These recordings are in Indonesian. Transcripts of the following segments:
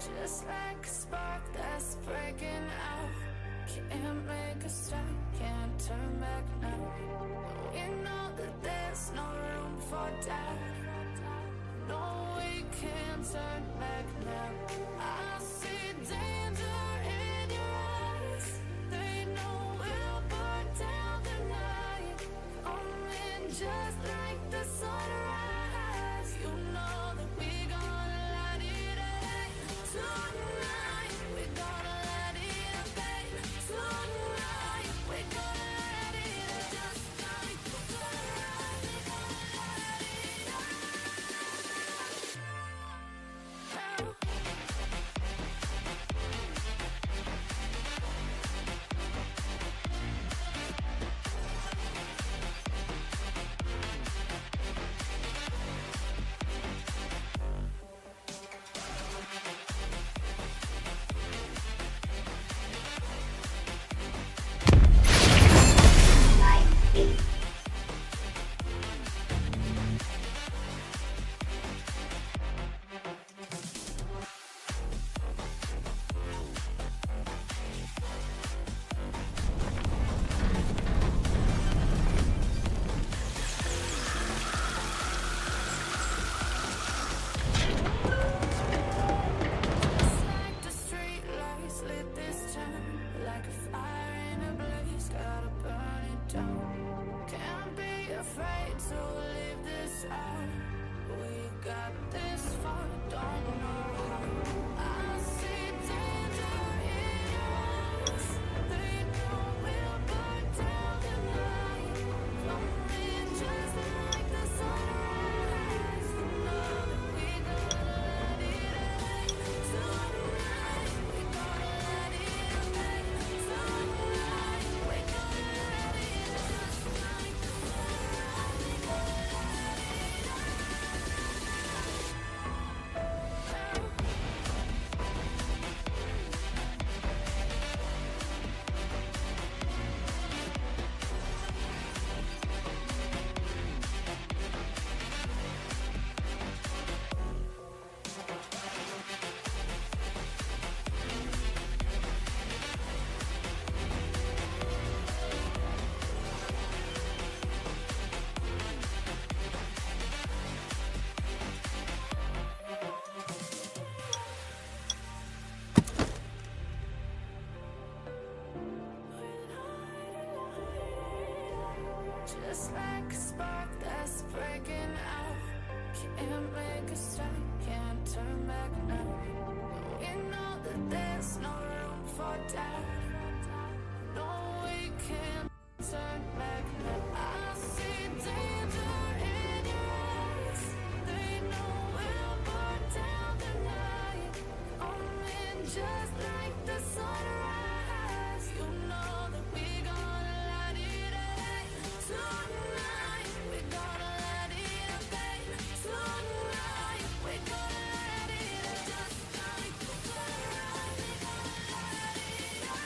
Just like a spark that's breaking out. Can't make a stop, can't turn back now. We know that there's no room for doubt. No, we can't turn back now. I see danger in your eyes. They know we'll burn down the night. Coming just like the sunrise. You know that we gonna light it up. Tonight we gonna let it up, babe. Tonight we gonna let it up. Just like the sunrise, we gonna let it up. Like the street lights lit this town, like a fire in a blaze, gotta burn it down. Can't be afraid to leave this out. We got this far, don't know how. I see danger in your eyes. They know we'll burn down the night. Coming just like the sunrise. You know that we gonna let it up. Tonight we gonna let it up. Tonight we gonna let it up. Just like the sunrise, we gonna let it up. Just like a spark that's breaking out. Can't make a stop, can't turn back now. We know that there's no room for doubt. No, we can't turn back now. I see danger in your eyes. They know we'll burn down the night. Coming just like the sunrise. You know that we gonna light it up. Tonight we gonna let it up, babe. Tonight we gonna let it up. Just like the sunrise, we gonna let it up.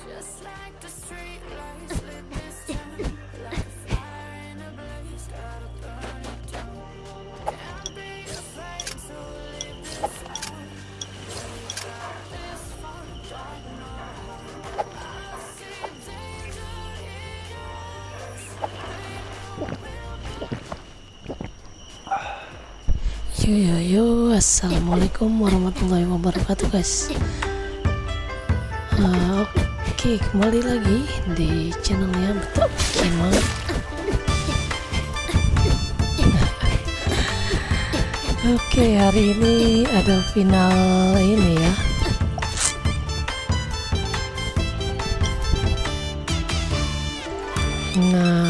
Just like the street lights lit this town, like a fire in a blaze, gotta burn it down. Can't be afraid to leave this out. We got this far, don't know how. I see danger in your eyes. They know we'll Yo, assalamualaikum warahmatullahi wabarakatuh guys. Oke, kembali lagi di channelnya Betok Gamer. Oke, hari ini ada final ini ya. Nah,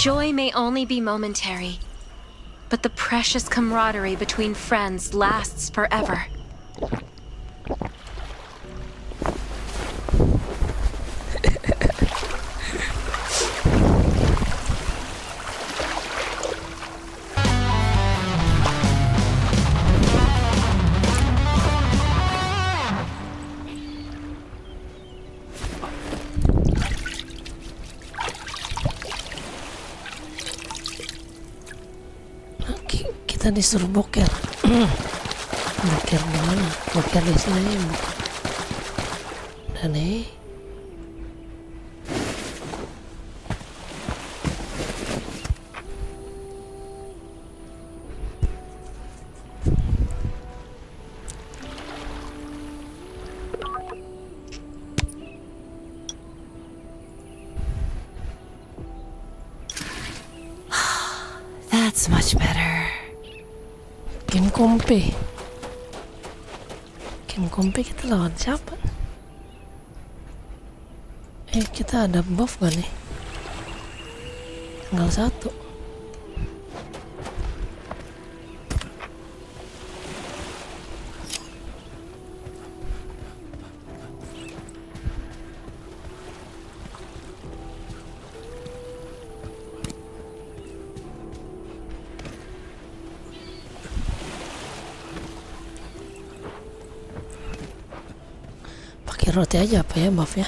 Joy may only be momentary, but the precious camaraderie between friends lasts forever. kita disuruh boker. Boker di mana? Boker di sini. Dan That's much better. Game Kompe. Game Kompe kita lawan siapa? Kita ada buff gak nih? Tinggal satu. Pakai roti aja apa ya buffnya?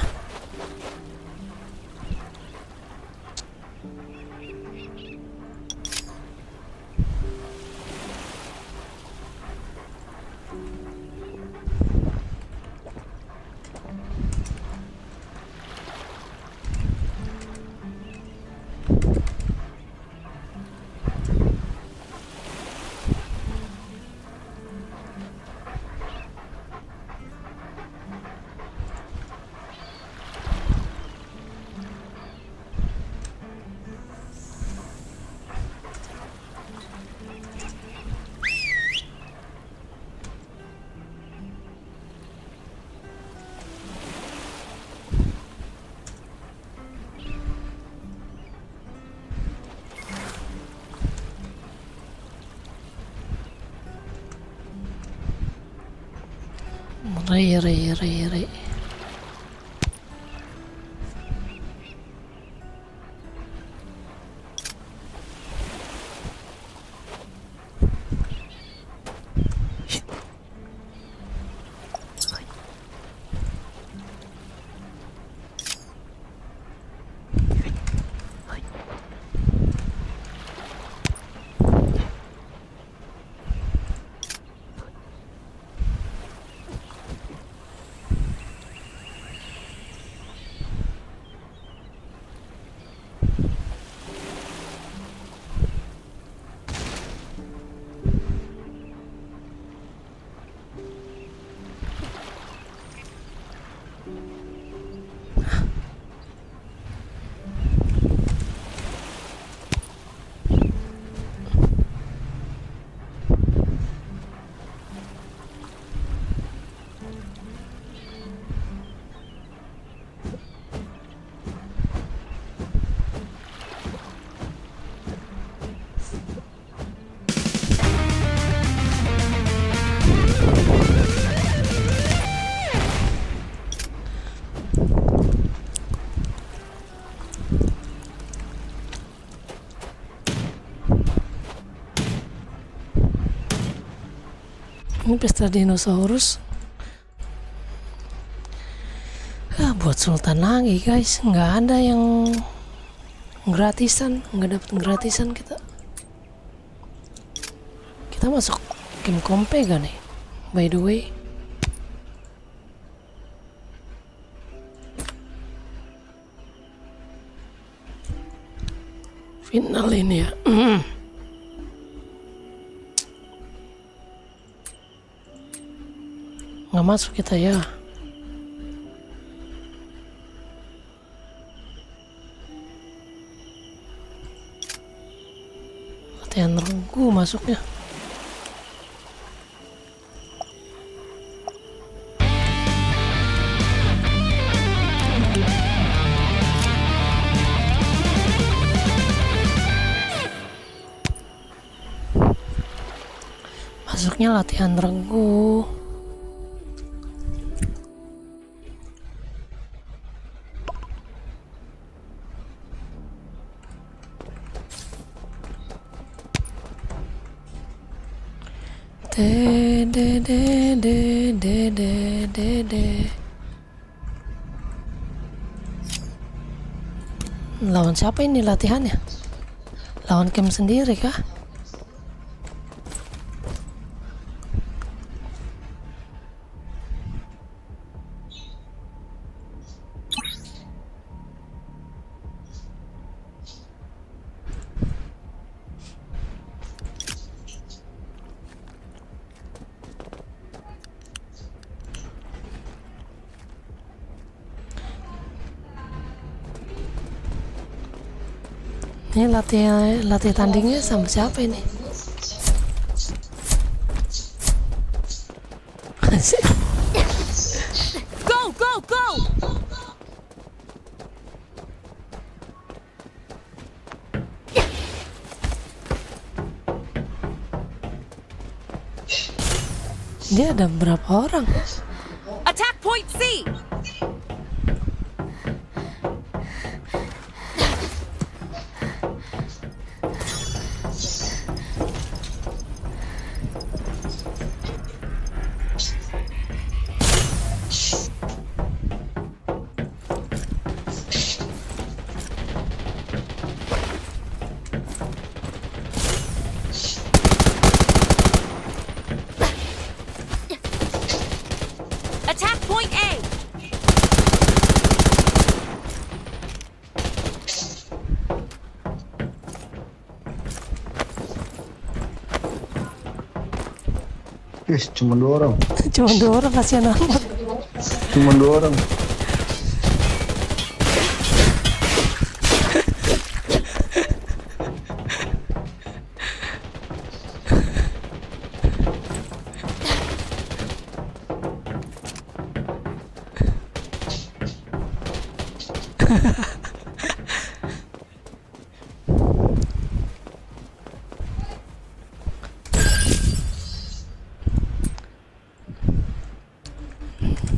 Rai. Ini pesta dinosaurus. Sultan lagi guys, nggak ada yang gratisan, nggak dapat gratisan kita. Kita masuk game kompe gak nih? By the way, final ini ya. Nggak masuk kita ya. Latihan regu masuknya. Masuknya latihan regu. De de de de de de de de. Lawan siapa ini latihannya? Lawan game sendiri kah? Ini latih tandingnya sama siapa ini? Go, go, go! Dia ada berapa orang? Attack point C! Attack point A! Cuma 2 orang. Cuma 2 orang, kasihan amat. Cuma 2 orang.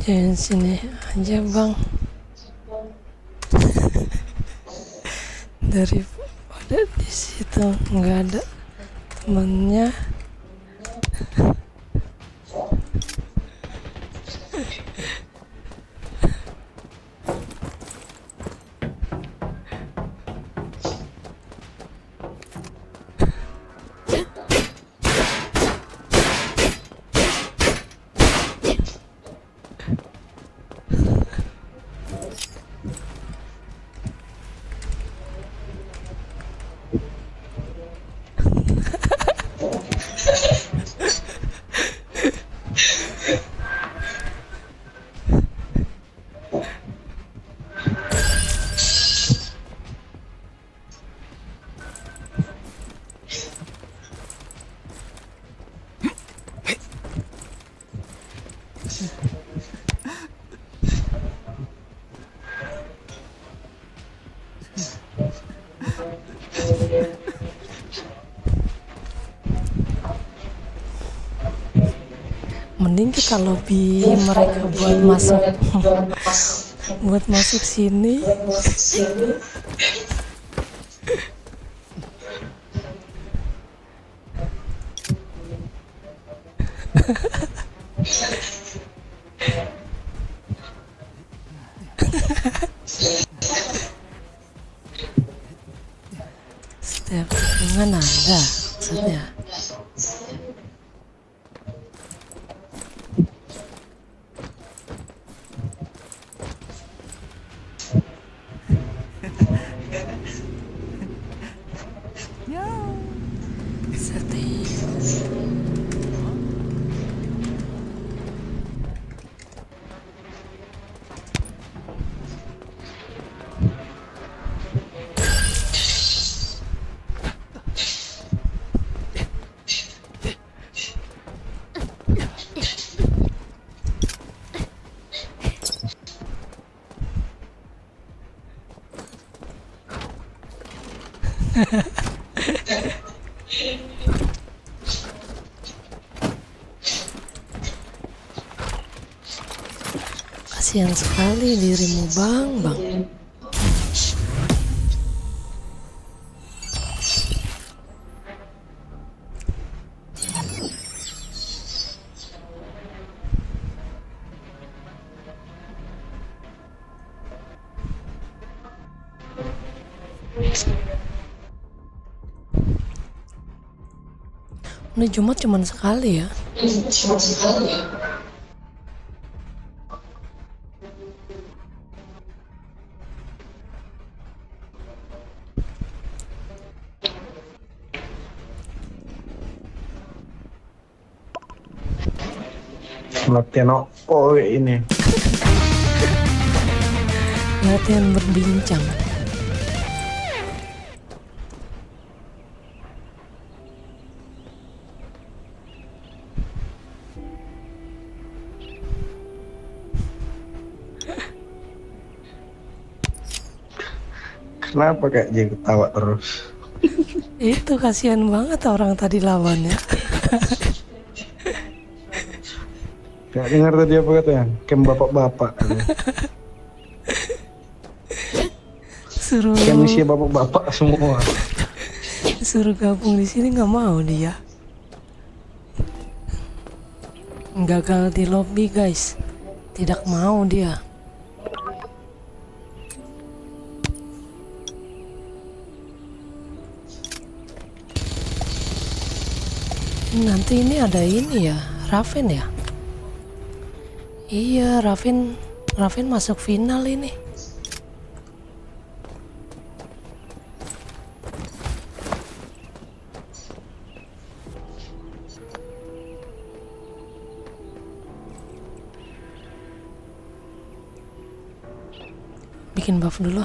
Jangan sini aja bang. Daripada di situ nggak ada temennya. Mending kita lobby mereka buat masuk sini. Setiap tikungan ada maksudnya. Setiap kasihan sekali dirimu bang. Ini Jumat cuman sekali ya. Latihan apa ini? Latihan berbincang. Kenapa kayak dia ketawa terus? Itu kasihan banget orang tadi lawannya. Gak dengar tadi apa katanya? Kem bapak-bapak. Suruh Kem isi bapak-bapak semua. suruh gabung di sini nggak mau dia. Gagal di lobby guys. Tidak mau dia. Nanti ini ada ini ya, Raven ya. Iya, Raven masuk final ini. Bikin buff dulu.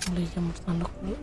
Mulai jamur tanduk dulu.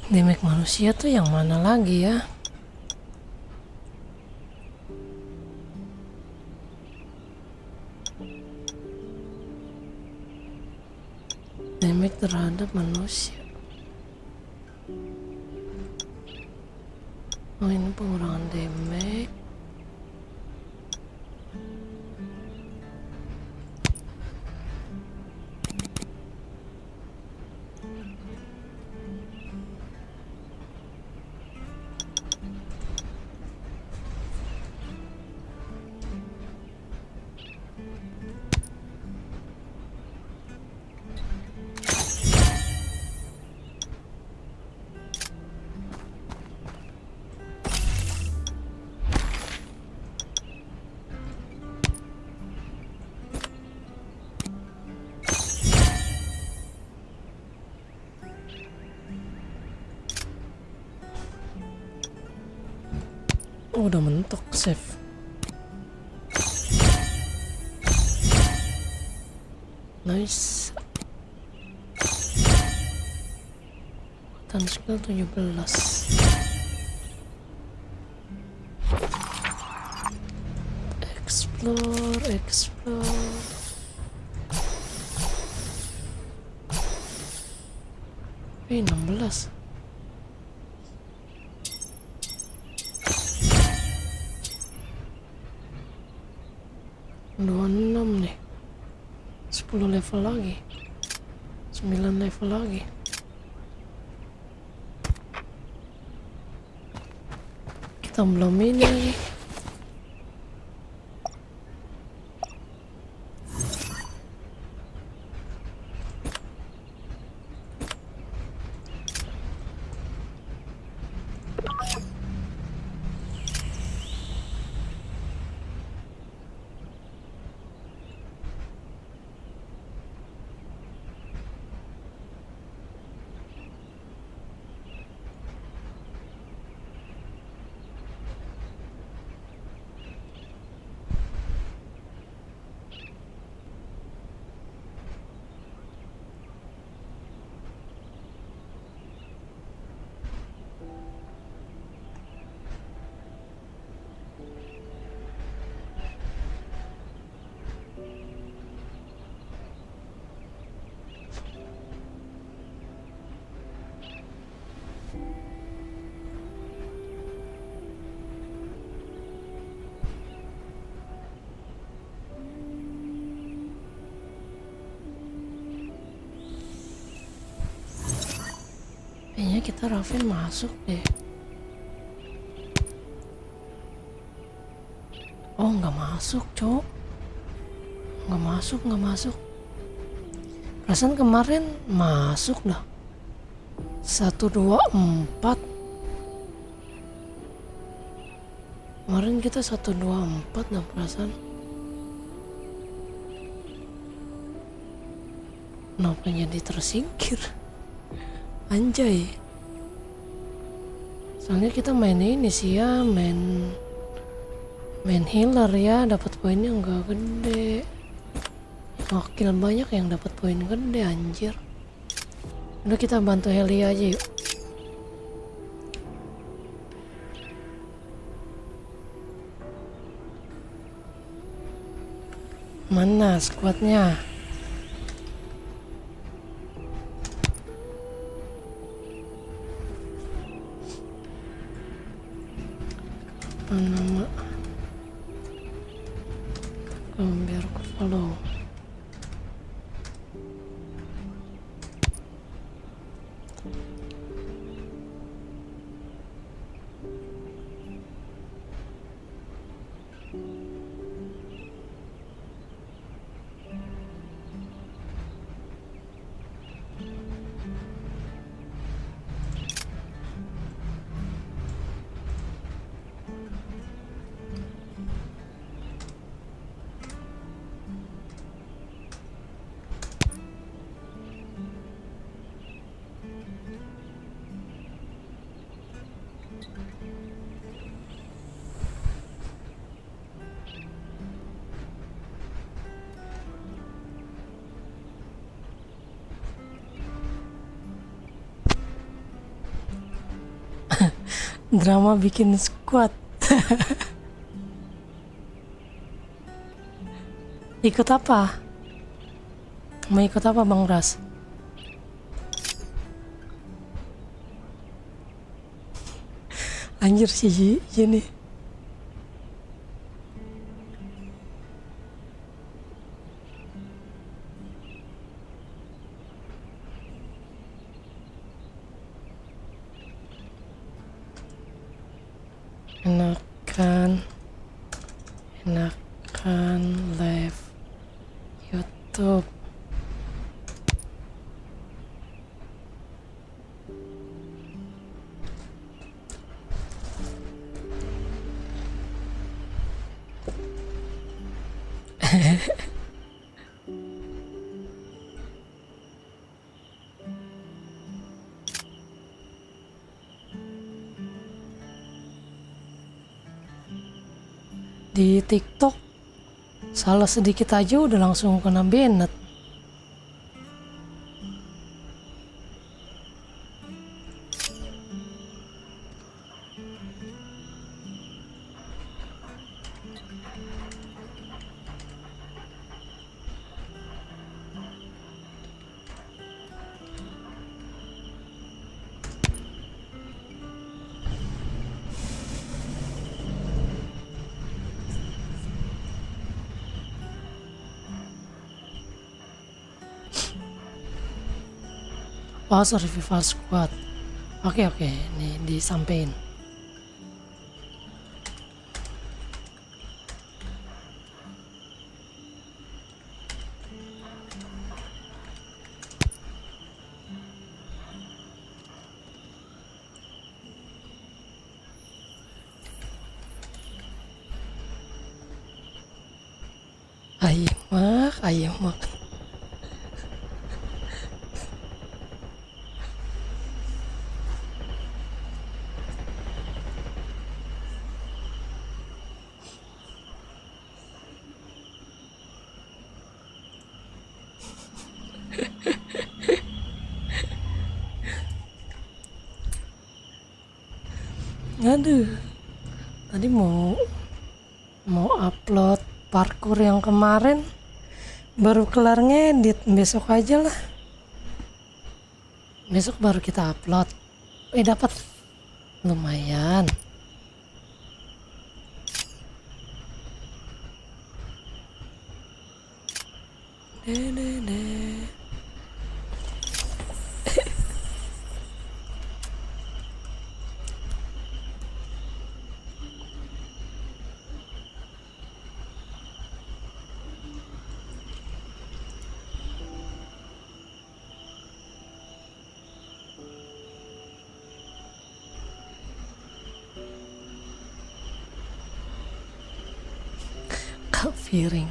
Damage manusia tuh yang mana lagi ya? Damage terhadap manusia. Oh, ini pengurangan damage. Oh, udah mentok save. Nice. Dan skill 17. Explore. Eh, 16. Dua 26 nih. 10 level lagi. 9 level lagi. Kita belum ini lagi. Kayaknya kita Raven masuk deh. Oh, nggak masuk, cok. Nggak masuk. Perasaan kemarin masuk dah. 1, 2, 4. Kemarin kita 1, 2, 4 dah perasaan. Kenapa jadi tersingkir? Anjay. Soalnya kita main ini sih ya, main healer ya, dapat poinnya nggak gede. Makin banyak yang dapat poin gede, anjir. Udah, kita bantu Heli aja yuk. Mana squadnya? Nama biar aku follow. Drama bikin squad. Ikut apa? Mau ikut apa Bang Ras? Anjir sih Jenny. Enakan live YouTube. Di TikTok salah sedikit aja udah langsung kena banned. Oh, survival squad. Oke, nih disampein. Ayemak. Aduh, tadi mau upload parkour yang kemarin, baru kelar ngedit. Besok aja lah, besok baru kita upload. Dapat lumayan. Kafiring.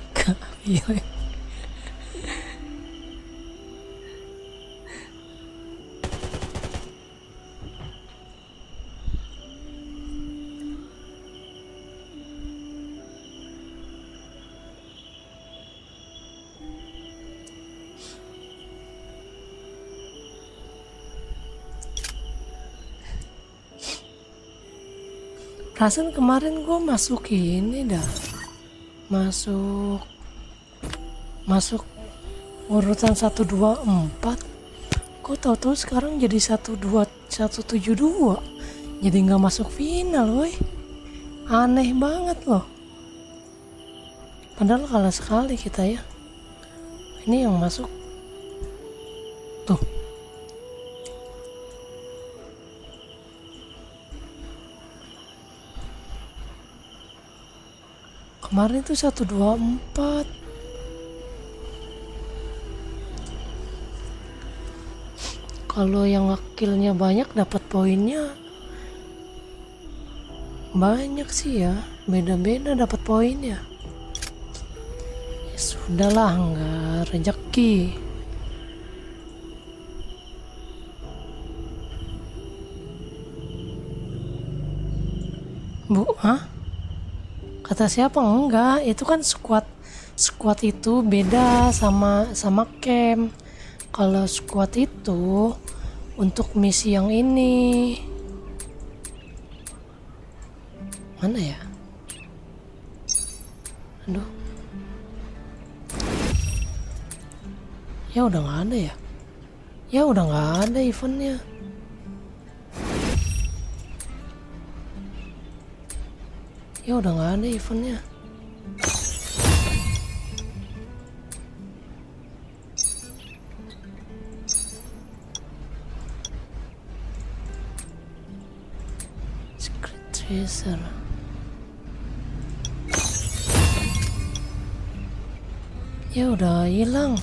Perasaan kemarin gue masuk ini dah, masuk urutan 124. Kok tahu-tahu sekarang jadi 172, jadi nggak masuk final, woi. Aneh banget loh. Padahal kalah sekali kita ya. Ini yang masuk tuh. Kemarin itu 124. Kalau yang ngakilnya banyak dapat poinnya banyak sih ya, beda-beda dapat poinnya. Ya sudahlah, nggak rezeki. Bu, kata siapa? Enggak, itu kan squad itu beda sama camp. Kalau squad itu untuk misi yang ini. Mana ya? Aduh. Ya udah nggak ada ya. Ya udah nggak ada eventnya. Ya udah nggak ada eventnya. Secret treasure. Ya udah hilang.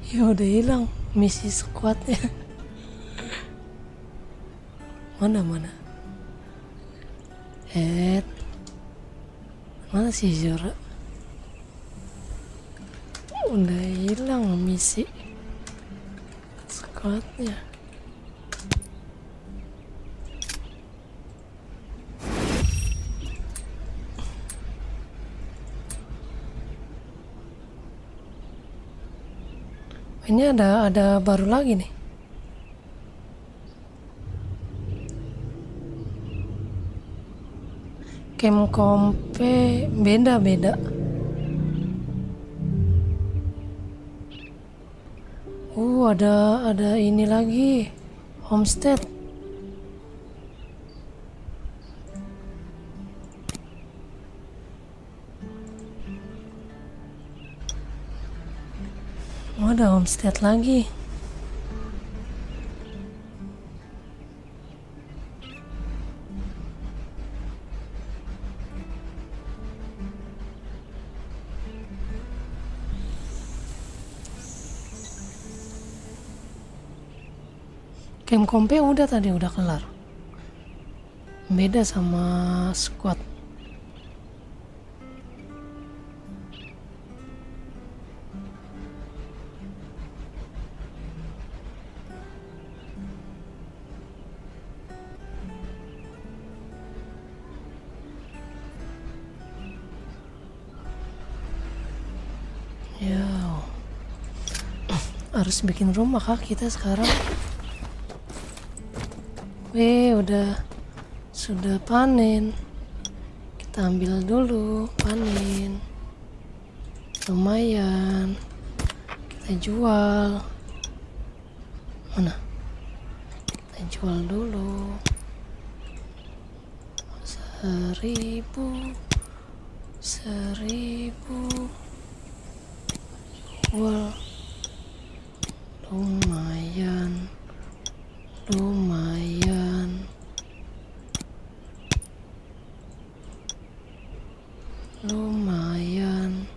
Ya udah hilang misi squadnya. Mana? Mana sih Zora? Udah hilang misi squadnya. Ini ada baru lagi nih. Camp kompe beda. Ada ini lagi. Homestead. Ada homestead lagi. Camp kompe udah kelar. Beda sama squad. Ya, harus bikin rumah kah kita sekarang? Sudah panen. Kita ambil dulu panen. Lumayan. Kita jual. Mana? Kita jual dulu. 1.000. Jual. Lumayan.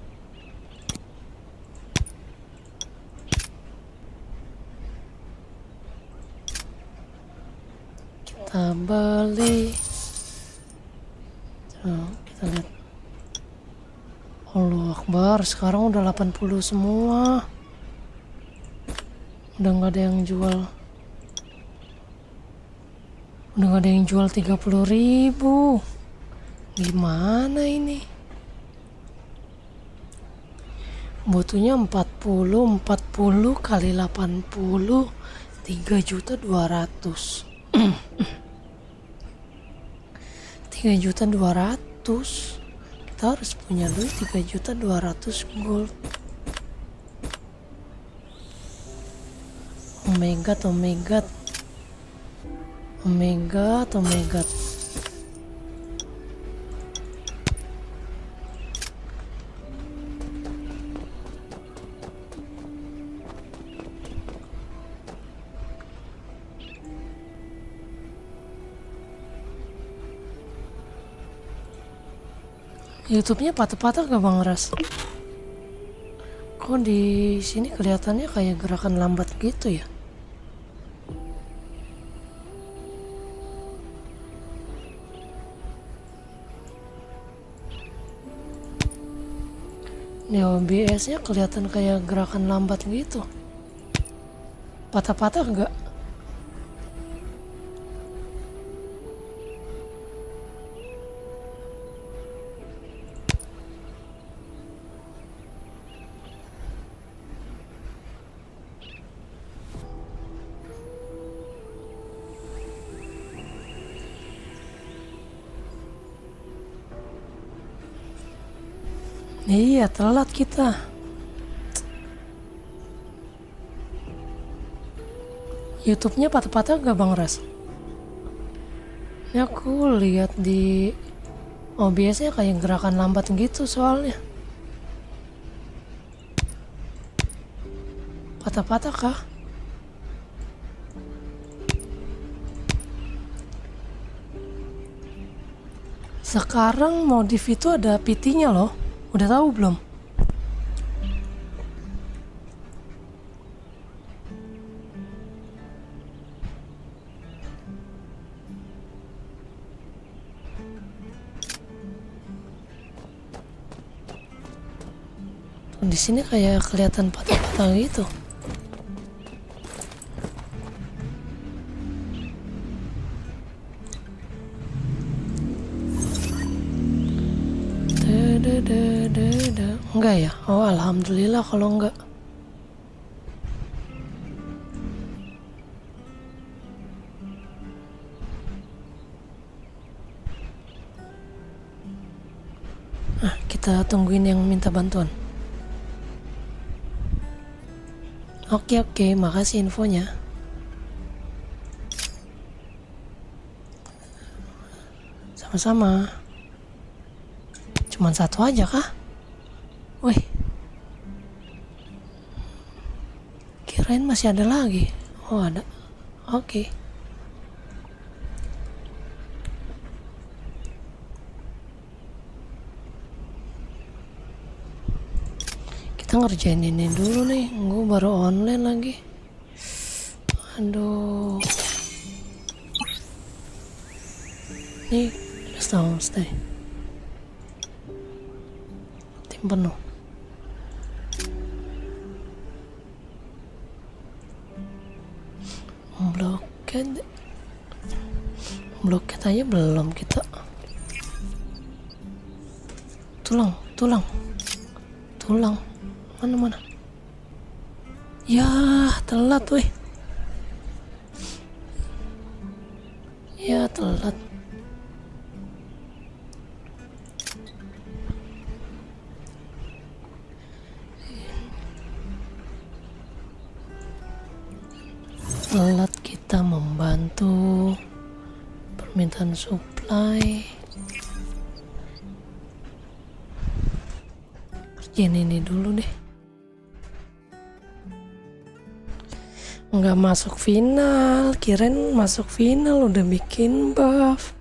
Kita beli. Kita lihat. Allahu Akbar, sekarang udah 80 semua. Udah nggak ada yang jual. Udah nggak ada yang jual 30.000. Gimana ini? Butuhnya 40 kali 80 3.200.000. 3.200.000. Kita harus punya duit 3.200.000 gold. Oh my god. YouTube-nya patah-patah gak Bang Ras? Kok di sini kelihatannya kayak gerakan lambat gitu ya? Di OBS-nya kelihatan kayak gerakan lambat gitu. Patah-patah gak? Iya, telat kita. YouTube-nya patah-patah gak Bang Res? Ya aku lihat di OBS-nya kayak gerakan lambat gitu soalnya. Patah-patah kah? Sekarang modif itu ada PT-nya loh. Udah tahu belum? Tuh, di sini kayak kelihatan patah-patah gitu. Enggak ya? Oh, alhamdulillah kalau enggak. Kita tungguin yang minta bantuan. Oke, makasih infonya. Sama-sama. Cuman satu aja kah? Wih, kirain masih ada lagi. Oh, ada. Oke. Kita ngerjain ini dulu nih. Gue baru online lagi. Aduh. Nih, stay. Tim penuh. Bloket aja belum kita. Tulang. Mana? Ya, telat weh. Ya, telat. Telat kita membantu permintaan supply. Kerjain ini dulu deh. Nggak masuk final, kirain masuk final udah bikin buff.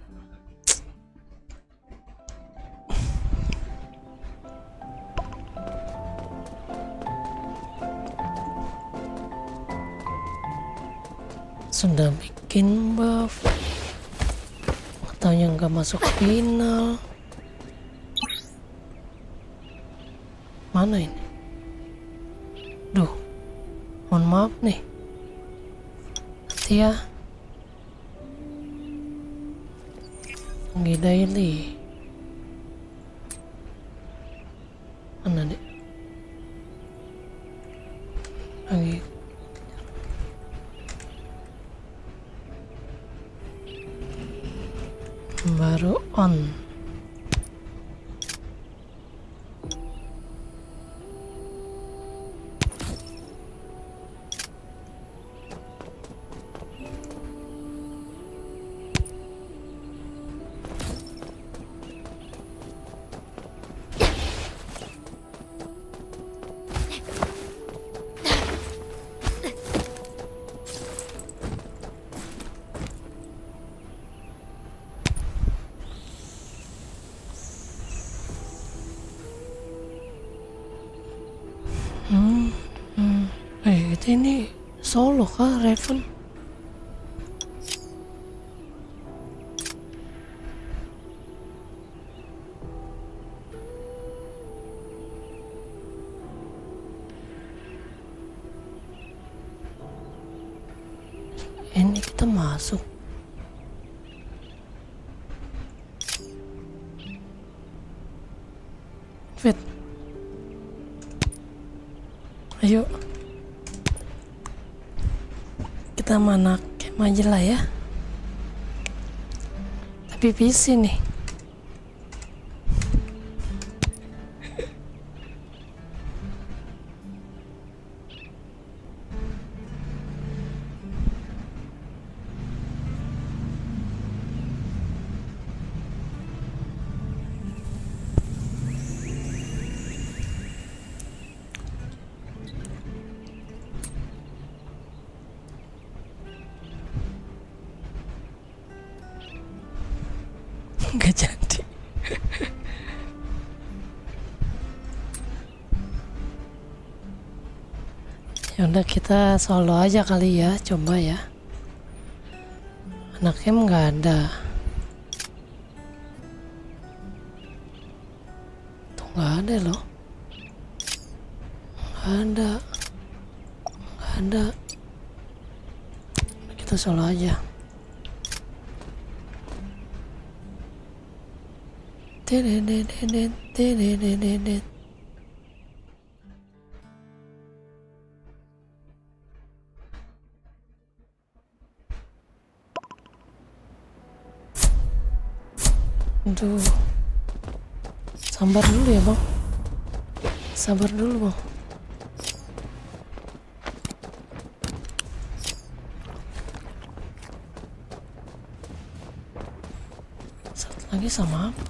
Sudah bikin buff, katanya nggak masuk final. Mana ini? Duh, mohon maaf nih. Nanti ya. Daily. Mana deh? Lagi. Baru on. Ini solo kah Raven? Ini kita masuk. Fit. Ayo. Kita mana majalah ya, tapi PC nih. Nggak jadi. Ya udah kita solo aja kali ya, coba ya. Anak M nggak ada. Tuh nggak ada loh. Nggak ada. Nggak ada. Kita solo aja. Dededededet, dededededet. Aduh, sabar dulu ya bang, sabar dulu bang. Satu lagi sama apa?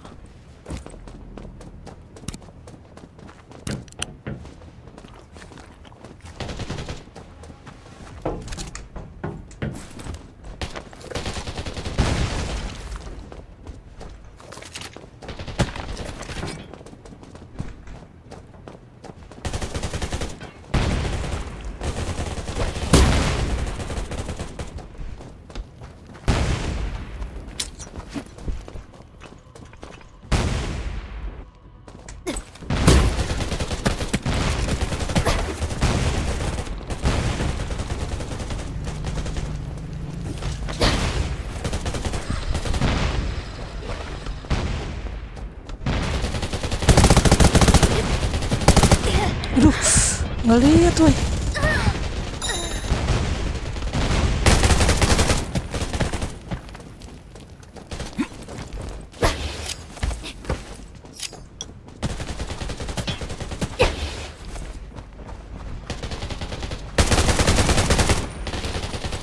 Aduh, nggak lihat woi.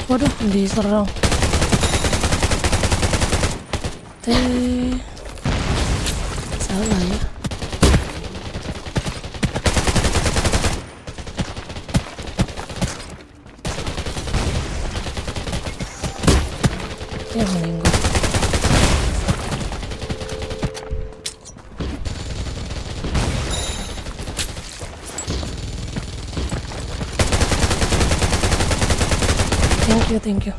Waduh, diserang. Salah ya. Dia meninggal. Thank you.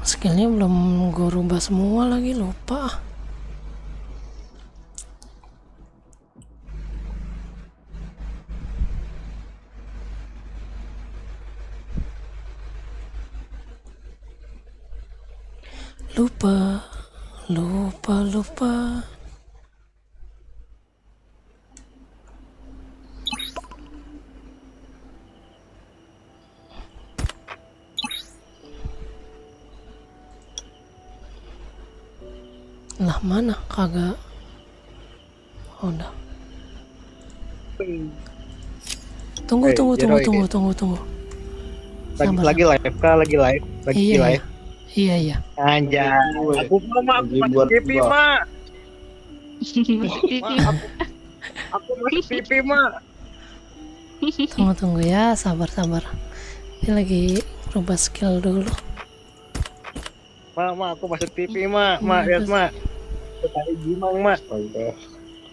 Skillnya belum gue rubah semua lagi, lupa. Lupa. Lah mana kagak. Oh, udah. Tunggu. Sabar. Lagi live kah? Lagi live. Iya. Anjay. Aku masuk pipi, Mak. Aku masuk pipi, Mak. Tunggu ya, sabar. Ini lagi rubah skill dulu. Mak, aku masuk pipi, Mak. Mak, lihat, Mak. Tadi gimang, Mak.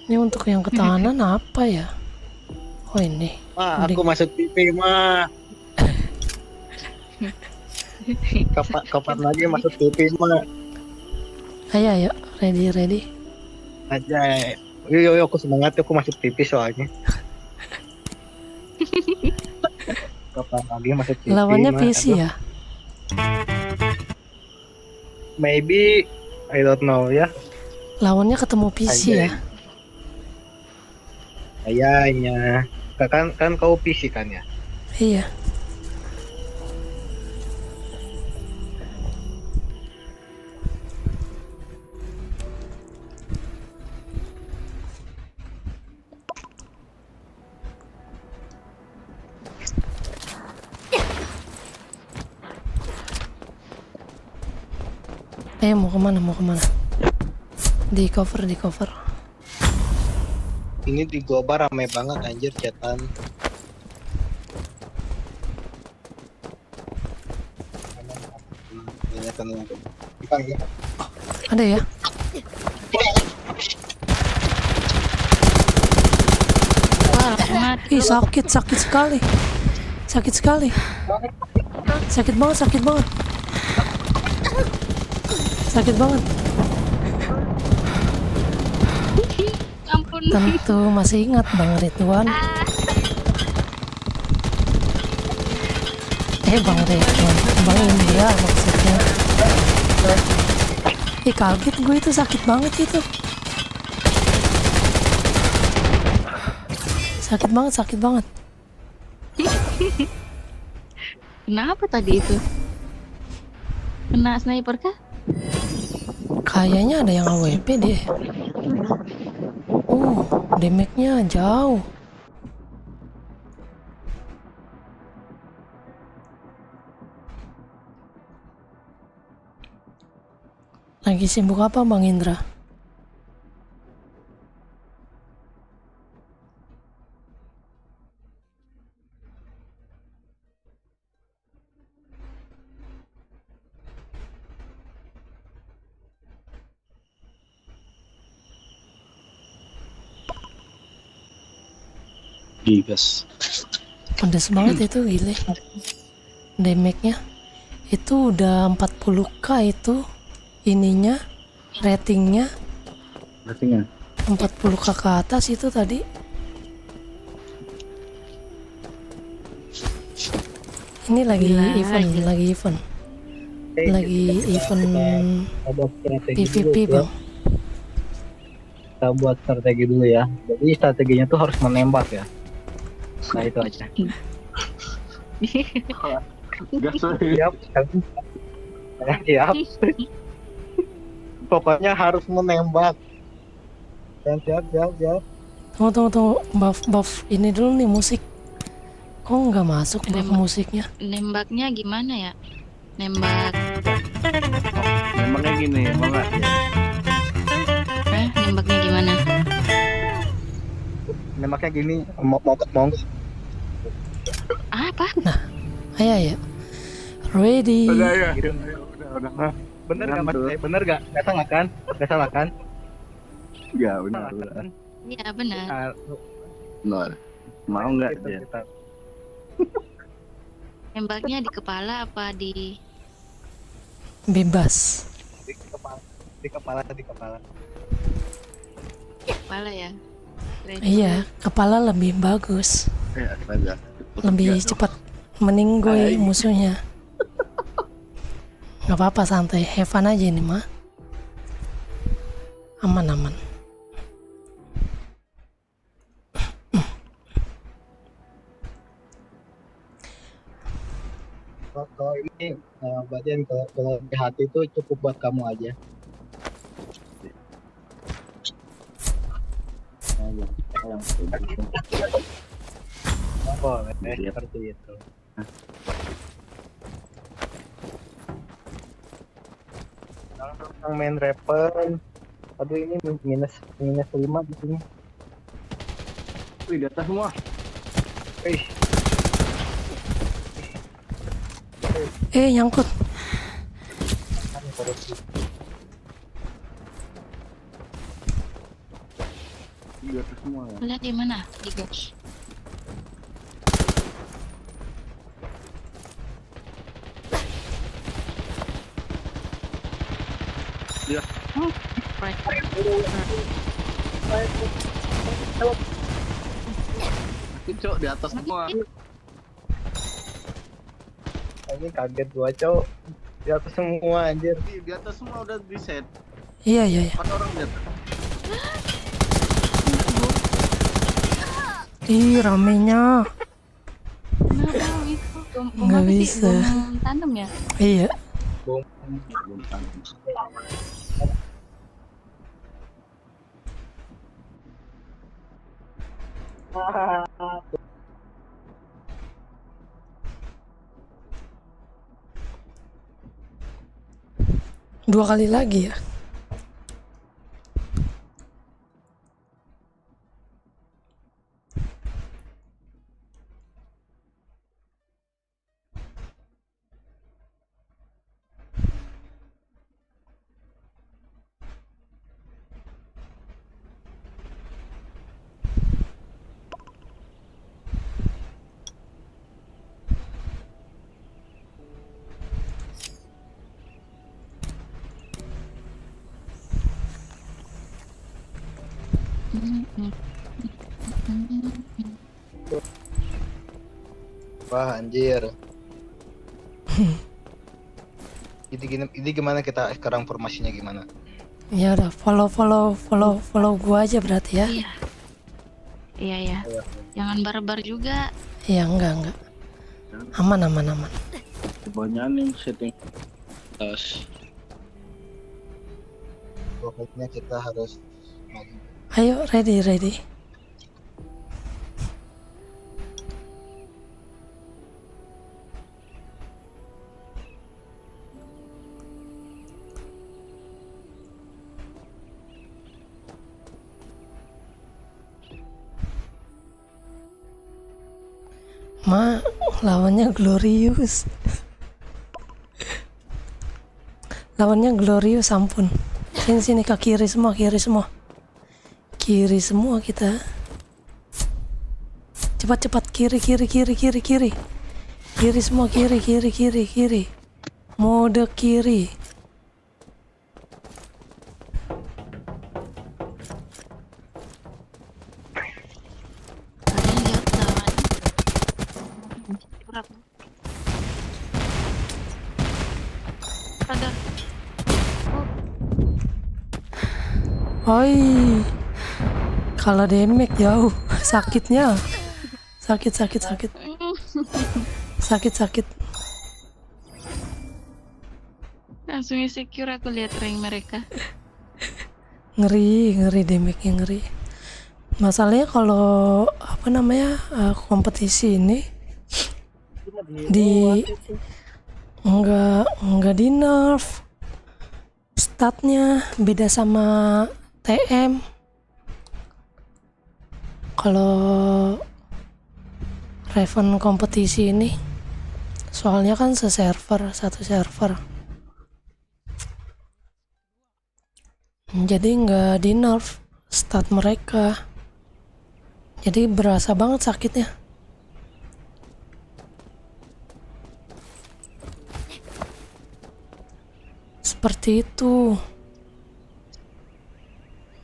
Ini untuk yang ketahanan apa ya? Oh ini. Mak, aku masuk pipi, Mak. Kapan lagi masuk pipi, Mak? Ayo, ready. Aja. Yuk, aku semangat, aku masuk pipi soalnya. Kapan lagi masuk pipi? Lawannya Mak? PC Aduh. ya? Maybe, I don't know ya. Lawannya ketemu PC ya? Kayaknya. Kan kau PC kan ya? Iya. Ayo mau kemana? Mau kemana? Di cover, di cover. Ini di Goba rame banget anjir chatan. Tenang. Dipanggil. Ada ya? Wah, Ih sakit, sakit sekali. Sakit sekali. Sakit banget, sakit banget. Sakit banget. ampun. Tentu masih ingat Bang Ridwan. Bang Ridwan, Bang Indra maksudnya. Kaget gue, itu sakit banget itu. Sakit banget, sakit banget. Kenapa tadi itu? Kena sniper kah? Kayaknya ada yang AWP deh. Damage-nya jauh. Lagi sibuk apa Bang Indra? Gigas. Pedes banget itu, gile. Damage-nya itu udah 40k itu ininya, ratingnya 40k ke atas itu tadi. Ini lagi event, lagi event. Lagi event PVP Bang. Kita buat strategi dulu ya. Jadi strateginya tuh harus menembak ya. Nah itu aja. Gas Siap. Siap. Pokoknya harus menembak. Siap. Tunggu. Buff ini dulu nih musik. Kok nggak masuk buff musiknya? Nembaknya gimana ya? Nembak. Memangnya gini, mau nggak? Nembaknya gimana? Nembaknya gini, mau nggak? Apa? Ayo. Ready. Udah. Bener nggak mas? Bener nggak? Nggak salah kan? Nggak salah kan? Ya udah. Iya benar. Benar. Mau nggak dia? Nembaknya di kepala apa di? Bebas. Di kepala. Kepala ya. Ready. Iya, kepala lebih bagus. Astaga. Lebih cepat meninggoy musuhnya. Gak apa-apa, santai, have fun aja ini mah. Aman. Kalau ini bagian kalau di hati itu cukup buat kamu aja. Boleh seperti itu. Yang main rapper, aduh ini minus 5 di sini. Wih, di atas semua. Nyangkut. Di atas semua ya. Lihat di mana? Di gas. Dia. Right. Cok, di atas semua. Ini kaget gua cowok. Di atas semua anjir. Di atas semua udah di set. Iya. 4 orang di atas. Ih, ramenya. Kenapa itu? Bom Nggak apa sih? bisa. Bom tanam ya? Iya. Belum tahu. 2 kali lagi ya. Wah anjir. Ini gimana kita sekarang formasinya gimana? Ya udah, follow gua aja berarti ya. Iya. Iya ya. Jangan barbar juga. Iya, enggak. Aman. Kebanyakan yang setting tas. Pokoknya kita harus maju. Ayo, ready. Lawannya Glorious. Ampun. Sini ke kiri semua. Kiri semua kita. Cepat kiri. Kiri semua, kiri. Mode kiri. Kalian lihat lawan. Kurang. Ada. Oi. Kalau damage jauh sakitnya. Sakit. Langsung insecure aku lihat rank mereka. Ngeri damage-nya ngeri. Masalahnya kalau kompetisi ini enggak di nerf. Statnya beda sama TM. Kalau Raven kompetisi ini soalnya kan satu server. Jadi nggak di nerf stat mereka. Jadi berasa banget sakitnya. Seperti itu.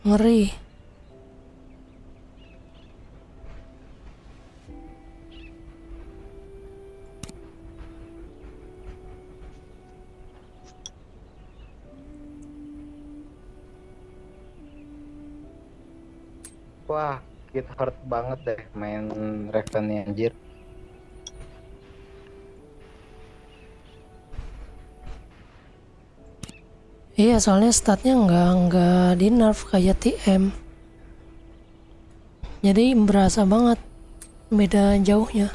Ngeri. Wah, kita hard banget deh main Raven nih anjir. Iya, soalnya statnya nggak di nerf kayak TM. Jadi berasa banget beda jauhnya.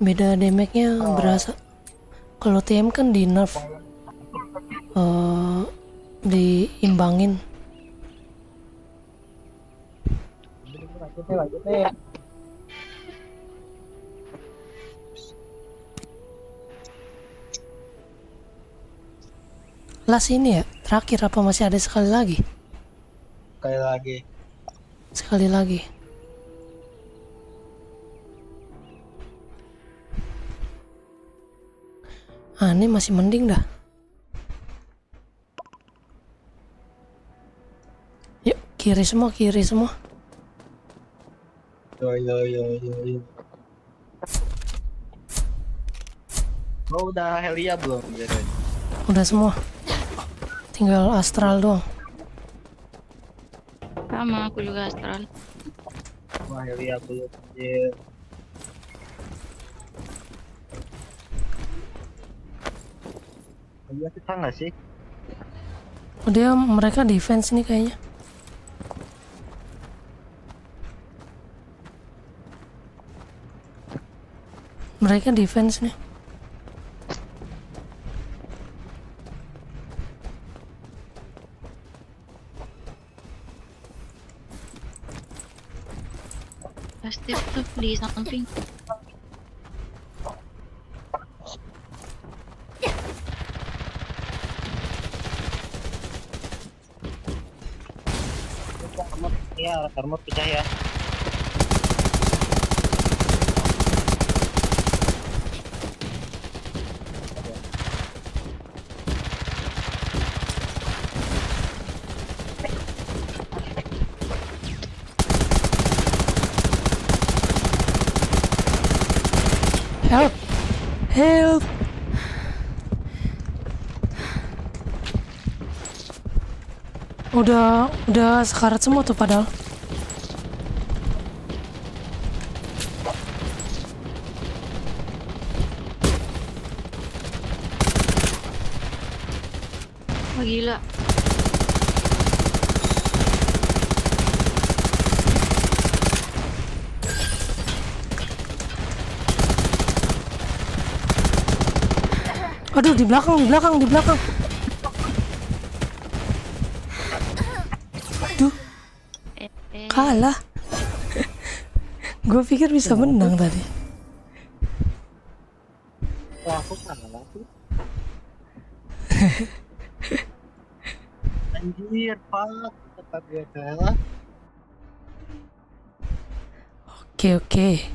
Beda damage-nya berasa. Kalau TM kan di nerf. Diimbangin. Lanjut nih. Las ini ya, terakhir apa masih ada sekali lagi? Sekali lagi. Ini masih mending dah. Yuk, kiri semua. Yo. Oh, udah Helia belum? Udah semua. Tinggal astral doang. Sama aku juga astral. Wah, Helia belum. Anjir. Helia kita nggak sih? Mereka defense nih kayaknya. Mereka defense nih. Steve tuh di samping. Iya, armor pecah ya. Help! Help! Udah sekarat semua tuh padahal. Wah gila. Aduh, di belakang. Aduh, Eh, kalah. Gue pikir bisa menang tadi. Wah, aku kalah tuh. Anjir, pak, tetap dia kalah. Oke.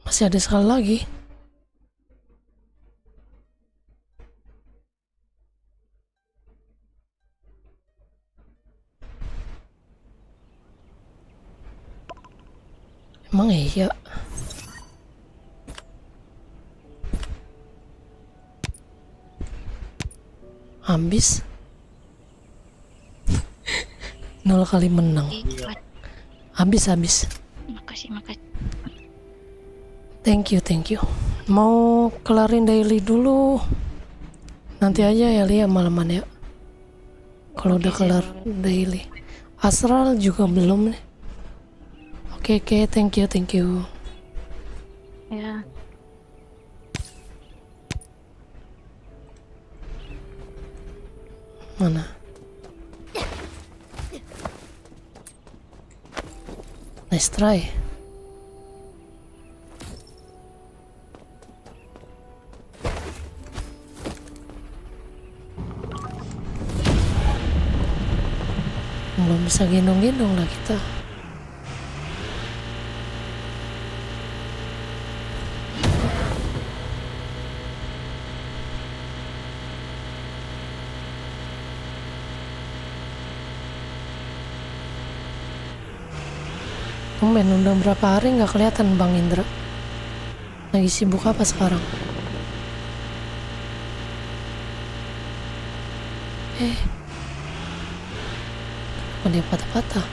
Masih ada sekali lagi. Emang iya? Habis. 0 kali menang. Habis. makasih. Thank you. Mau kelarin daily dulu. Nanti aja ya Lia malaman ya. Kalau udah kelar daily. Astral juga belum nih. Oke, thank you. Ya. Mana? Nice try. Belum bisa gendong-gendong lah kita. Tumben udah berapa hari nggak kelihatan Bang Indra. Lagi sibuk apa sekarang? Kenapa dia patah-patah?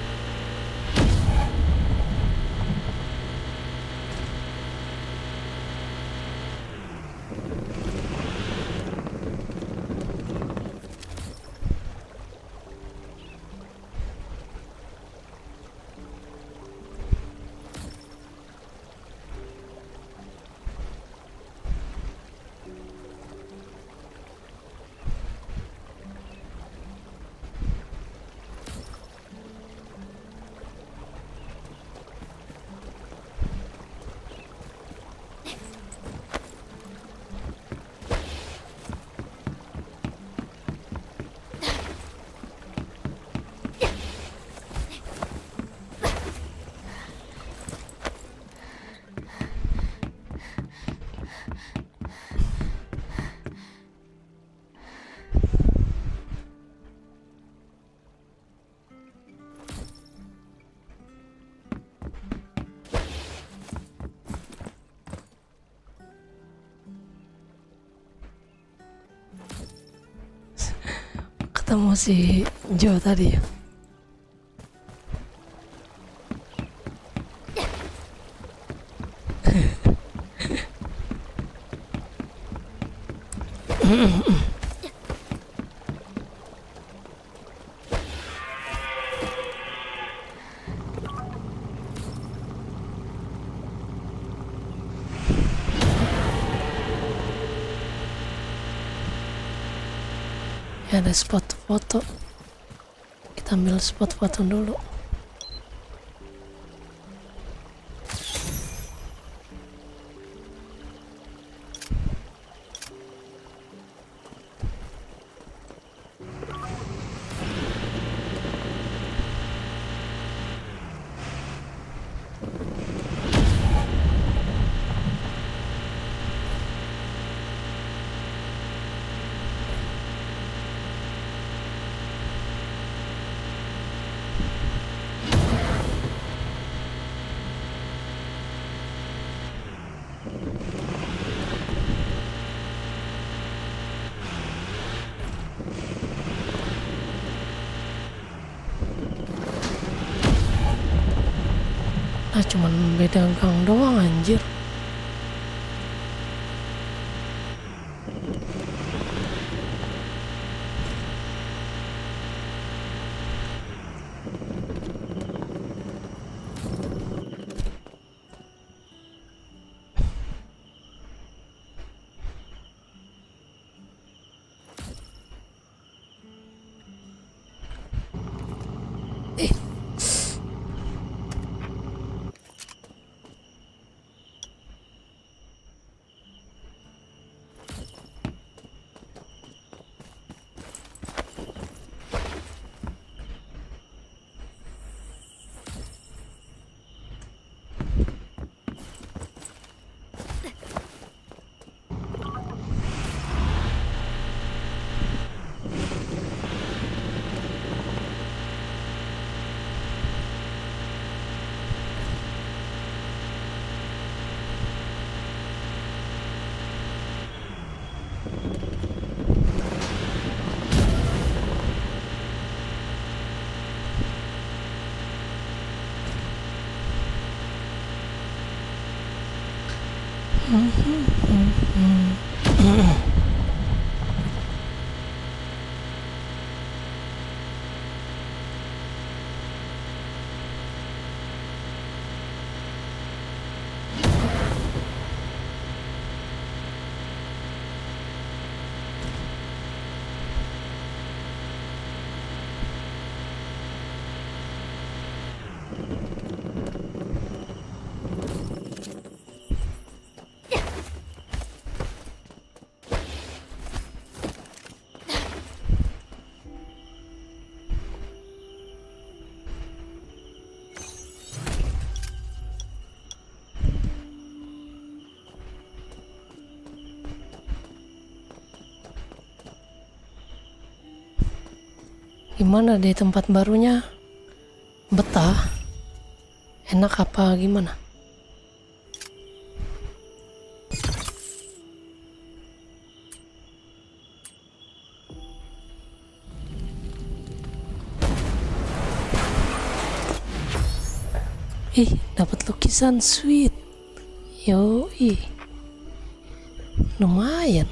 Ketemu si Joe tadi ya. Ya, ada spot foto. Kita ambil spot foto dulu. Ah, cuman beda gang doang anjir. Gimana di tempat barunya? Betah? Enak apa gimana? Ih, dapat lukisan sweet. Yoi. Lumayan.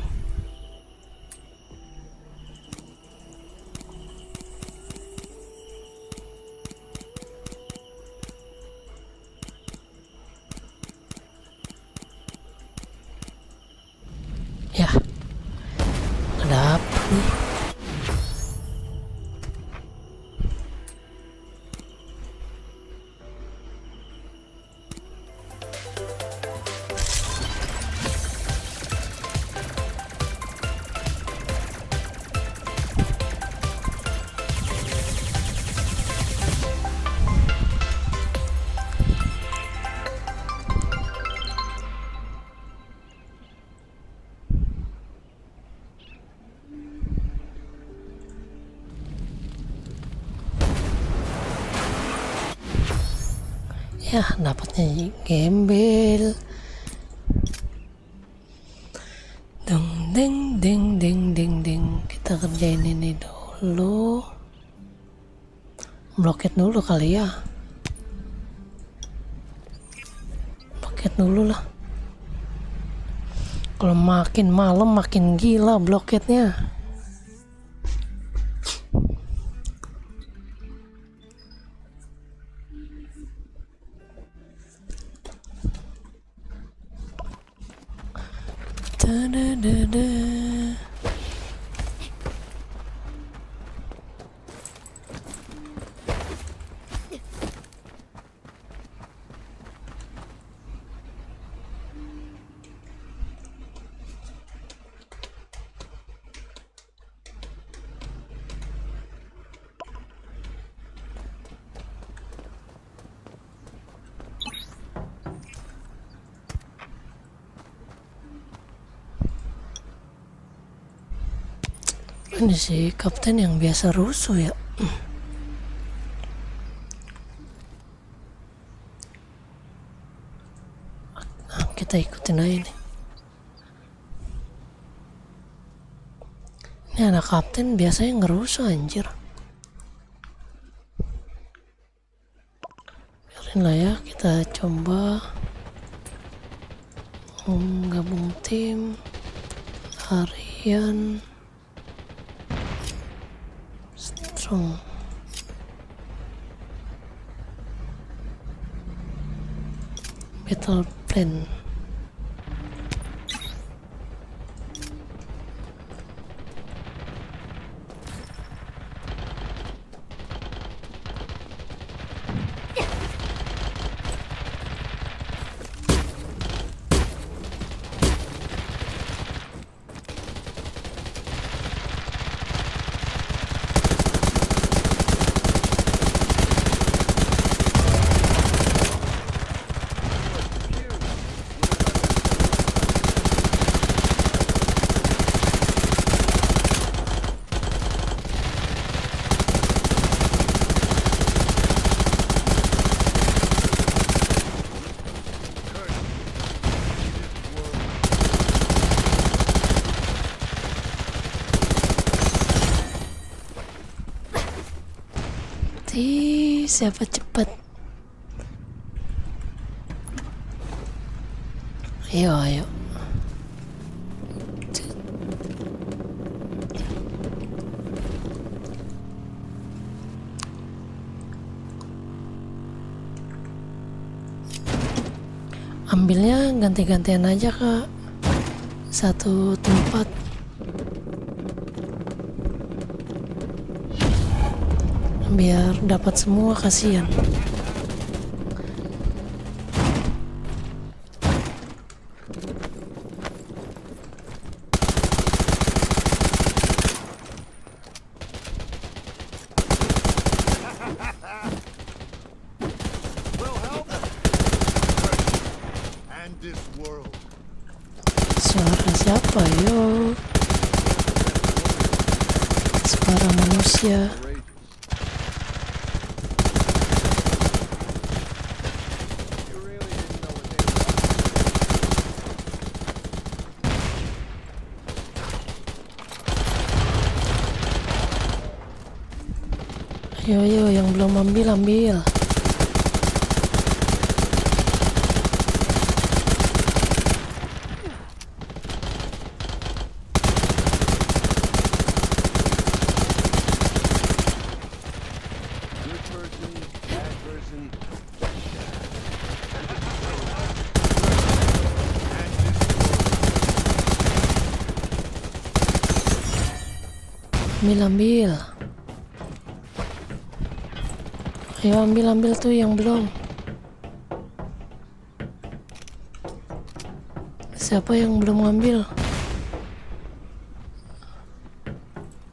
Ya, ada apa nih? Ya, dapatnya gembel. Deng deng deng deng deng deng. Kita kerjain ini dulu. Bloket dulu kali ya. Bloket dulu lah. Kalau makin malam makin gila bloketnya. Da-da-da-da. Ini sih kapten yang biasa rusuh ya. Nah, kita ikutin aja nih. Ini anak kapten biasanya ngerusuh anjir. Biarin lah ya, kita coba gabung tim harian strong. Battle plan. Siapa cepat? Ayo. Ambilnya ganti-gantian aja kak, satu tempat. Biar dapat semua, kasihan. Suara siapa yo? Suara manusia. Ayo, yang belum ambil. Ambil. Ayo ambil tuh yang belum. Siapa yang belum ngambil?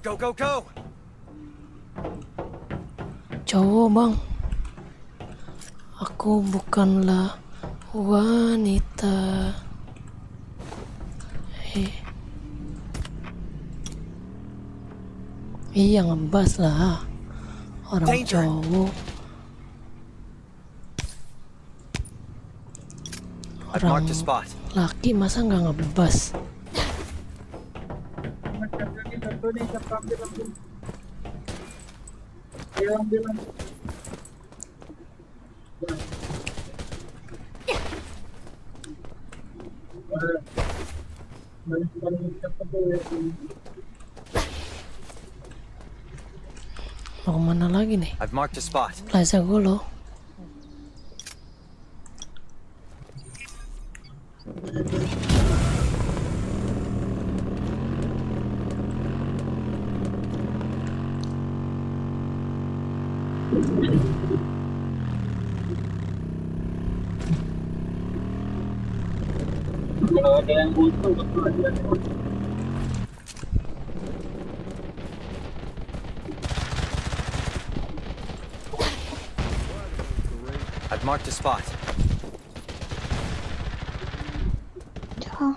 Go. Cowok bang. Aku bukanlah wanita. Iya ngebas lah. Orang cowok. Orang laki masa nggak ngebas? Mau kemana lagi nih? Plaza Golo. Kalau ada yang butuh, I've marked a spot. Jauh.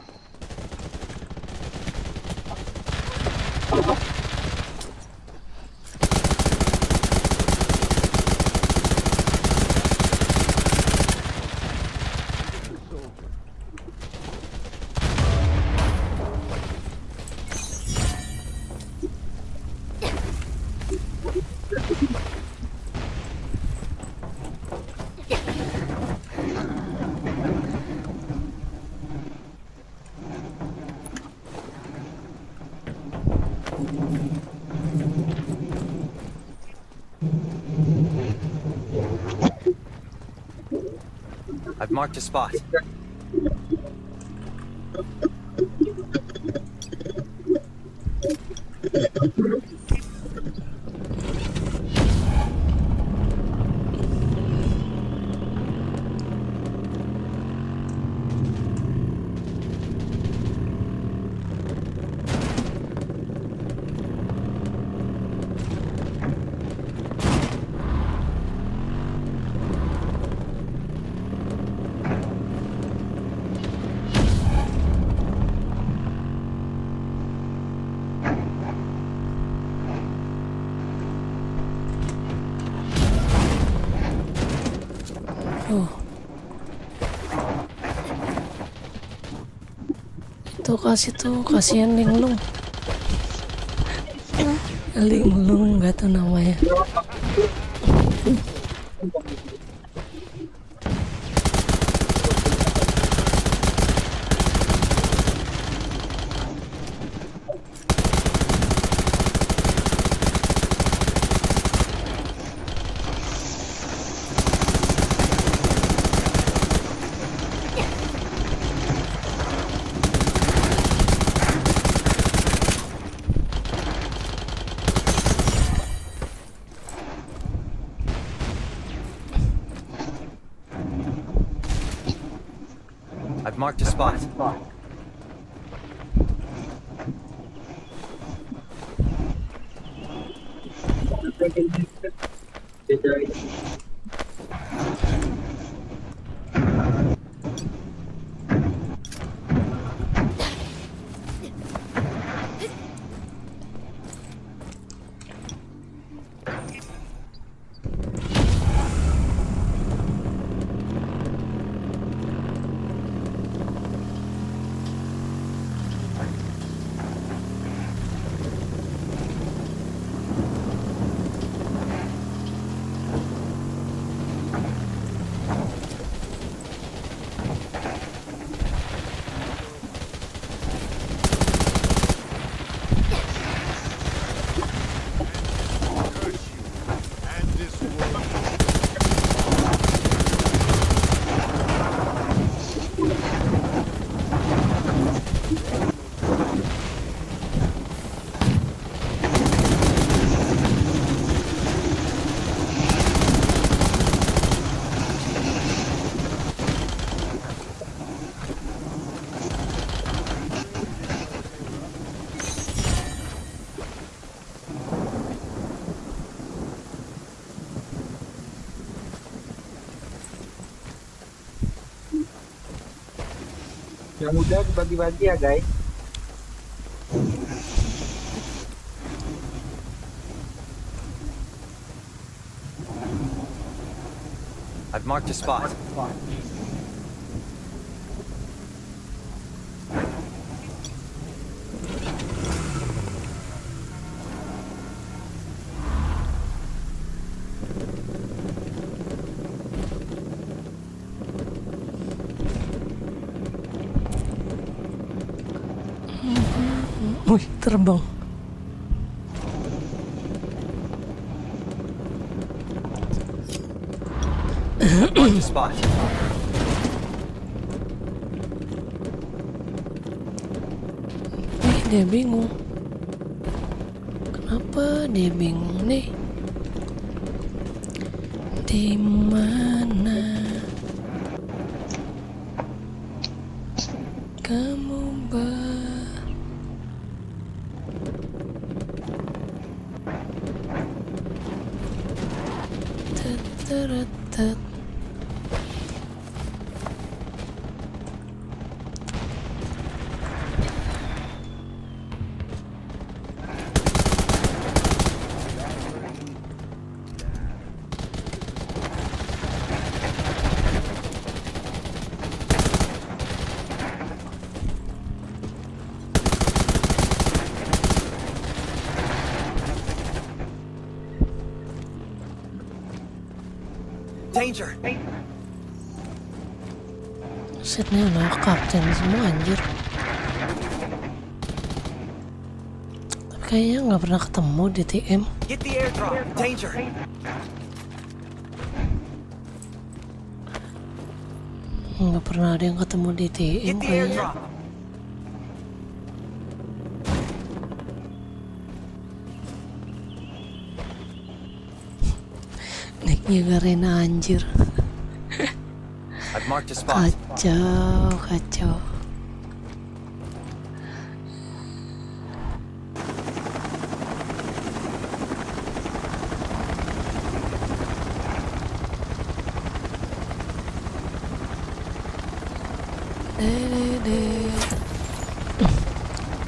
I've marked a spot. Tuh kasih tuh, kasihan linglung. Linglung nggak tahu namanya. I've marked a spot. Yang muda dibagi-bagi ya guys. I've marked a spot. Wih, terbang. Marked a spot. Dia bingung. Kenapa dia bingung nih? Di mana kamu Tet. Danger! Setnya anak kapten semua anjir. Tapi kayaknya nggak pernah ketemu di TM. Get the airdrop! Danger! Nggak pernah ada yang ketemu di TM Get the kayaknya. airdrop. Nicknya Garena anjir. I've marked a spot. Kacau.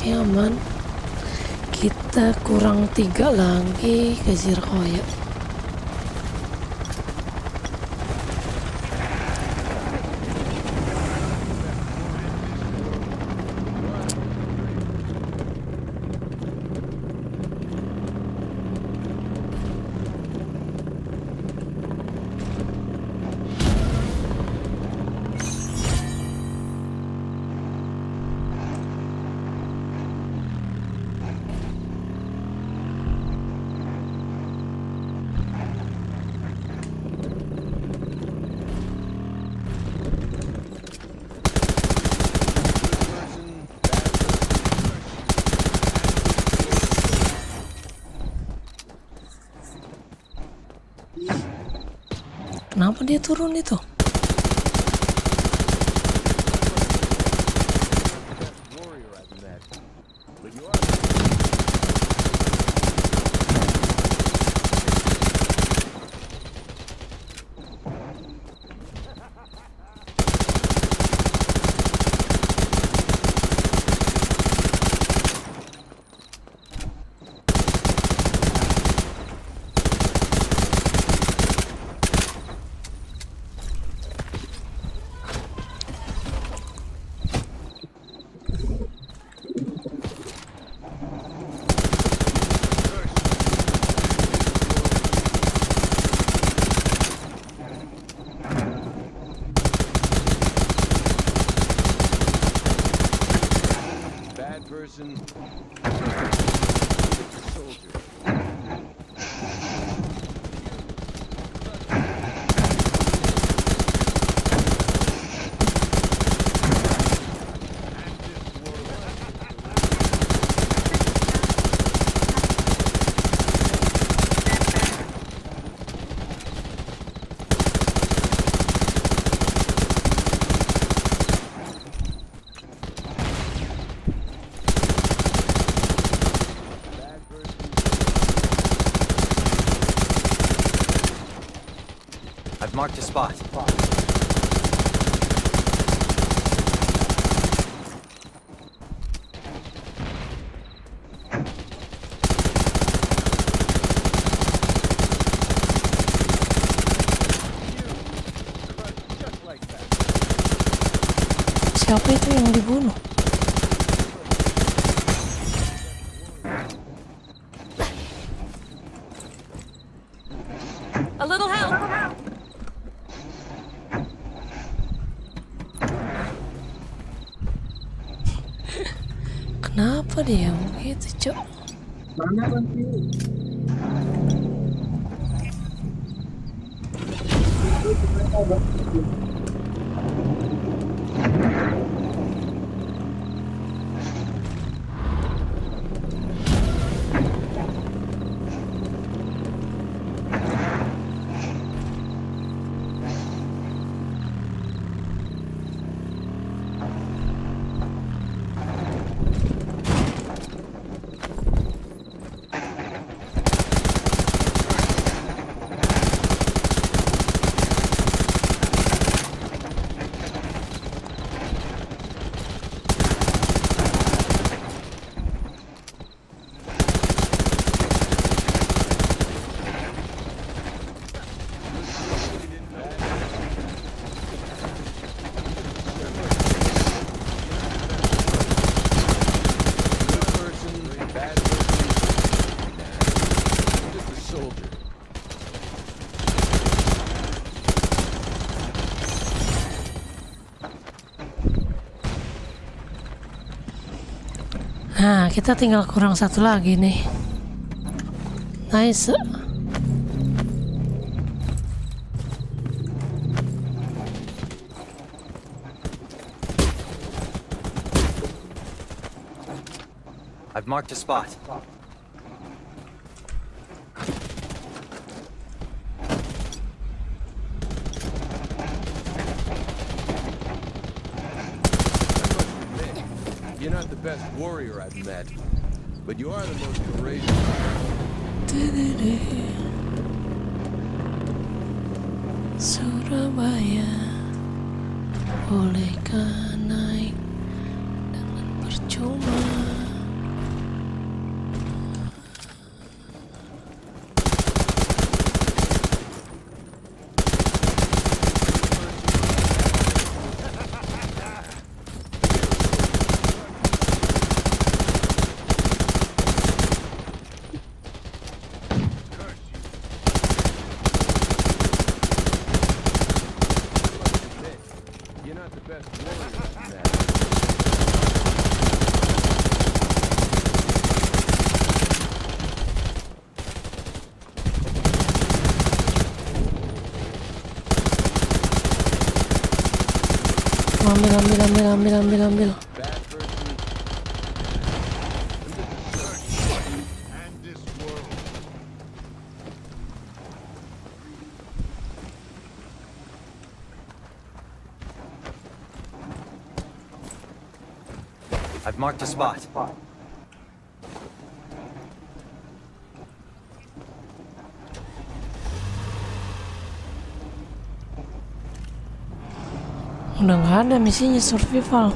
Ya aman. Kita kurang 3 lagi ke Zirkoya. Kenapa dia turun itu? I've marked a spot. Siapa itu yang dibunuh? A little help! Kenapa dia begitu, Cok? Nah, kita tinggal kurang satu lagi nih. Nice. I've marked a spot. You're not the best warrior I've met, but you are the most courageous. Surabaya, bolehkah naik dengan percuma? You're not the best warrior I've met. Ambil. Bad first week. And this world. I've marked a spot. Udah nggak ada misinya survival.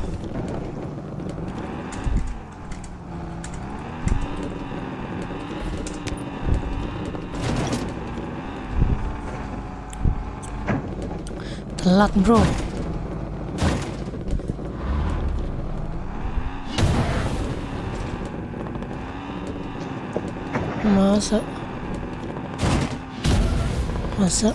Telat bro. Masa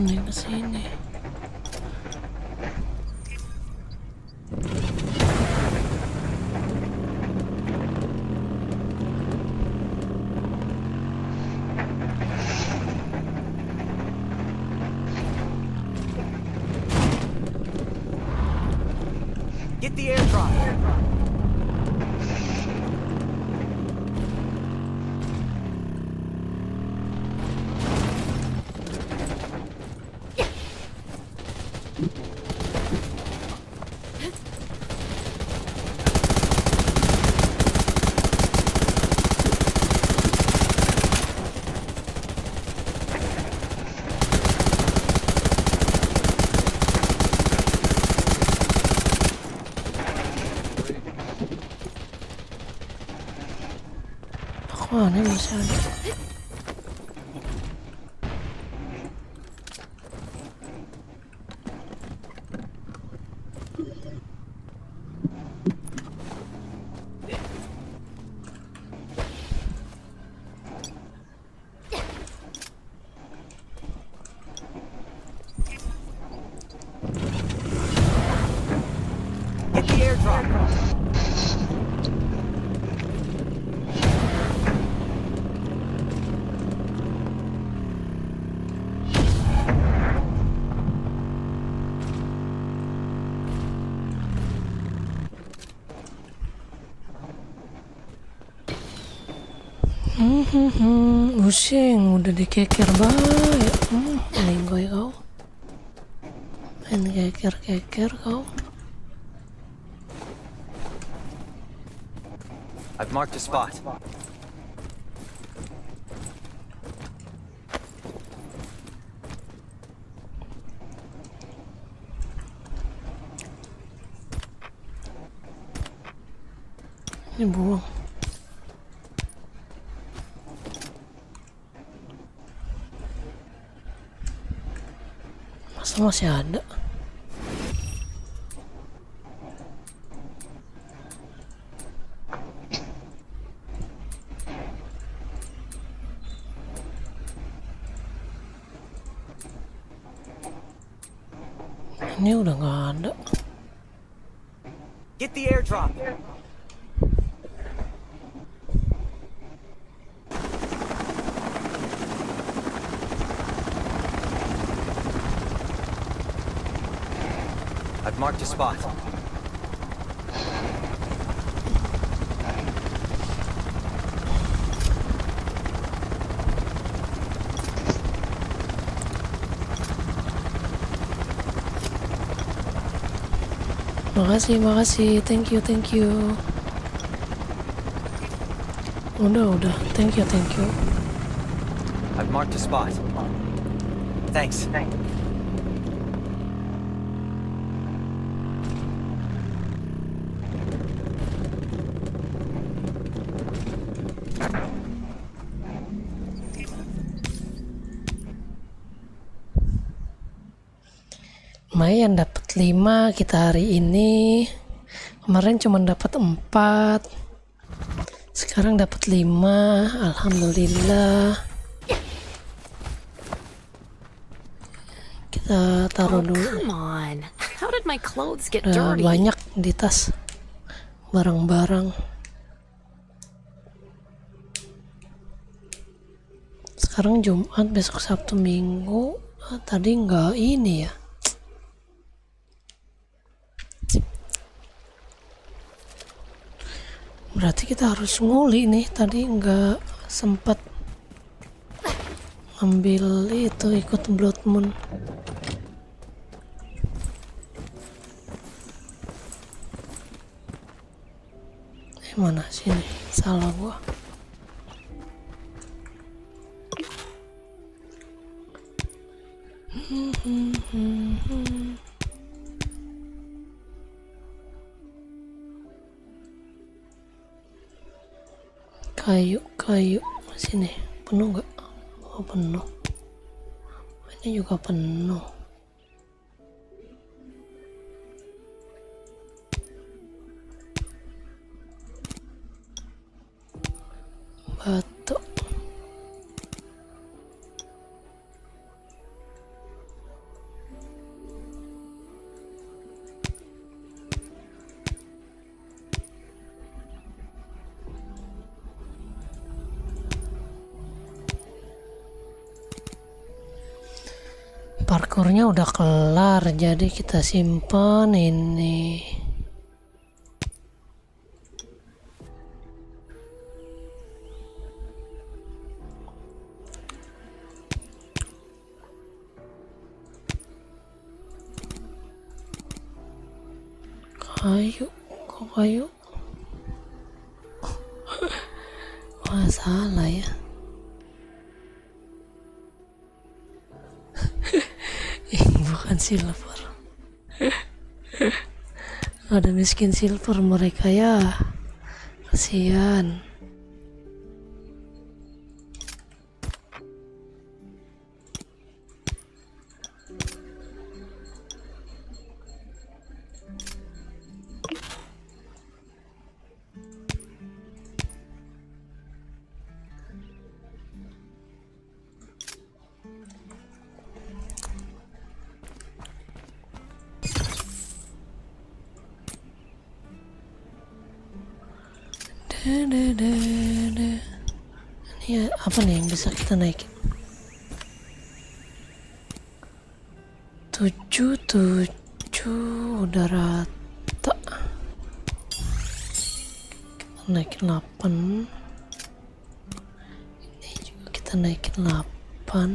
ini kesini. Get the airdrop. Mana bisa ada? Get the airdrop. Pusing, udah dikeker baik. Linggoy kau. Main keker kau. I've marked a spot. Ini buang. Masa masih ada? Ini udah nggak ada. Get the airdrop. I've marked a spot. Makasih, thank you. Udah, thank you. I've marked a spot. Thanks. Lumayan dapat 5 kita hari ini. Kemarin cuma dapat 4. Sekarang dapat 5. Alhamdulillah. Kita taruh dulu. Come on. How did my clothes get Udah dirty? banyak di tas. Barang-barang. Sekarang Jumat, besok Sabtu Minggu. Tadi nggak ini ya. Berarti kita harus nguli nih. Tadi nggak sempat ambil itu, ikut Blood Moon. Mana sini? Salah gua. Kayu sini penuh nggak? Oh penuh. Ini juga penuh. Batu. Parkurnya udah kelar, jadi kita simpen ini. Kayu. Wah, salah ya. Bukan silver. Ada miskin silver mereka ya. Kasihan. Ini apa nih yang bisa kita naikin? 7 udah rata. Kita naikin 8. Ini juga kita naikin 8.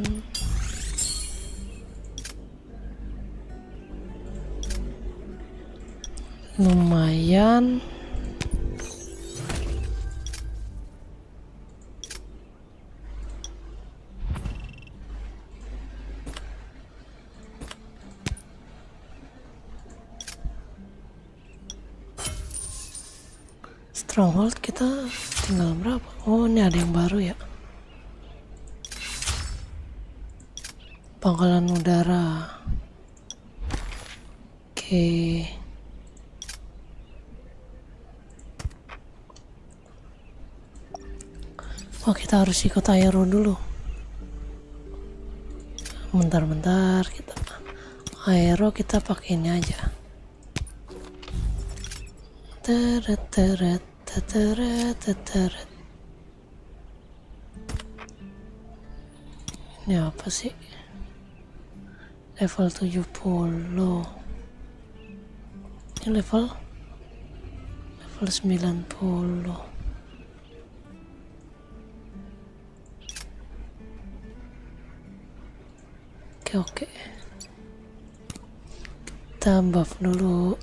Lumayan. Stronghold kita tinggal berapa? Oh, ini ada yang baru ya. Pangkalan udara. Oke. Oh, kita harus ikut aero dulu. Bentar, kita Aero kita pakai ini aja. Teret teret teret teret. Ini apa sih? Level 70. Ini level 90. Oke. Kita buff dulu.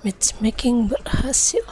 Matchmaking berhasil.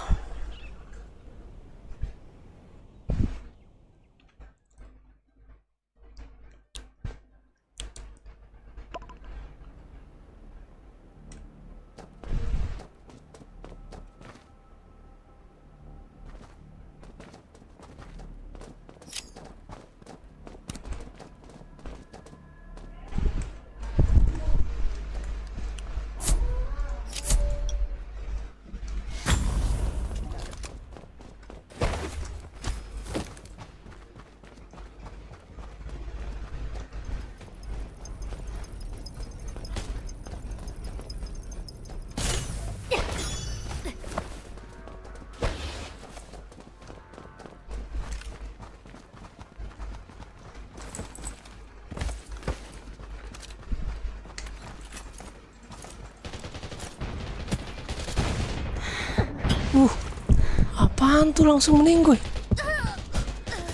Apaan tuh langsung meninggoy?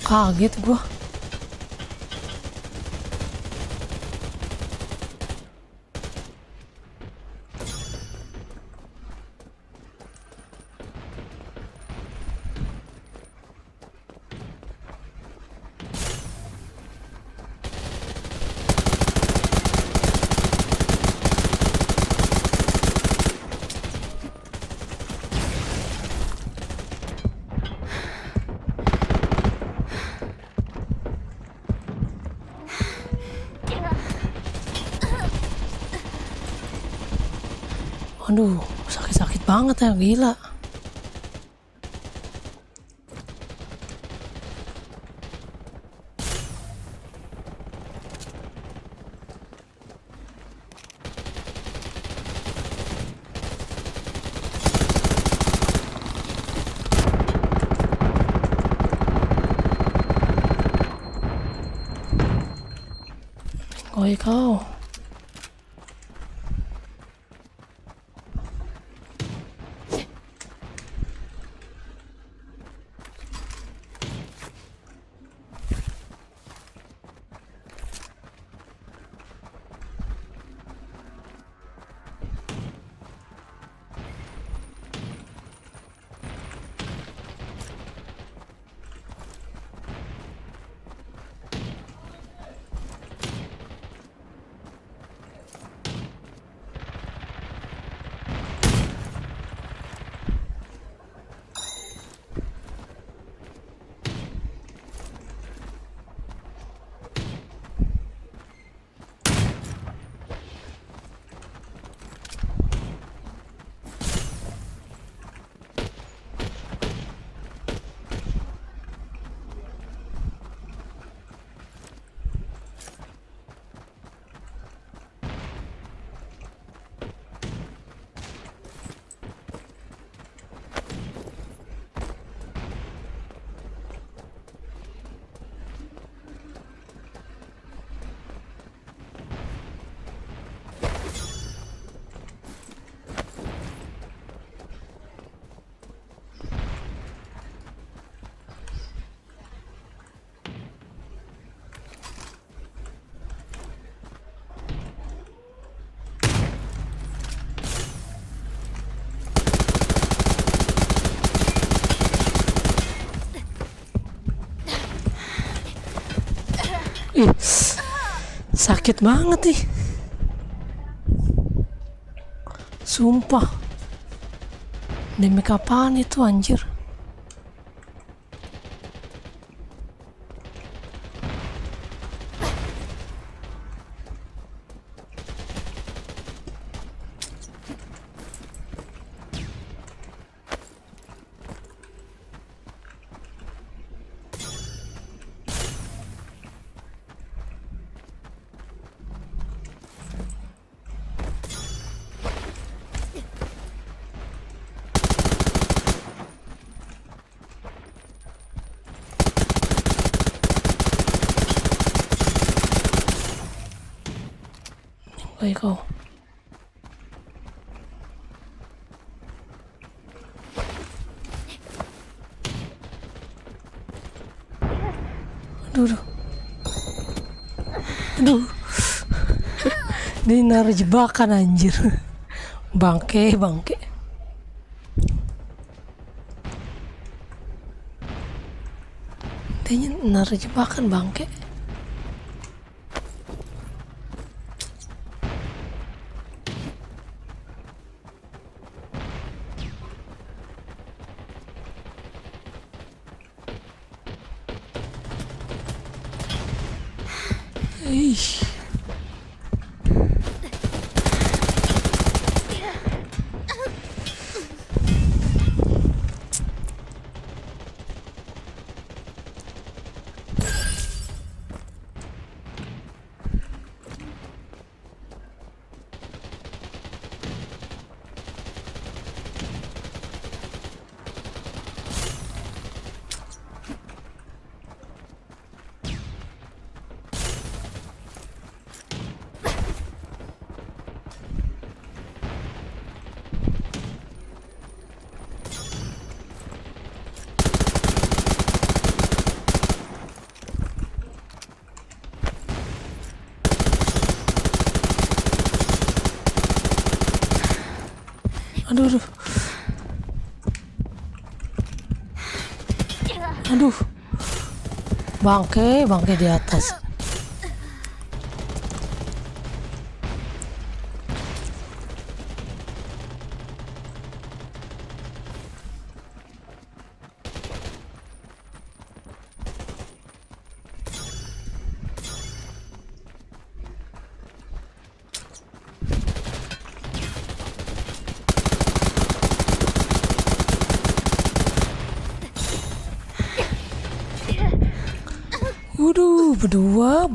Kaget gua. Aduh, sakit-sakit banget ya, gila. Oi kau. Ih, sakit banget nih. Sumpah. Demi apaan itu anjir? Baik kau. Aduh, aduh. Aduh. Ini naruh jebakan anjir. Bangke. Dia naruh jebakan bangke. Ih. Aduh. Aduh. Bangke di atas. Waduh, berdua.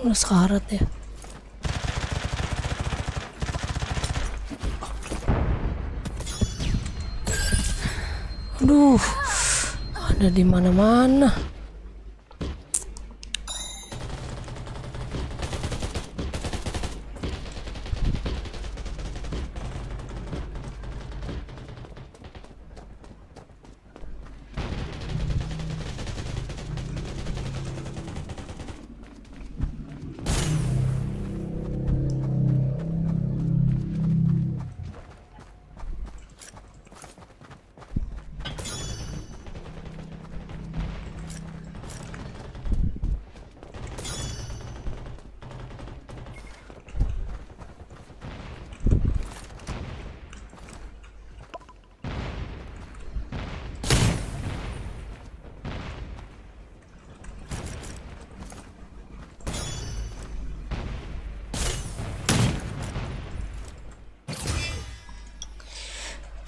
Udah sekarat ya. Aduh, ada di mana-mana.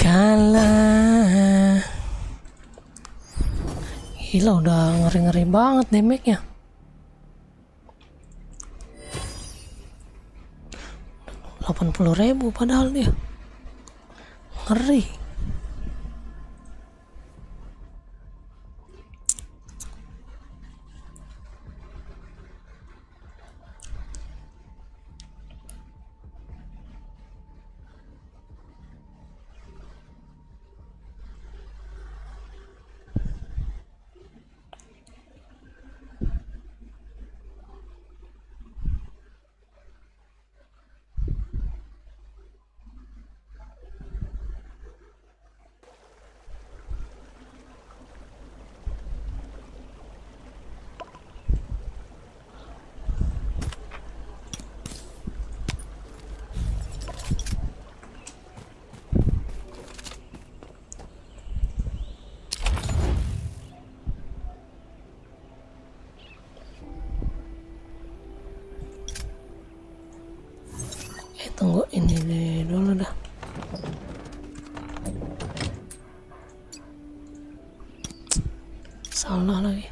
Kalah. Gila udah ngeri-ngeri banget damage-nya. 80.000 padahal dia. Ngeri. Tunggu ini dulu dah. Salah lagi.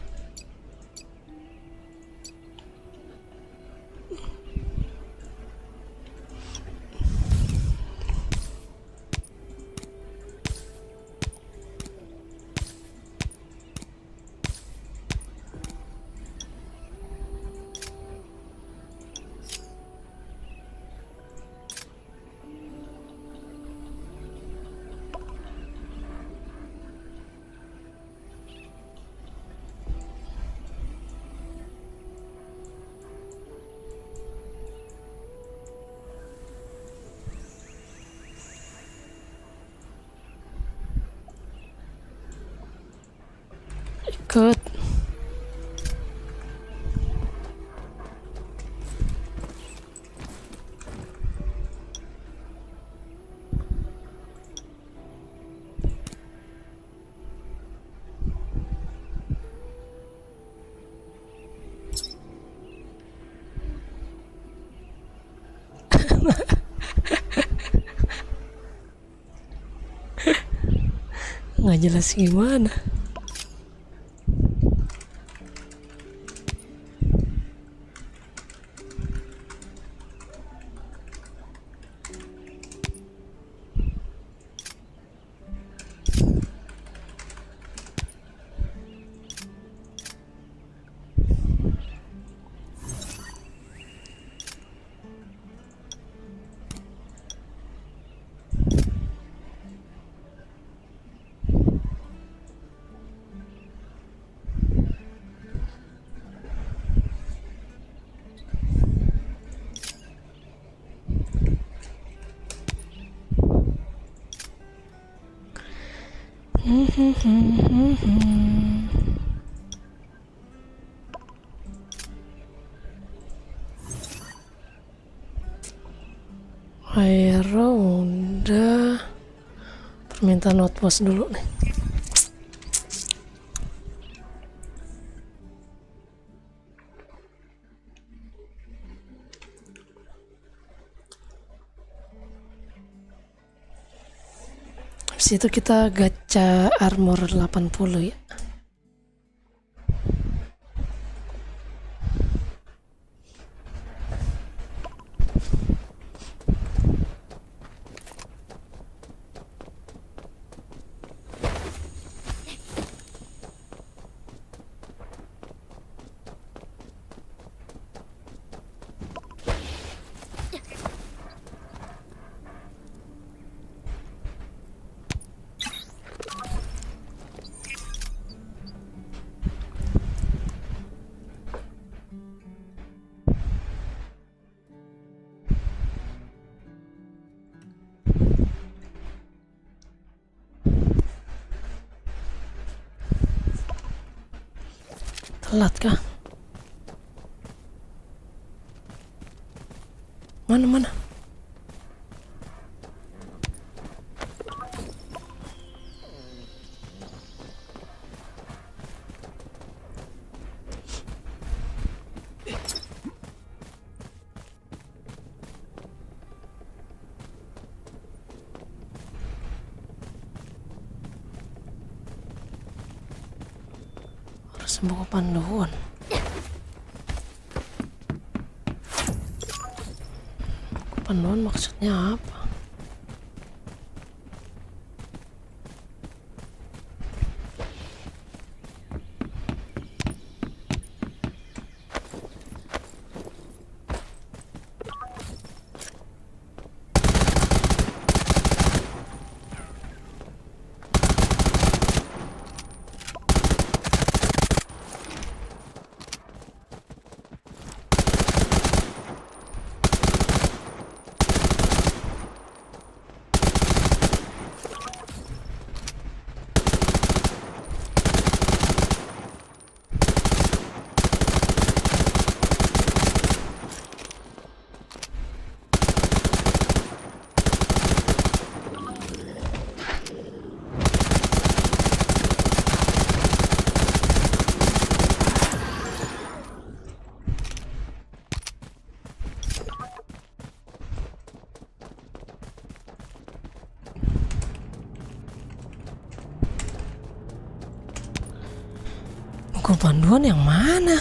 Ikut. Nggak jelas gimana. Aero udah. Permintaan outpost dulu nih. Habis itu kita gacha armor 80 ya. Telat kah? Mana? Harus buku panduan. Panduan maksudnya apa? Buku panduan yang mana?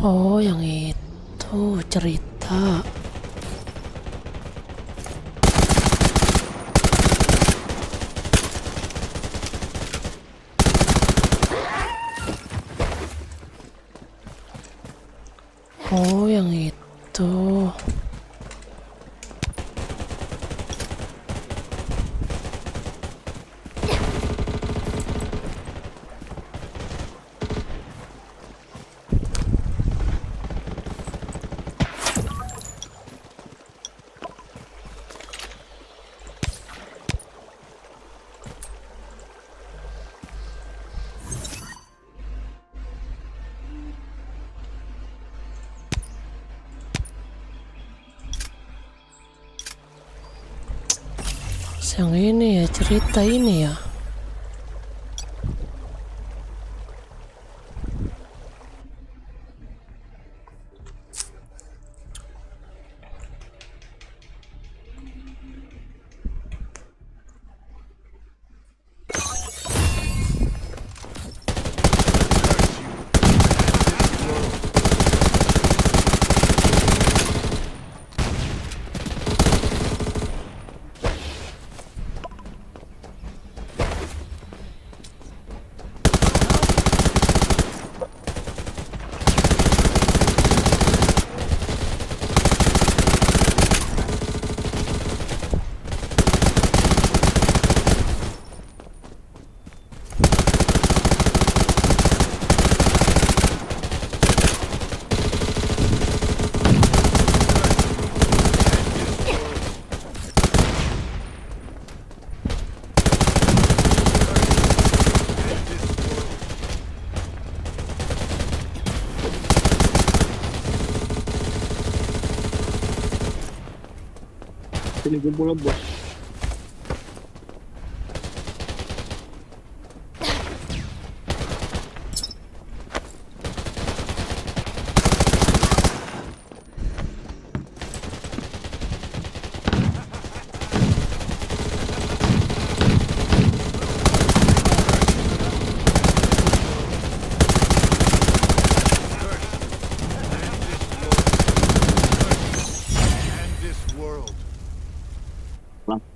Oh, yang itu cerita. Oh, yang itu. Yang ini ya, cerita ini ya. Sini gue bola bos.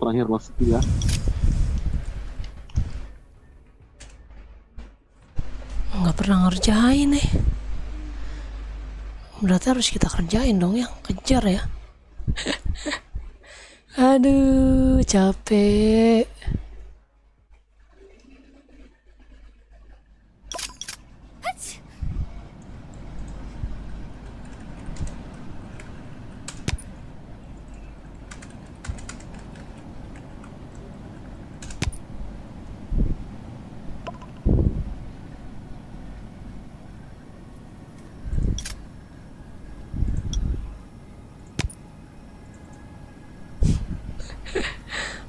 Terakhir kelas 3. Nggak pernah ngerjain nih. Berarti harus kita kerjain dong ya, kejar ya. Aduh, capek.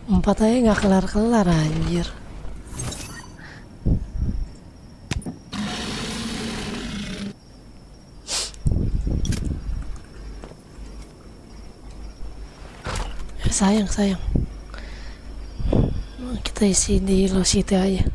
Empat aja nggak kelar-kelar anjir. Sayang. Kita isi di Lost City aja.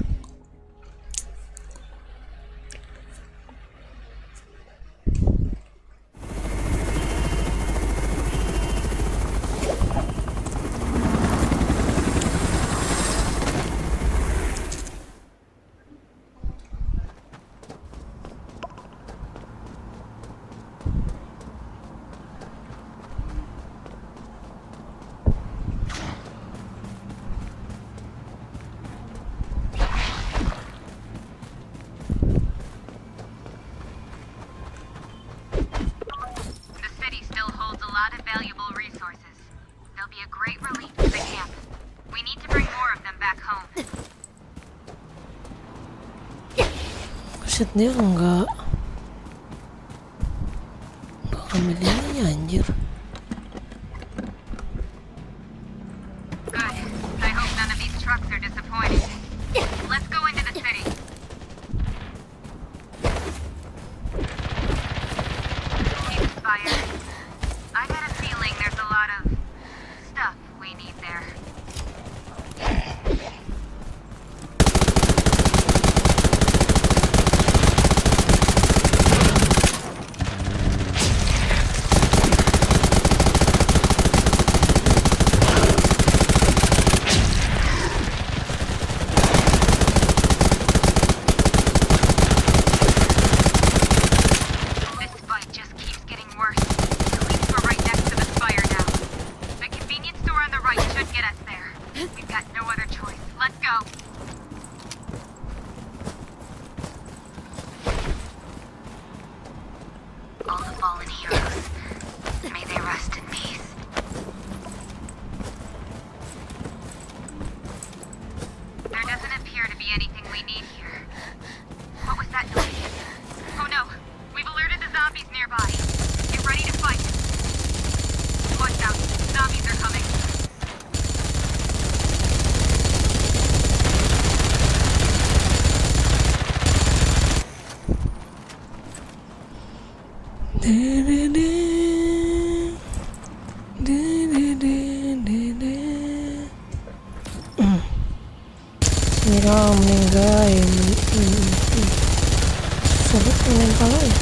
The city still holds a lot of valuable resources. They'll be a great relief to the camp. We need to bring more of them back home. Buset, dia enggak ambil ini anjir. Good. I hope none of these trucks are disappointed. Let's go into the city. Ceasefire. I got a feeling there's a lot of stuff we need there. This fight just keeps getting worse. At least we're right next to the spire now. The convenience store on the right should get us there. We've got no other choice. Let's go. All the fallen heroes, may they rest in peace. There doesn't appear to be anything we need here. What was that noise? Oh no! We've alerted the zombies nearby. Get ready to fight. Watch out. Zombies are coming. Mira meninggal ya. Sebut mental ya.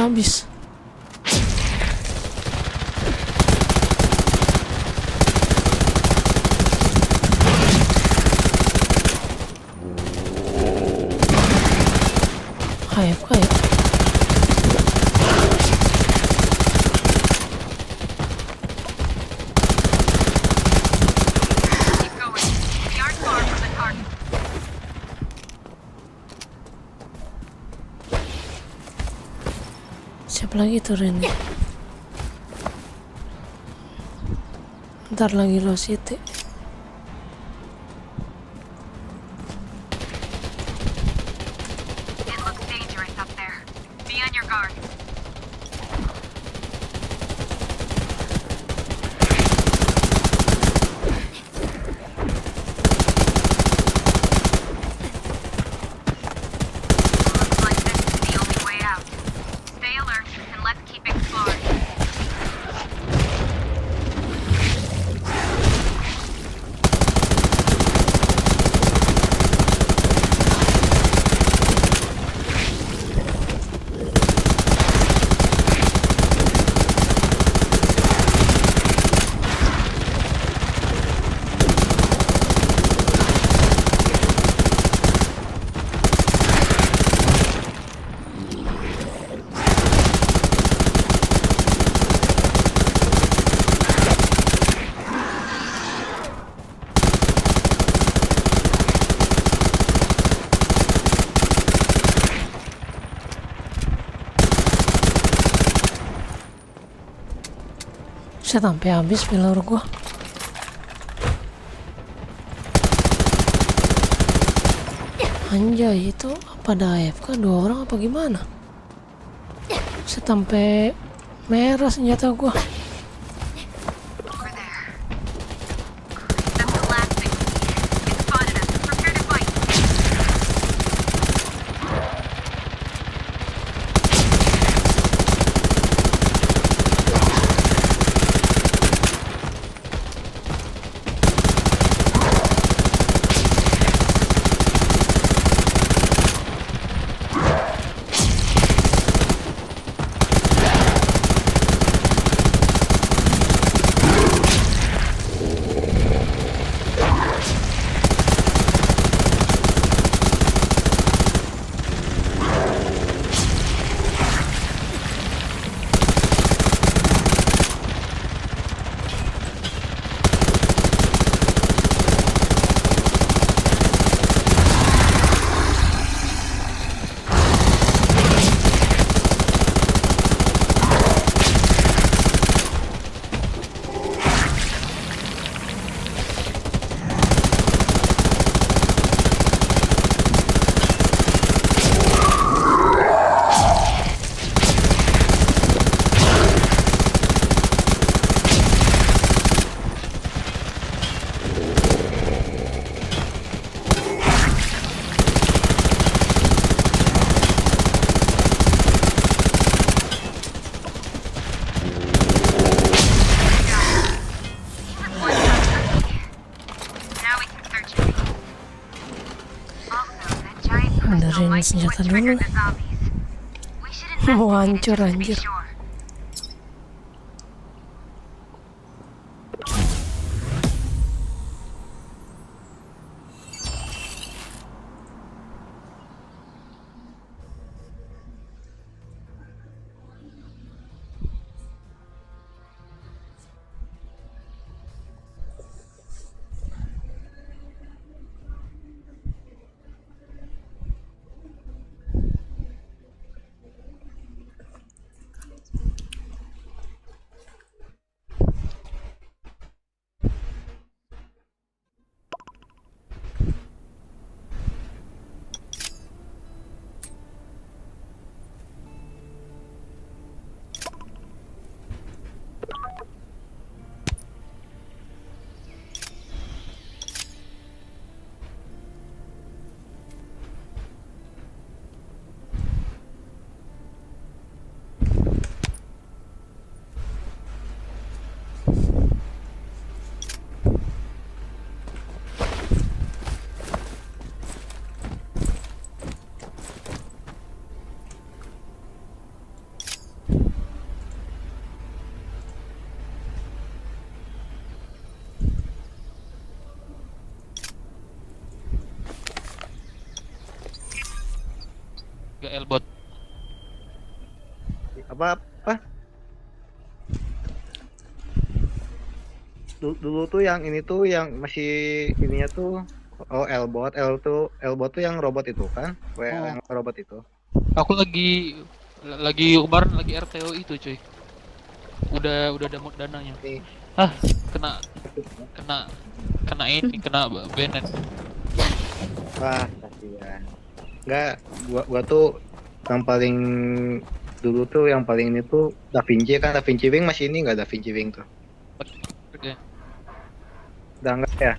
Habis. AFK ya. Keep going. We aren't far from the target. Siapa lagi turun nih? Ntar lagi Lost City. It looks dangerous up there. Be on your guard. Saya sampai habis peluru gua. Anjay, itu apa ada AFK 2 orang apa gimana? Saya sampai merah senjata gua. Over there. That's the last thing. It spotted us. Prepare to fight. Now we can search it. Also, that giant crystal Benerin might be senjata what triggered dulu. the zombies. We should Mau investigate it hancur, just to be anjir. sure. Elbot. Apa? Dulu tuh yang ini tuh yang masih ininya tuh Elbot, Elbot tuh yang robot itu kan? Yang robot itu. Aku lagi kemarin lagi RTO itu cuy. Udah ada dananya. Nih. Kena ini, kena banned. Wah, kasihan. Enggak, gua tuh yang paling dulu tuh yang paling ini tuh Da Vinci kan, Da Vinci Wing masih ini enggak Da Vinci Wing tuh? Oke. Udah enggak ya?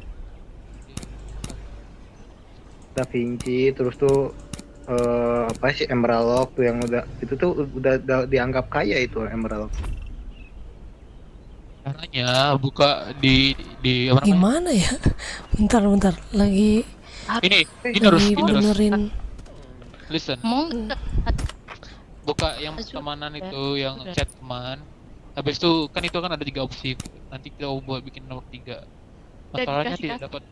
Da Vinci terus tuh apa sih Emerald Lock tuh yang udah itu tuh udah dianggap kaya itu Emerald Lock. Caranya buka di apa namanya? Gimana ya? Bentar. Lagi Ini harus benerin. listen. Mau Buka yang pertemanan itu yang chat teman. Habis itu kan ada 3 opsi. Nanti kita buat bikin nomor 3. Masalahnya dikasih tidak dapat.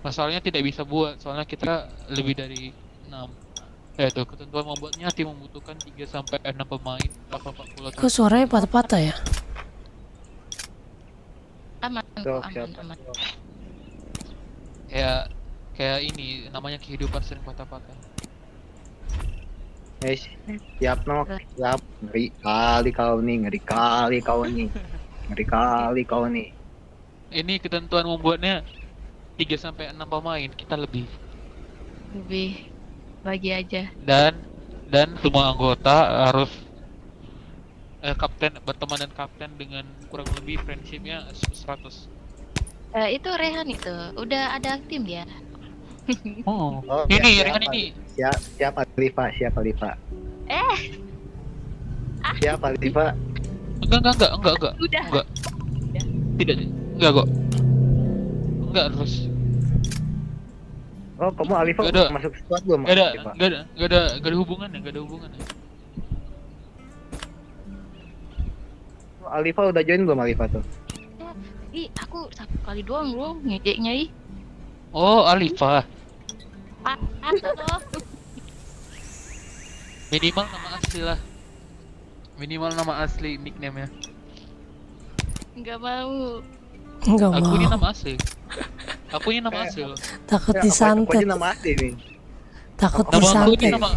Masalahnya tidak bisa buat soalnya kita lebih dari 6. Itu ketentuan membuatnya tim membutuhkan 3 sampai 6 pemain. 40. Kok suaranya patah-patah ya? aman, Tuh, aman, siapa? aman. Kayak ini namanya kehidupan sering patah-patah. Siap nok, siap. Ngeri kali kau nih, ngeri kali kau nih. Ngeri kali kau nih. Ini ketentuan membuatnya 3 sampai 6 pemain, kita lebih. Lebih bagi aja. Dan semua anggota harus kapten berteman dan kapten dengan kurang lebih friendshipnya 100. Itu Rehan itu. Udah ada tim dia. Oh, Oh, ini siap, Rehan ini. Siap Alifa. Siapa Enggak. Udah. Enggak. Tidak. Enggak kok. Enggak terus. Oh, kamu Alifa Nggak ada. udah masuk squad belum? Enggak Alifa? ada hubungannya, Oh, Alifa udah join belum Alifa tuh? Ih, aku 1 kali doang bro ngejeknya ih. Oh, Alifa. Atau Minimal nama asli lah. Minimal nama asli nickname-nya. nggak mau. Enggak Aku ini mau. nama asli. Aku ini nama asli loh. Takut Aku disantet. aja nama asli nih. Takut Nama aku ini disantet. nama.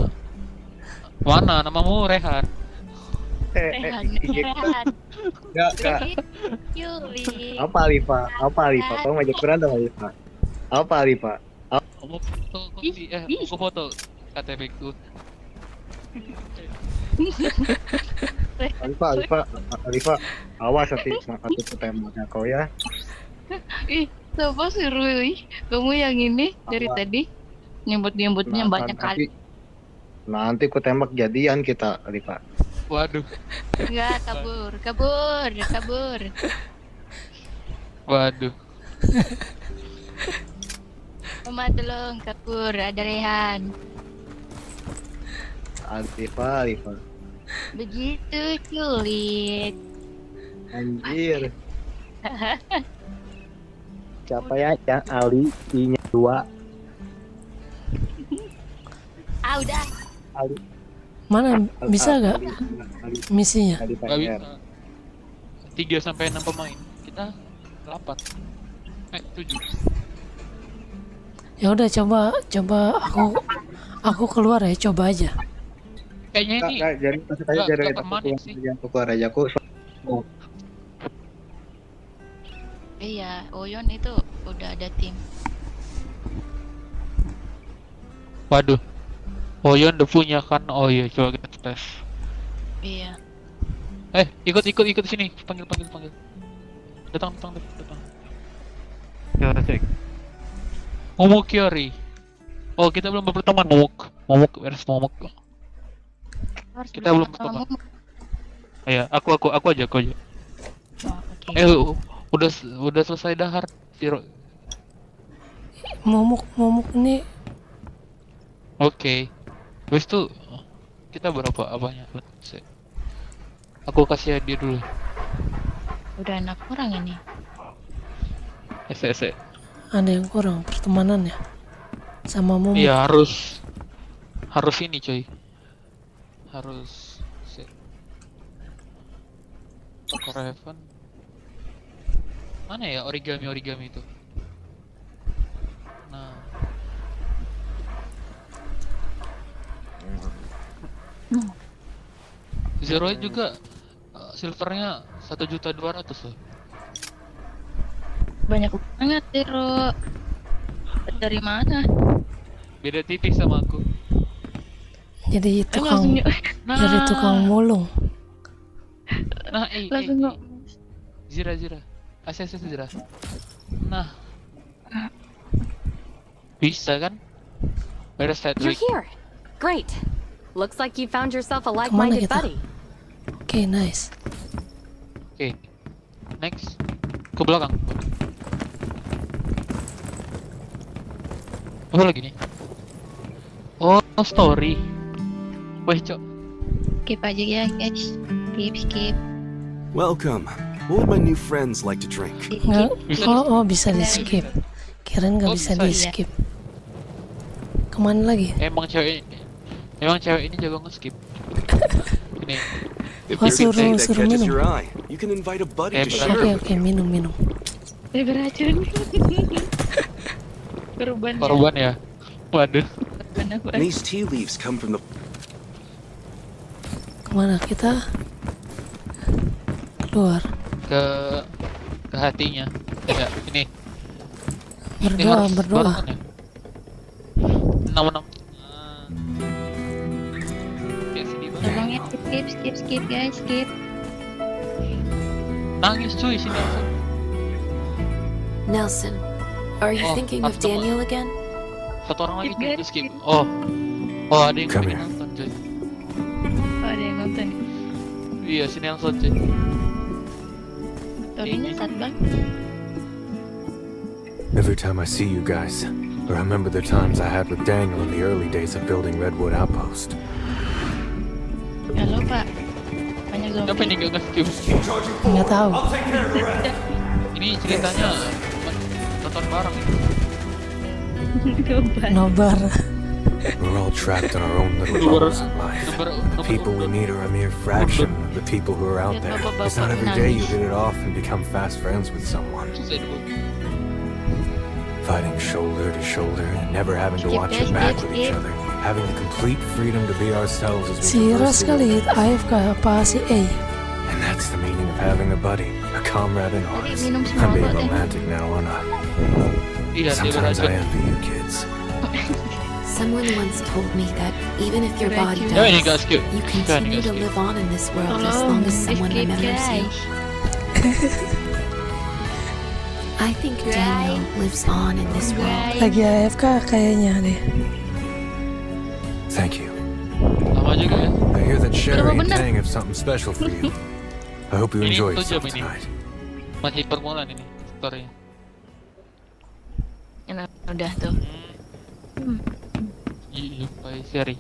Mana? Namamu Rehan. Rehan. Rehan. Enggak. Yuli. Apa Alifa? Kamu ngajak berantem Alifa. Apa Alifa? Kamu foto kopi, aku foto KTP ku. Alifa, awas nanti aku ketembaknya kau ya. Ih, siapa sih Rui? Kamu yang ini dari tadi nyebut-nyebutnya banyak kali. Nanti ku tembak jadian kita, Alifa. Waduh. Enggak, kabur. Waduh. Mama tolong kabur, ada Rehan. Alifa. Begitu culit. Anjir. Siapa ya? Yang Ali, I-nya 2. Udah. Ali. Mana bisa gak misinya? Ali Gak PR. bisa. 3 sampai 6 pemain. Kita 8. 7. Ya udah coba aku keluar ya, coba aja. Kayaknya ini Jadi masuk aja nggak dari permanen sih. aku keluar aja aku. Iya, Oyon itu udah ada tim. Waduh. Oyon udah punya kan? Oh iya, coba kita tes. Iya. Ikut sini. Panggil. Datang. Kita cek. Momok Kyori. Oh, kita belum berteman, Momok. Where's Momok? Harus Kita belum bersama berteman. kamu. Ya, aku aja. Oh, oke. Udah selesai dahar. Momok nih Oke. Terus tuh kita berapa apanya? Aku kasih dia dulu. Udah 6 orang ini. Ese. ada yang kurang pertemanannya sama Momok. Iya, harus ini, coy. Harus Raven. Mana ya origami itu? Nah. Zero juga silvernya 1.200.000 loh. Banyak banget, Zero. Dari mana? Beda tipis sama aku. Jadi Langsung jadi tukang mulung. Nah, langsung nggak. Zira. Ases Zira. Nah. Bisa kan? Where's that You're Rick? here. Great. Looks like you found yourself a Kemana like-minded kita? buddy. Oke, nice. Oke. Next. Ke belakang. Apa lagi nih? Oh, story. Wih, Cok. Skip aja ya, guys. Skip. Welcome. What would my new friends like to drink? Nggak, Bisa oh bisa di skip. Kirain nggak Oh, bisa bisa, di iya. skip. Kemana lagi? Emang cewek ini jago nge-skip. Ini. If Oh, there's a thing that suruh catches minum. your eye, you can invite a buddy to Betul. share. Oke, minum. Beracun. Korban. Korban ya. Waduh. Korban apa? And these tea leaves come from the Mana kita? Keluar. ke hatinya. Ya, ini. Berdoa, berdoa. Enam. Kayak sedih banget. Tolong ya, skip guys, skip. Nangis cuy sini langsung. Nelson, are you Oh, thinking of after one. Daniel again? Satu orang lagi Skip, cuy, guys, skip. skip. Oh, ada yang Come pengen here. nonton cuy. Oh, ada yang nonton. Iya, si Nelson cuy. Storynya sad banget. Every time I see you guys, I remember the times I had with Daniel in the early days of building Redwood Outpost. Halo Pak. Banyak Siapa zombie. ini gak nge-skip? Nggak tahu. Ini ceritanya nonton bareng. Nobar. We're all trapped in our own little bubbles in life. The people we meet are a mere fraction of the people who are out there. It's not every day you hit it off and become fast friends with someone. Susah dulu. Fighting shoulder to shoulder and never having to Skip, watch guys, your back skip, with each skip. other. Having the complete freedom to be ourselves as Si we Ras kali AFK apa si A? And that's the meaning of having a buddy, a comrade in arms. minum semua I'm being obat ya. romantic now, aren't I? Iya, dia Sometimes I beracun. envy you kids. Someone once told me that even if your body Ya ini dies, gak skip. you Ini continue gak to skip. live on in this world as Tolong, long as someone skip remembers you. guys. I think Daniel lives on in this world. Guys. Lagi AFK kayaknya deh. Thank you. Lama juga ya. I hear that Sherry and bener. Tang have something special for you. I hope you Ini enjoy 7 jam yourself ini. tonight. Masih permulaan ini story-nya. Enak, udah tuh. Jumpai seri.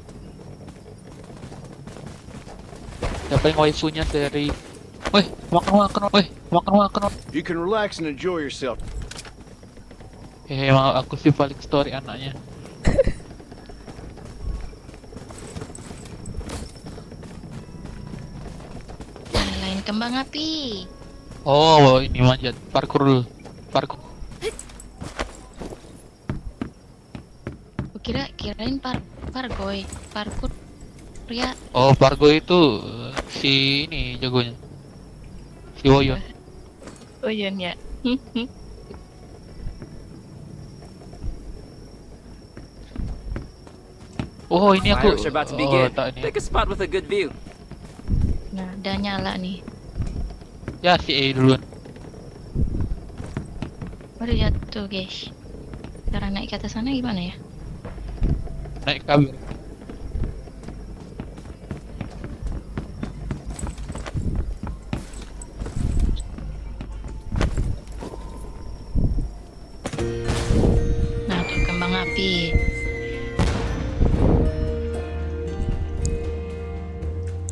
Siapa yang waifunya seri? Weh, makan. Weh, makan. You can relax and enjoy yourself. Emang aku sih balik story anaknya. Lain kembang api. Oh, ini manjat. Parkour dulu. Parkour. Kirain parkour ya. Oh, parkour itu si ini jagonya. Si Woyon. Oh iya ya. Oh, ini aku. Fireworks are about to Oh, begin. tak ini. Pick a spot with a good view. Nah, udah nyala nih. Ya, si A duluan. Udah jatuh guys. Cara naik ke atas sana gimana ya? Naik kabur. Nah, tuh kembang api.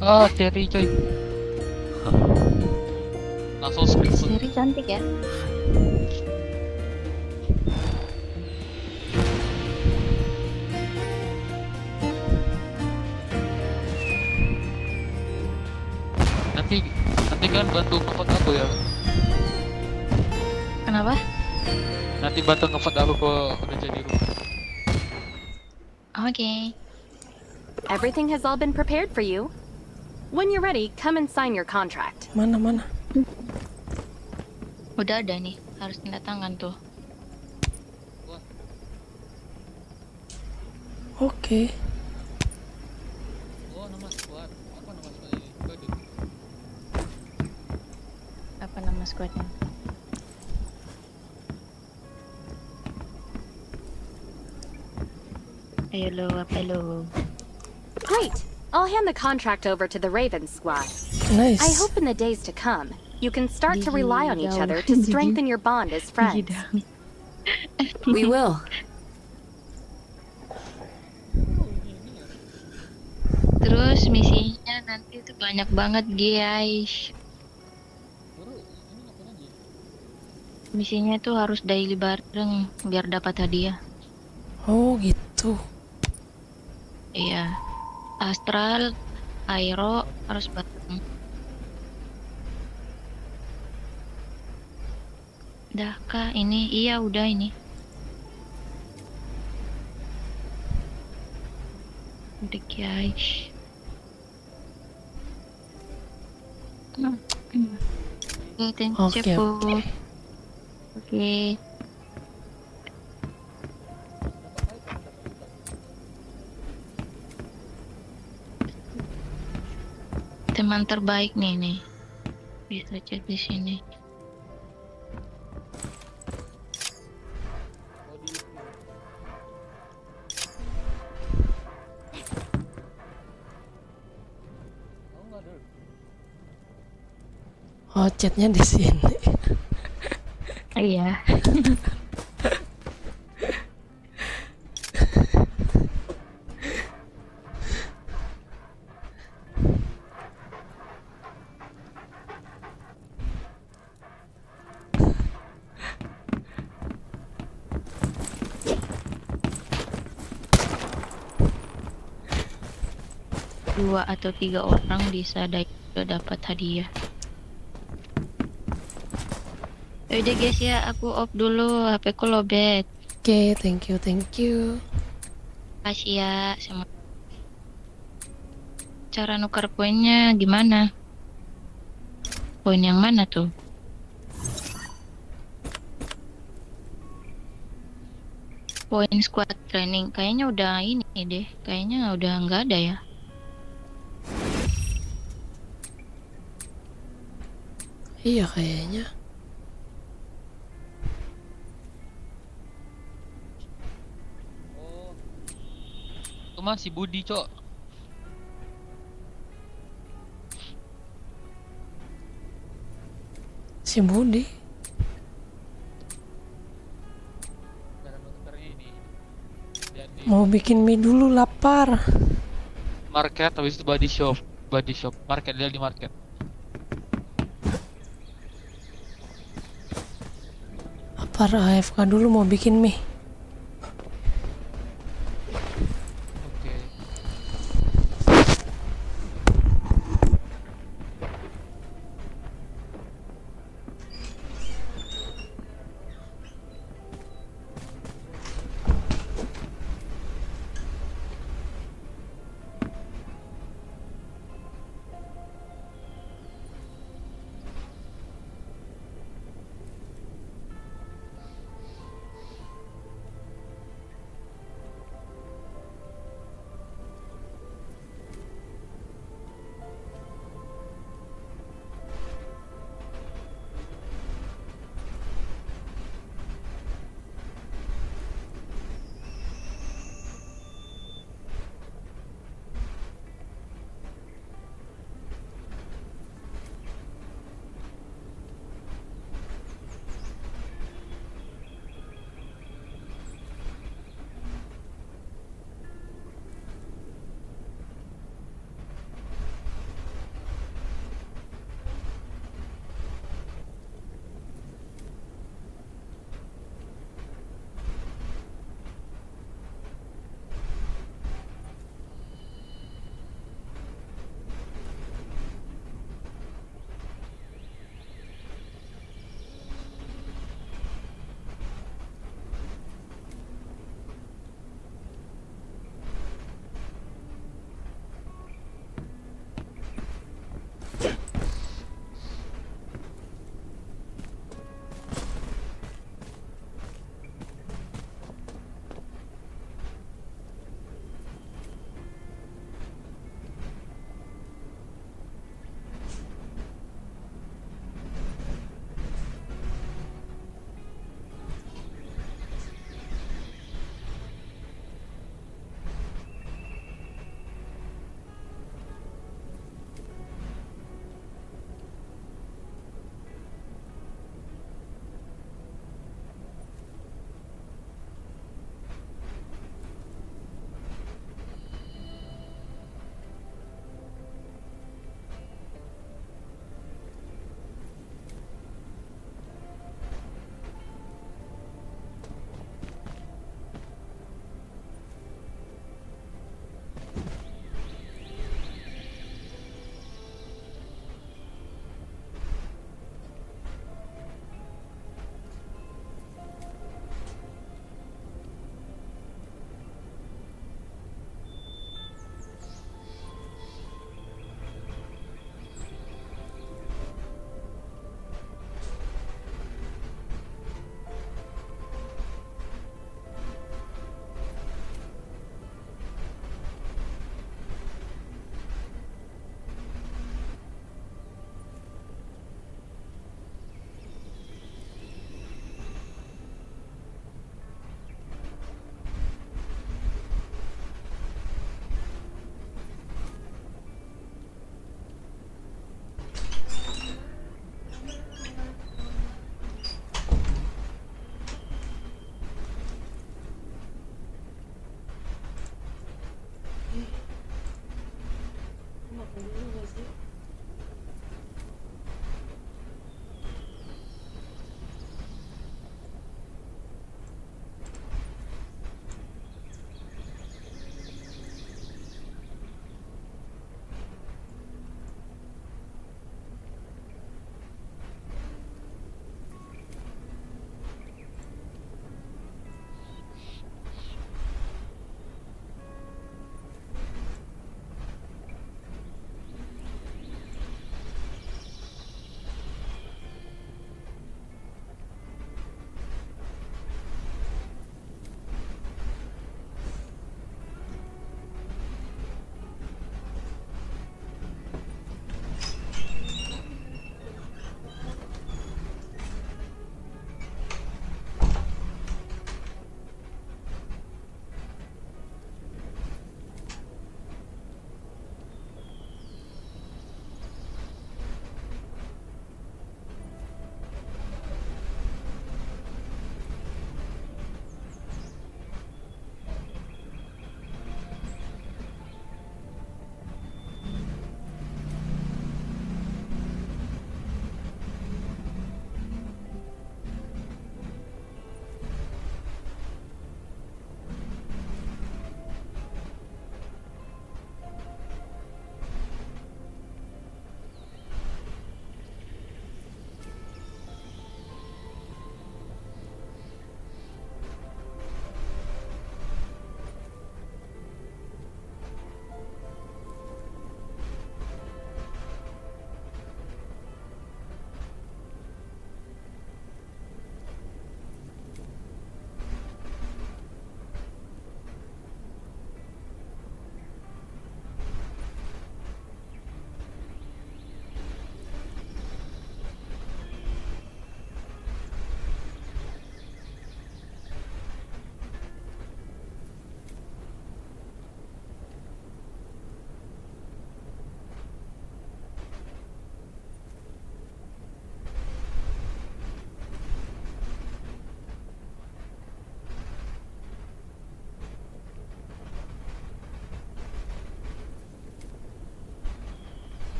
Ah, seri coy. Langsung skip. Siri cantik ya. Nanti kan bantu ngevote aku ya. Kenapa? Nanti bantu ngevote aku kalau udah jadi rumah. Oke. Everything has all been prepared for you. When you're ready, come and sign your contract. Mana? Udah ada nih, harus tanda tangan tuh. Oke. Oh, nama squad. Apa nama squad ini? Waduh. Apa nama squadnya? Ayo lo, apa lo? Great. I'll hand the contract over to the Raven squad. Nice. I hope in the days to come, you can start to rely on each other to strengthen your bond as friends. We will. Terus misinya nanti tuh banyak banget guys. Misinya tuh harus daily bareng biar dapat hadiah. Oh gitu. Iya. Astral, Aero harus bareng. Udah kah ini? Iya udah ini. Udah guys. Oke, thank you, Oke, Cepu. oke. Oke. Teman terbaik nih. Bisa cek di sini. Oh, chatnya di sini. Iya. Dua atau 3 orang bisa dapat hadiah. Udah guys ya, aku off dulu, HP ku lowbat. Oke, thank you, thank you. Kasih ya sama. Cara nukar poinnya gimana? Poin yang mana tuh? Poin squad training kayaknya udah ini deh, kayaknya udah nggak ada ya. Iya kayaknya. Itu mah si Budi, Cok. Si Budi. Cara nukernya ini. Jadi Mau bikin mie dulu, lapar. market, habis itu body shop. Body shop. Market, dia di market. Lapar, AFK dulu mau bikin mie. Oke.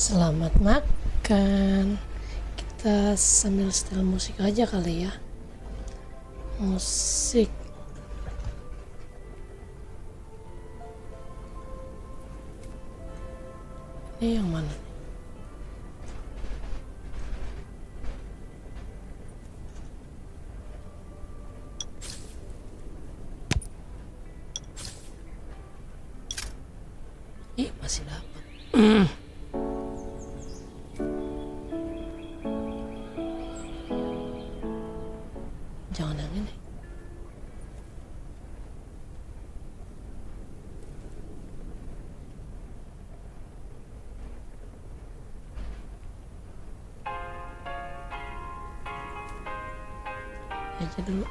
Selamat makan. Kita sambil setel musik aja kali ya. Musik. Ini yang mana? Ih, masih dapat. Jangan yang ini. Aja dulu.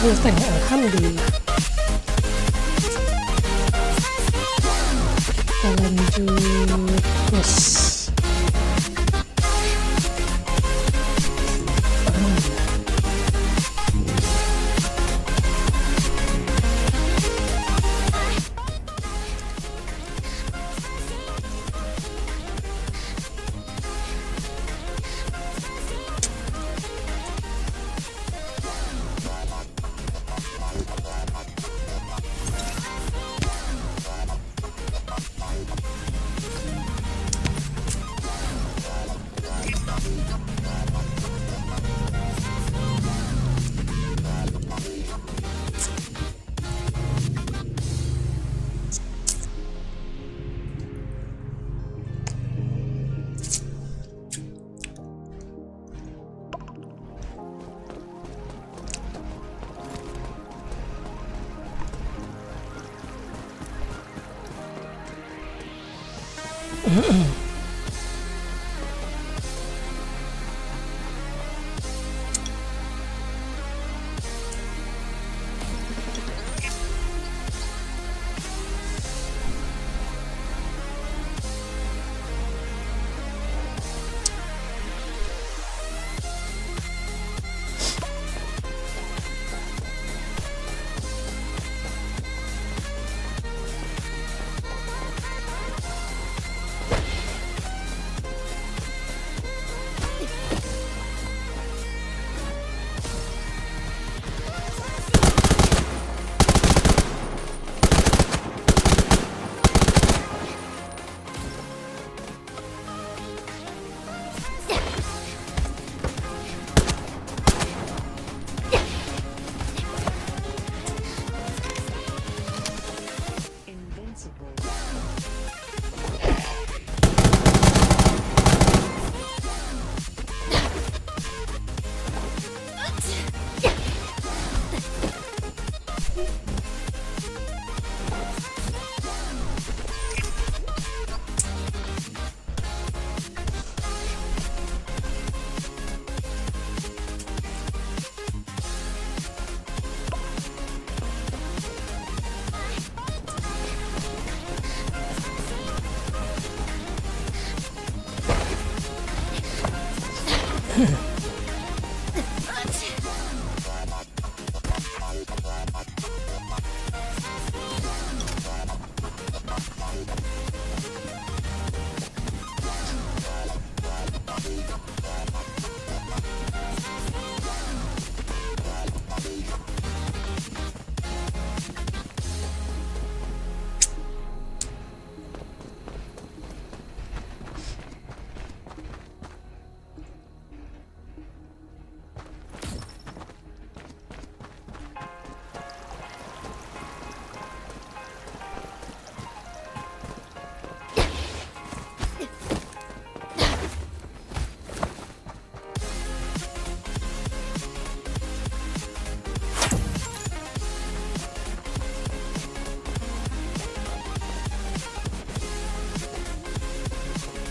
full tank, alhamdulillah. Kita lanjut. Yes.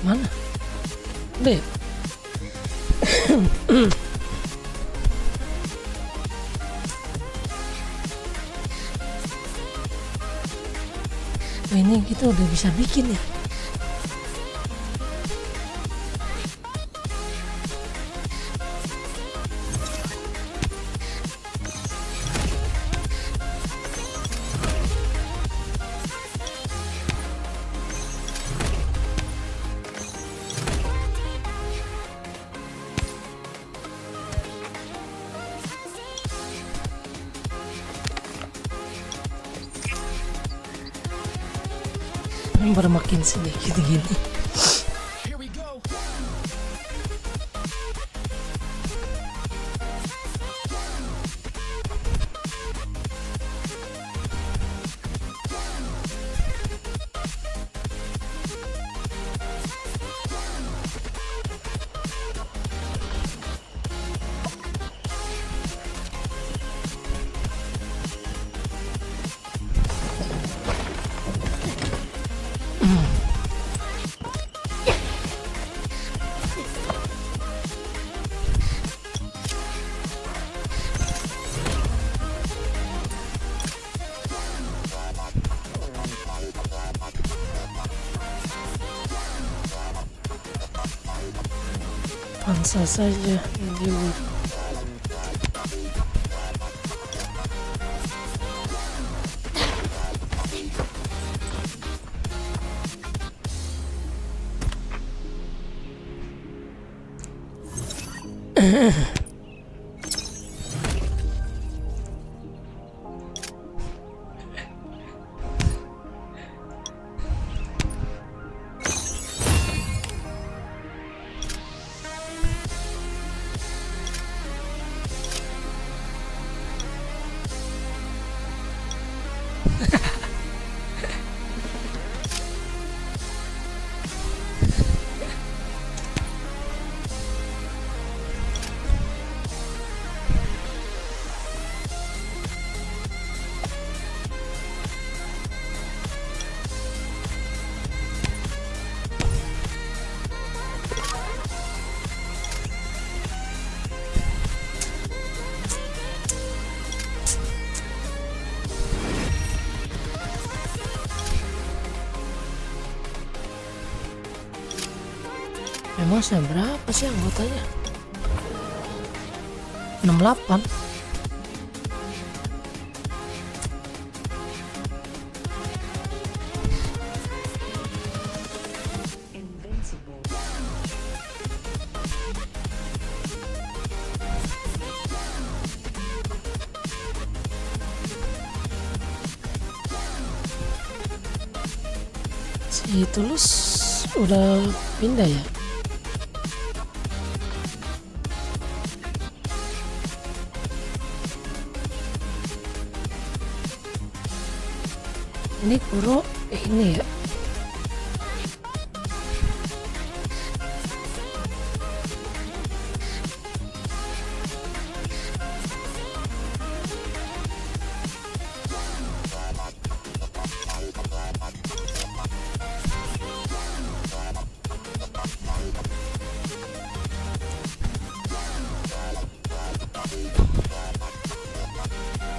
Mana? B. Ini kita udah bisa bikin ya. Bermakin sedikit gini. Pansa saja dia. Emang saya berapa sih anggotanya? 68. Si Tulus udah pindah ya? Ini Kuro ini ya.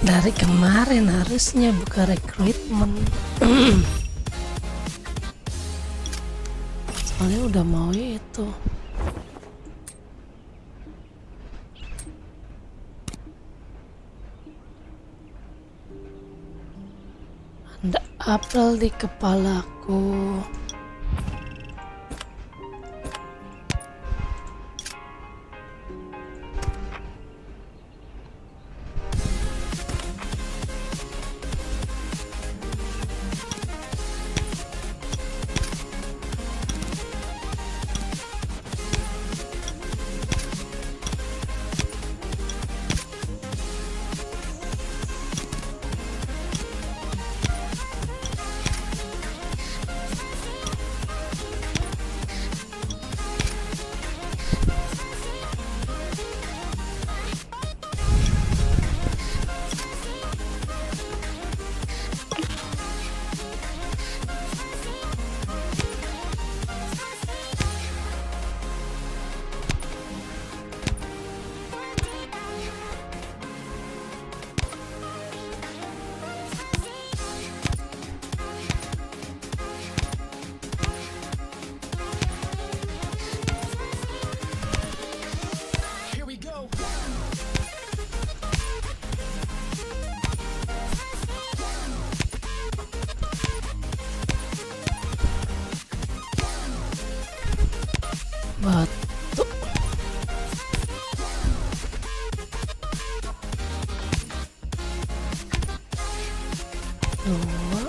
Dari kemarin harusnya buka rekrutmen. Soalnya udah mau itu. Ada apel di kepalaku. Batu. Dua.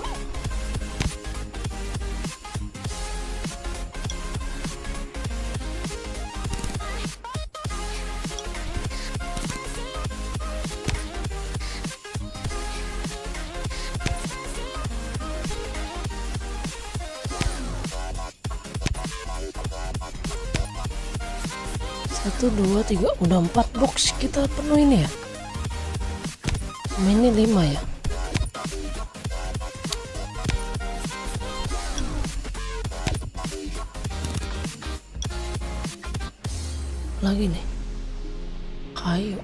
Satu, dua, tiga, udah 4 box kita penuhin ya. Ini 5 ya. Lagi nih kayu.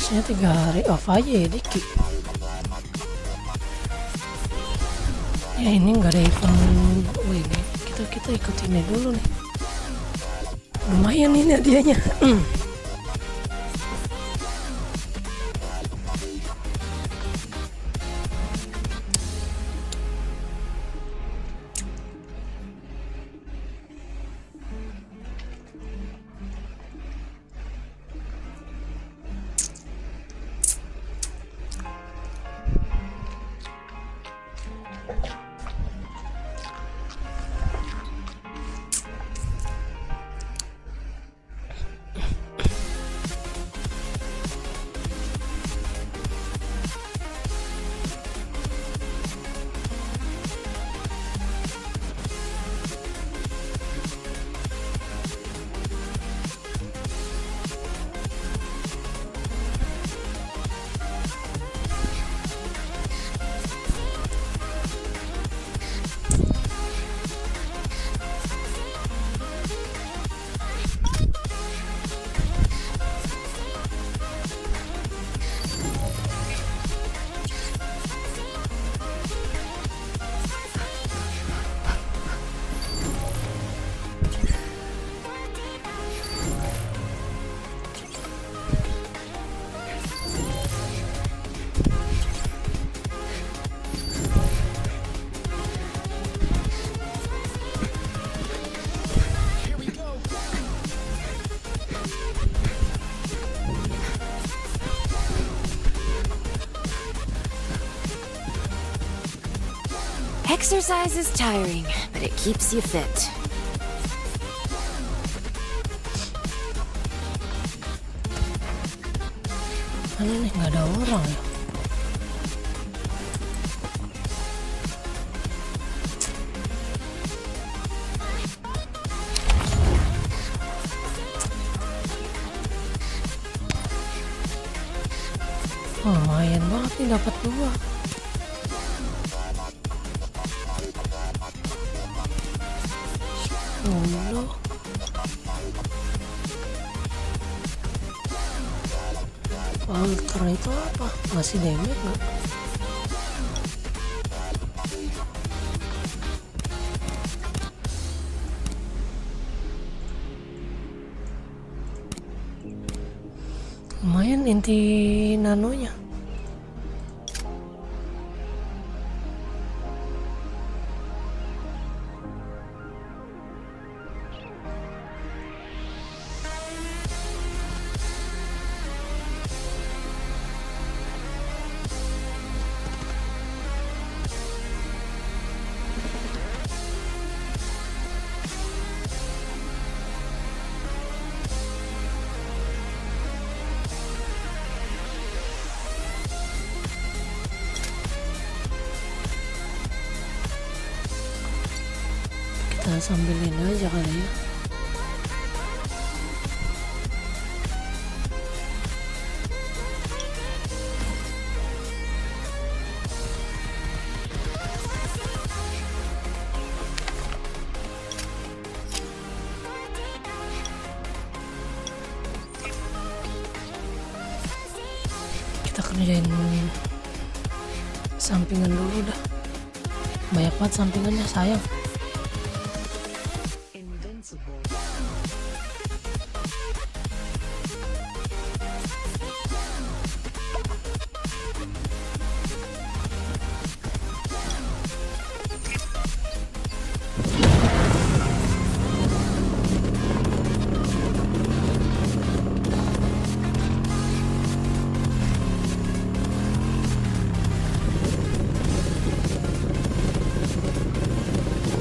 Harusnya 3 hari off aja ya Diki. Ya ini nggak ada event. Wih, ini kita ikut ini dulu nih. Lumayan ini hadiahnya. Exercise is tiring, but it keeps you fit. Mana nih nggak ada orang ya? Oh, lumayan banget nih dapat 2. Alter itu apa? Masih damage nggak? Lumayan inti nanonya. Kita sambilin aja kali ya. Kerjain sampingan dulu dah. Banyak banget sampingannya, sayang.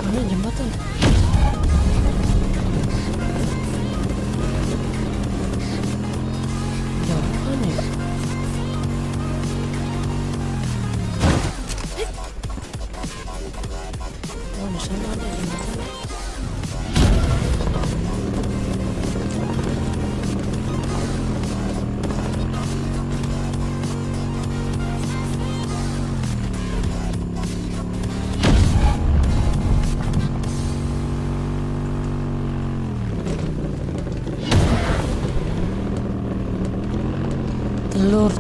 Mana jembatan? Jauhan ya? Oh, di sana ada jembatan.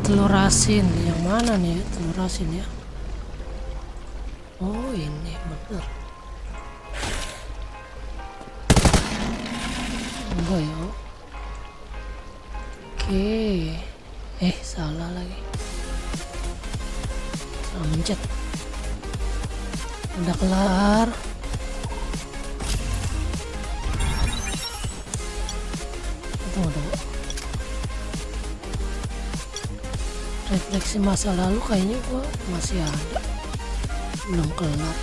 Telur asin yang mana nih ya? Telur asin ya? Oh ini bener. Enggak ya? Oke. Salah lagi. Salah mencet. Udah kelar. Tunggu. Refleksi masa lalu kayaknya gua masih ada, belum kelar.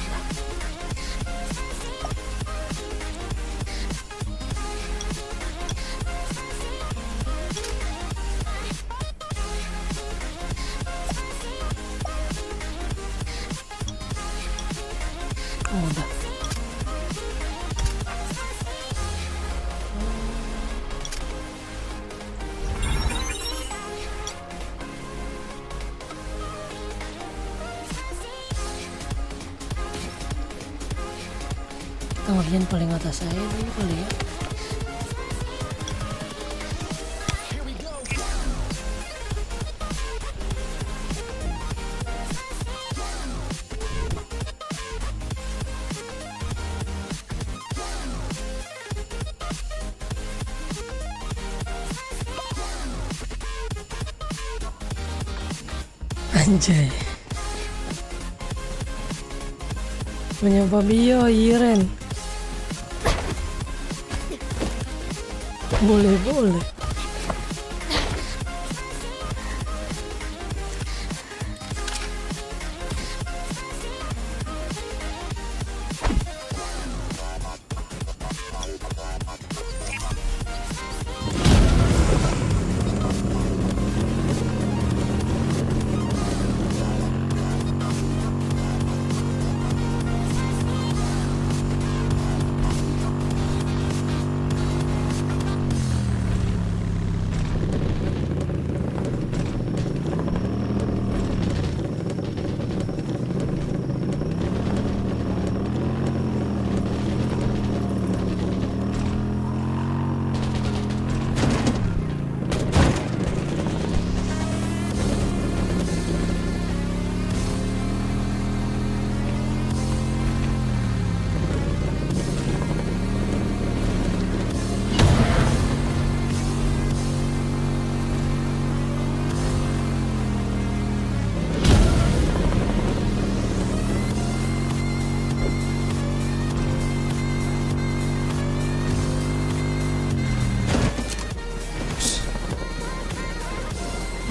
Oh, udah. Kita ngerjain paling atas saya dulu kali ya. Anjay. Punya Fabio, Iren. Boleh.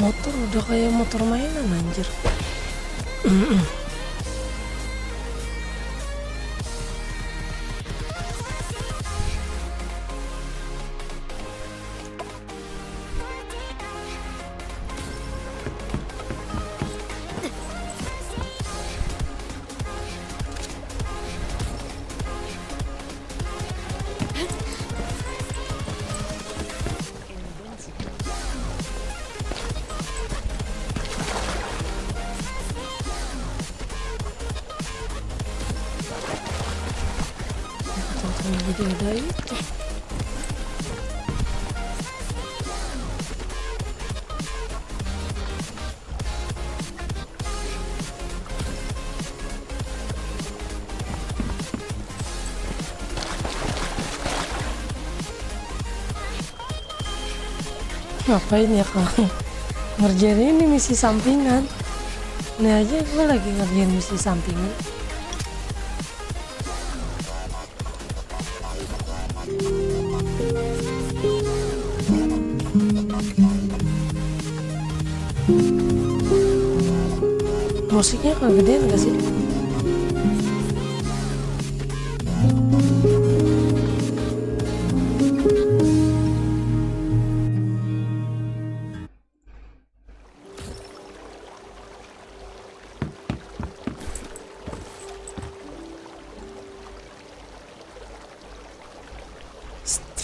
Motor udah kayak motor mainan anjir. Jadi ada itu. Ngapain ya kalau ngerjain ini misi sampingan? Ini aja gue lagi ngerjain misi sampingan. Musiknya kegedean gak sih?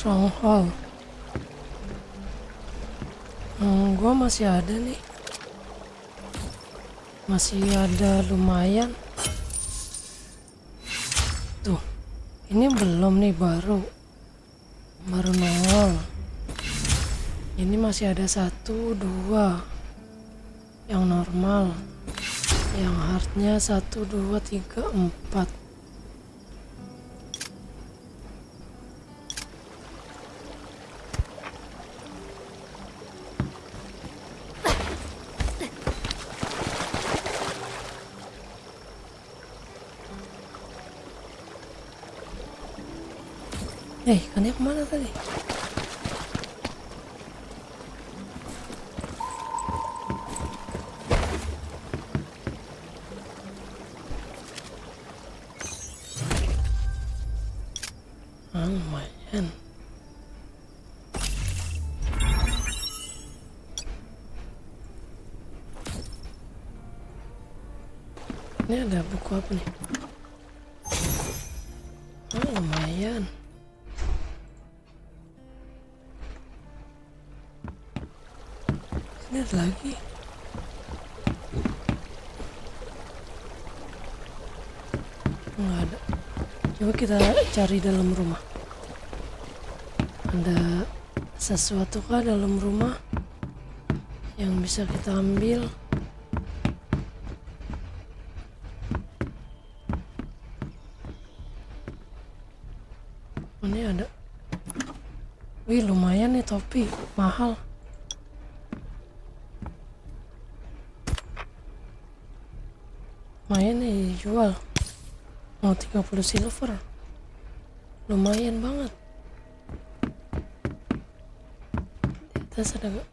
Stronghold. Gua masih ada nih. Masih ada lumayan. Tuh. Ini belum nih, baru nongol. Ini masih ada 1, 2 yang normal. Yang hardnya 1, 2, 3, 4. Ikannya kemana tadi? Lumayan. Ini ada buku apa nih? Lumayan. Ini ada lagi. Nggak ada. Coba kita cari dalam rumah. Ada sesuatu kah dalam rumah yang bisa kita ambil? Ini ada. Wih, lumayan nih topi, mahal. Lumayan nih dijual. Mau 30 silver. Lumayan banget. Di atas ada gak?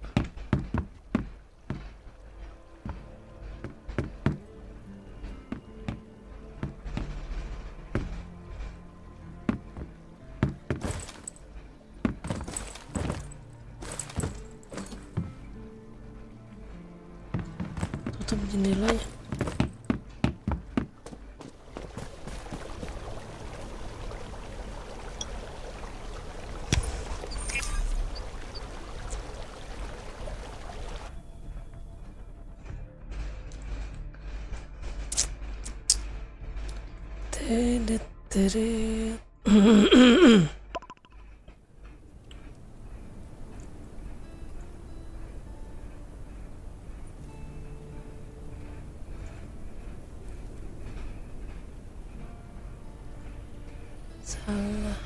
Tutup jendelanya. Salah.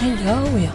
Ini jauh ya.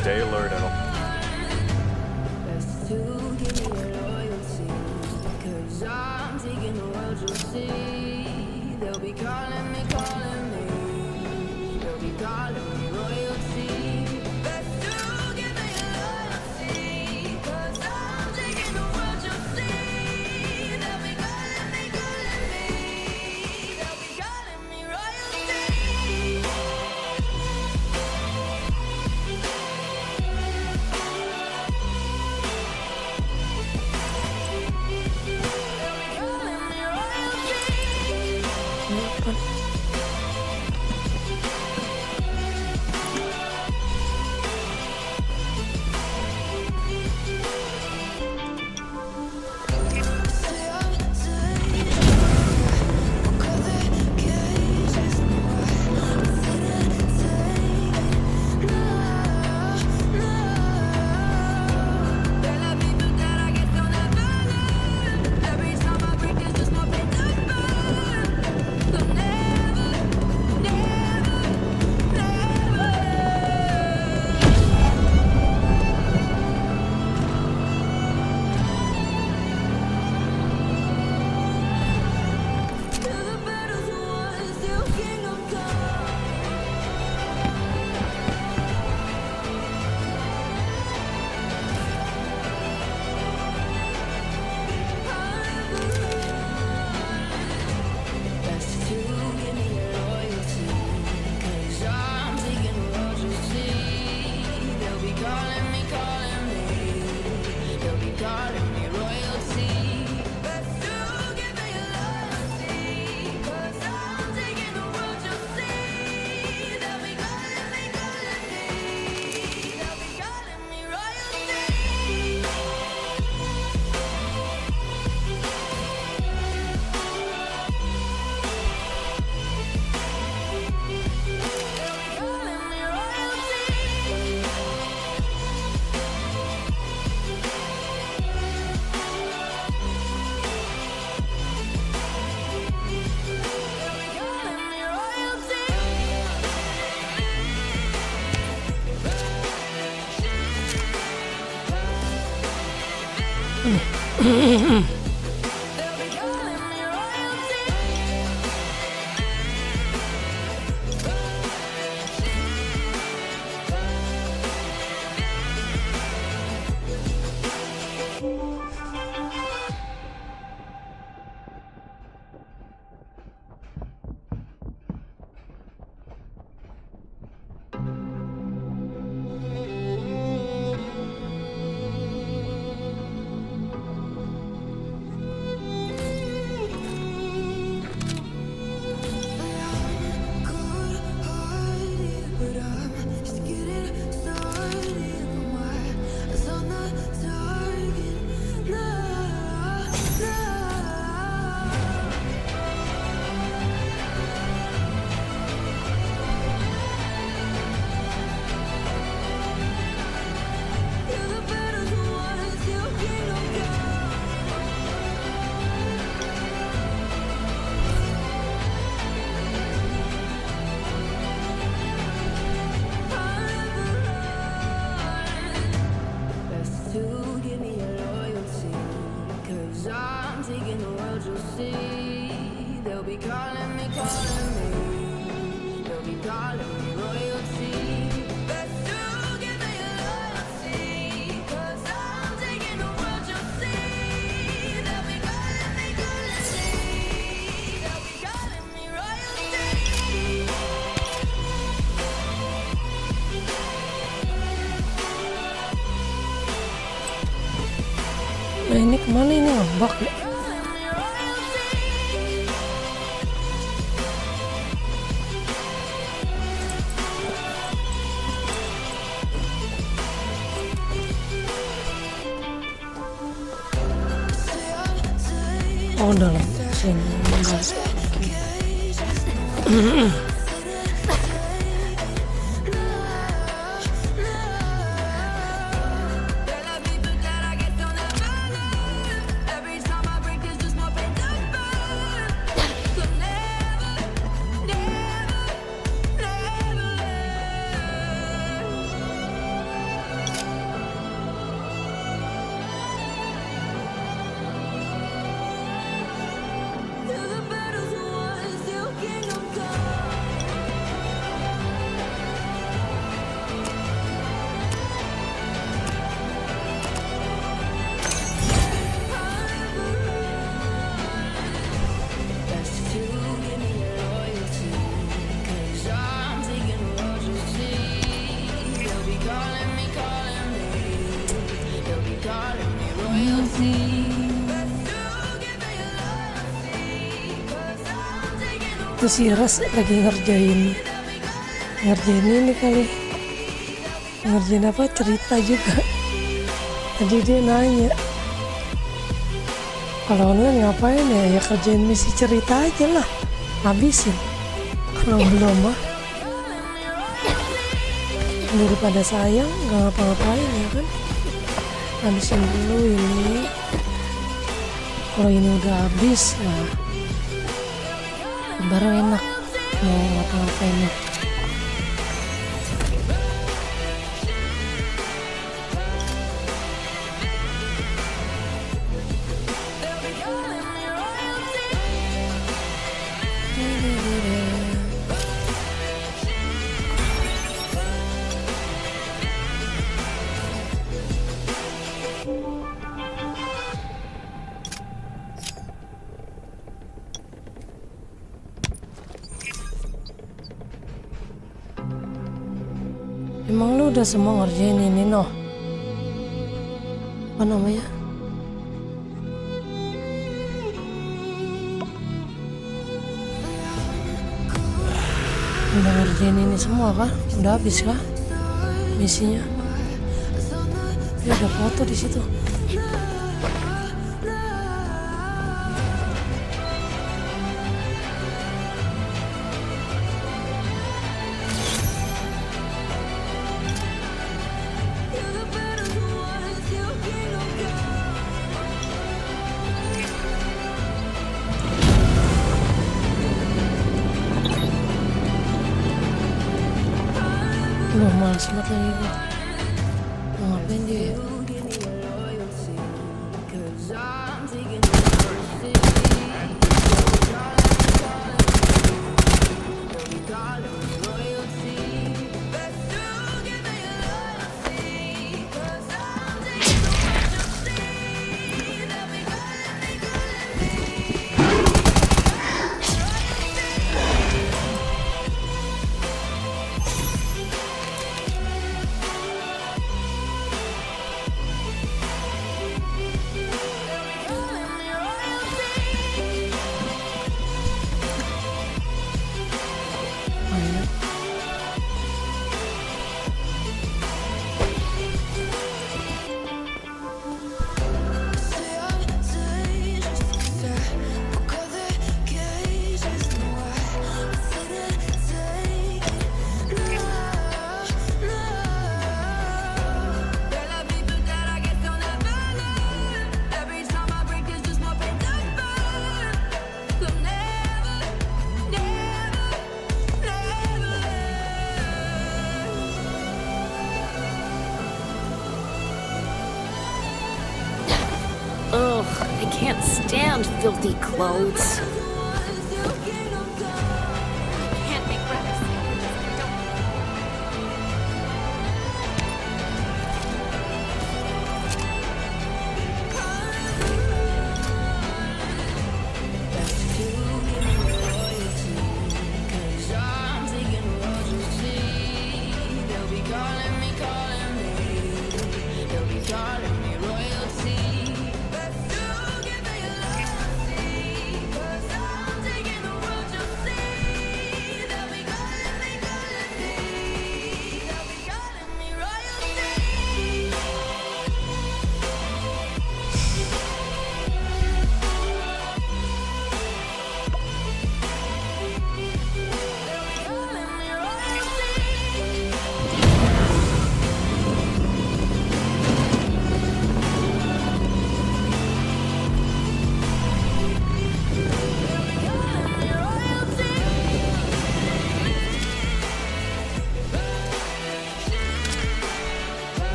Stay alert at all. royalty. They'll be calling me, they'll be calling me royalty. Best to give me loyalty, 'cause I'm taking the world, you'll see. They'll be calling me, they'll be calling me royalty. Nah ini kemana ini ngebug ya? Oh dalam sini balik lagi. Itu si Ras lagi ngerjain ini kali, ngerjain apa, cerita juga. Tadi dia nanya kalau online ngapain ya, kerjain misi cerita aja lah, habisin. Kalau belum mah daripada sayang nggak ngapa-ngapain ya kan, habisin dulu ini. Kalau ini udah habis, nah baru enak mau ngapa-ngapainnya. Emang lu udah semua ngerjain ini noh? Apa namanya? Udah ngerjain ini semua kah? Udah habis kah misinya? Ya ada foto di situ. Loh, malas banget lagi gue. Mau ngapain dia ya? I can't stand filthy clothes. I can't make breakfast.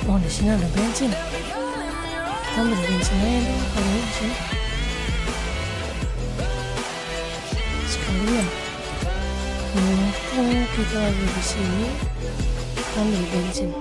Oh, di sini ada bensin. Kita ambil bensin aja dulu kalau di sini. Sekalian. Mumpung kita lagi di sini, kita ambil bensin.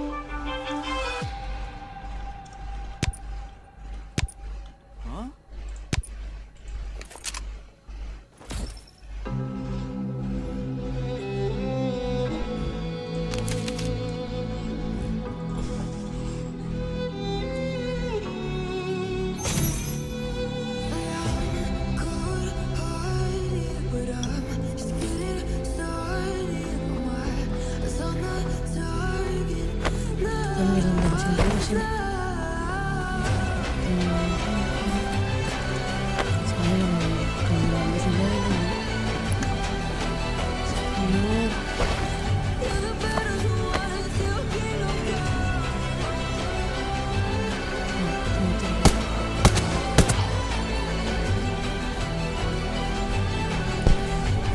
Ambil bensin dulu sini. Saya mau ambil bensin dulu.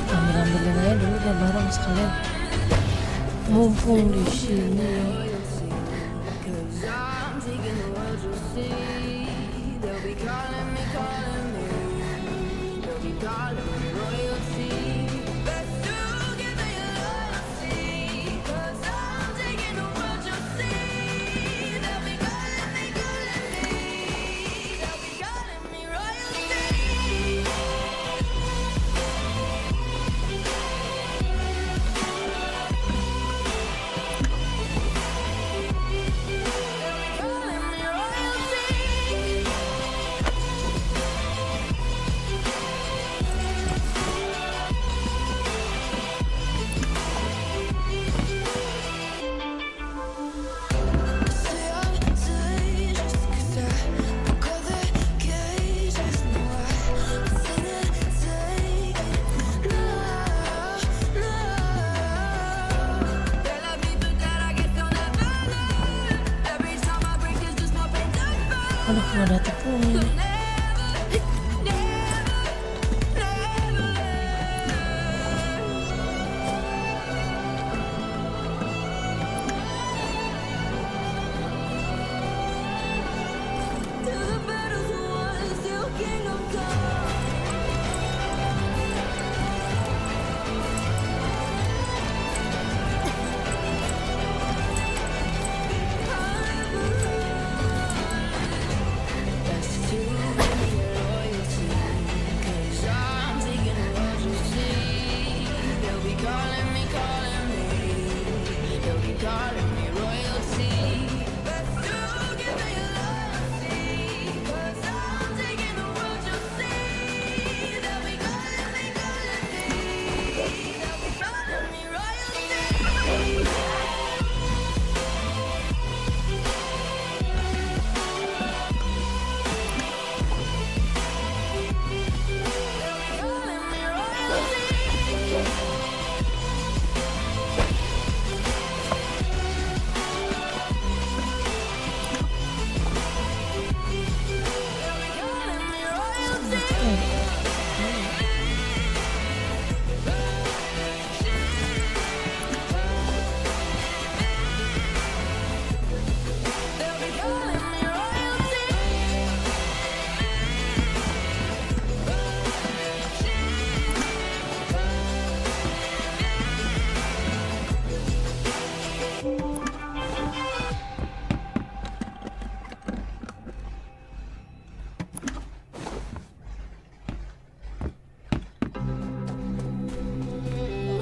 Ambil-ambilin aja dulu deh barang sekalian. Mumpung di sini. Aduh, nggak ada tepung ini.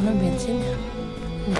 Mana bensinnya? Nih.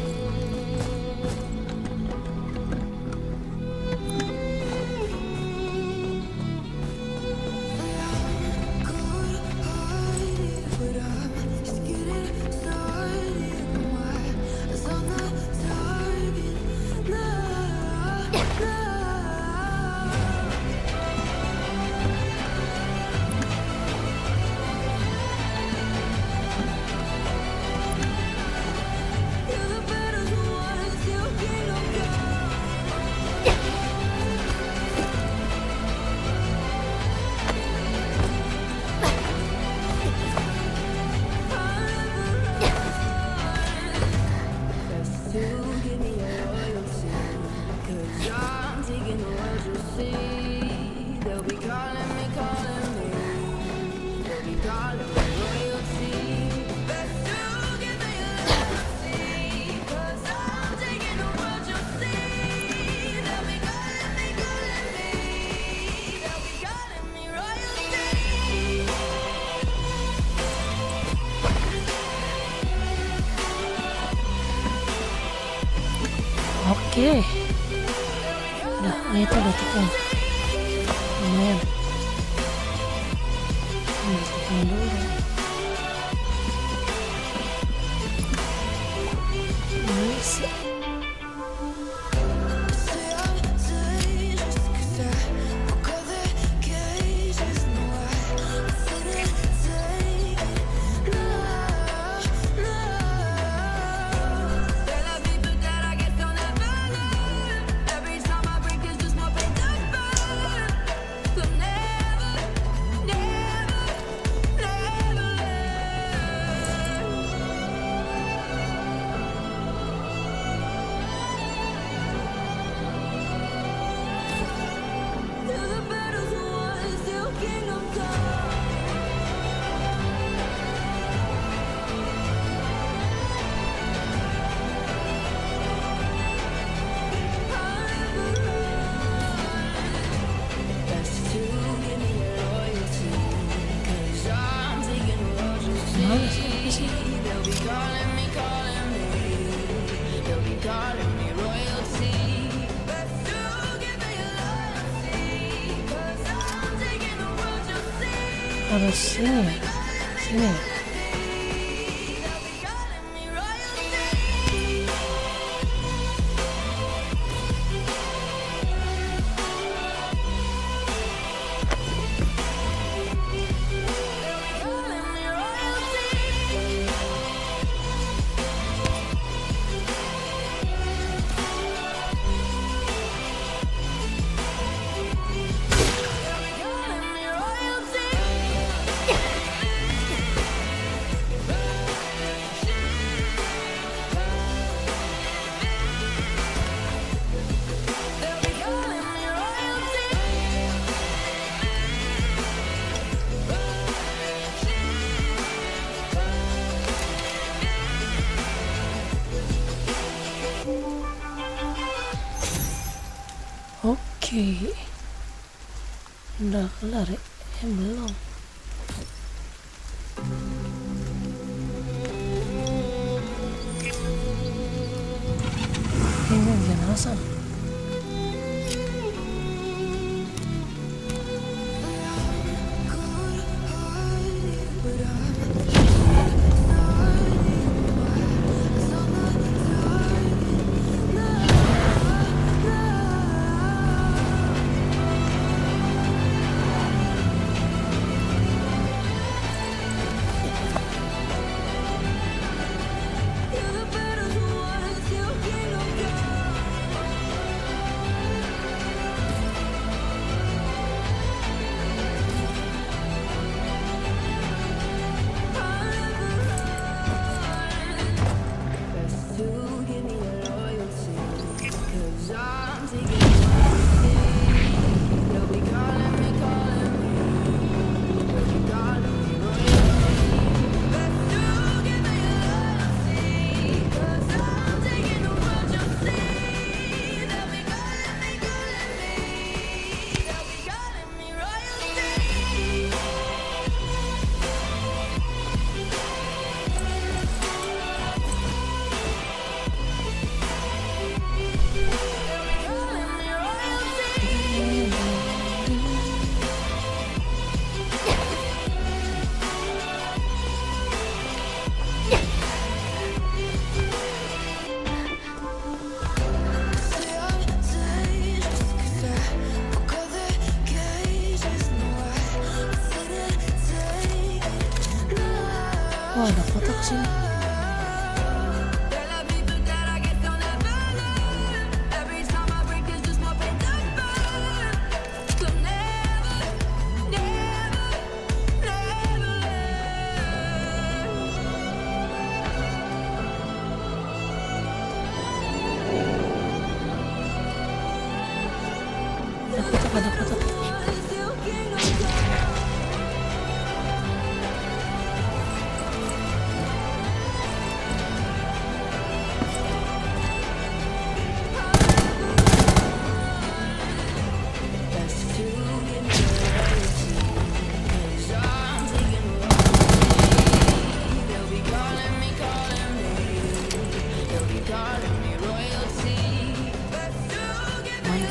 Oke. Udah, itu udah cukup. Lumayan. Masukin dulu. Nice. Mana sih? Apa sih? Harus sini ya? Sini ya? Oke. Udah kelar ya? Belum. Ini jenazah. sini. Ada kotak.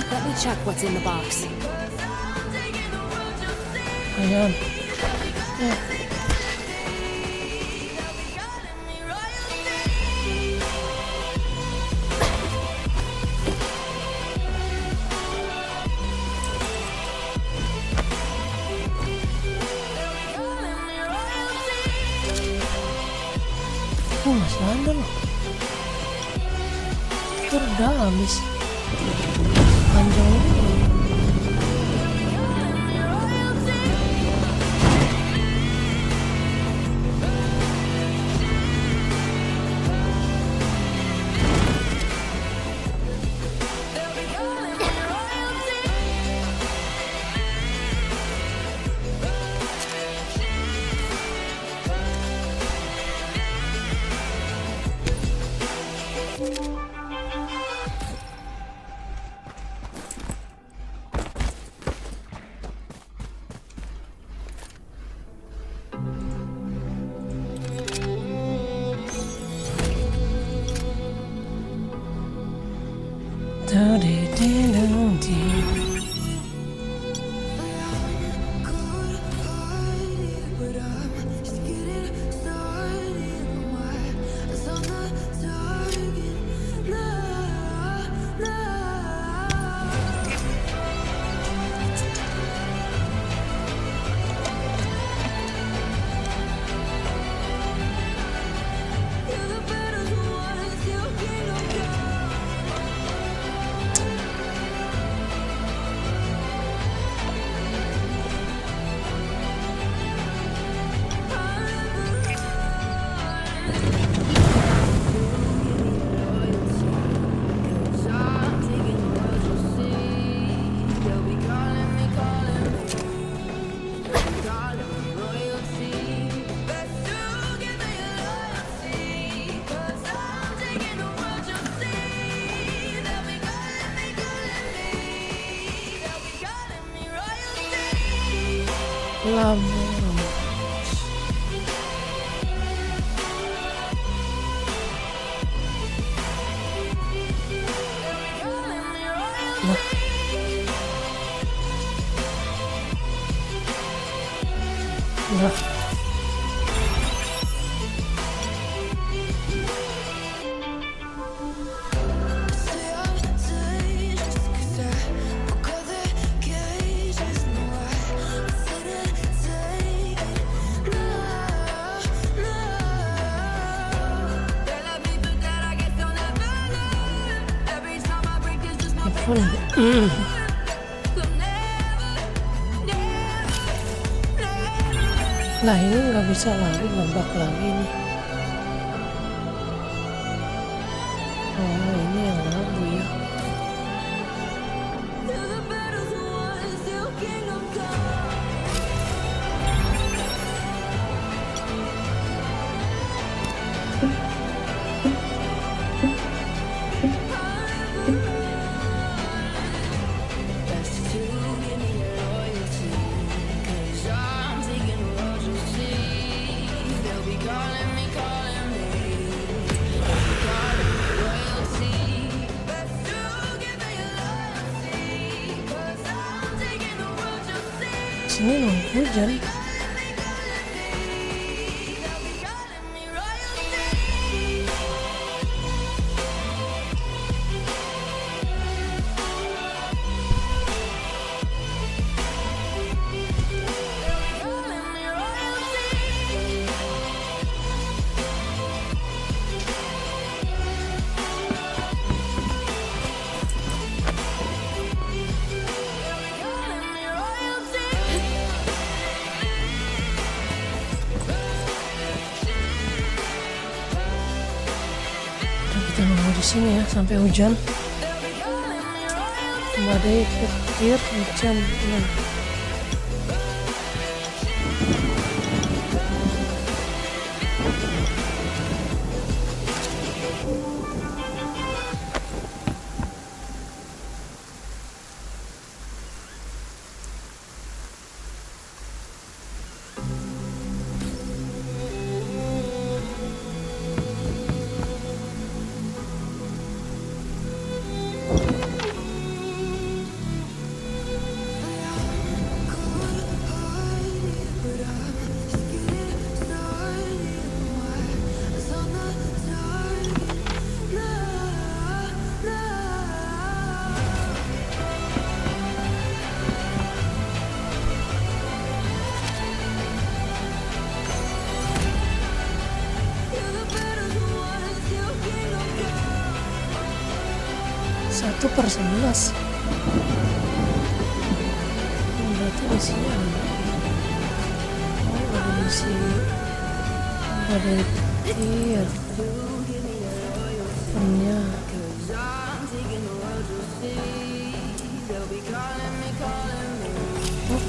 Let me check what's in the box. Ayan. Ya. Masih ada loh. Itu udah habis. Panjang ini. Labu. Nah. Lah ini nggak bisa lagi nembak lagi nih. Oh ini yang labu ya. Sini mau hujan. sini ya sampai hujan. Badai, petir, hujan. Satu per 11. Berarti misinya ada. Oh, ada misi. Ada petir. Punya.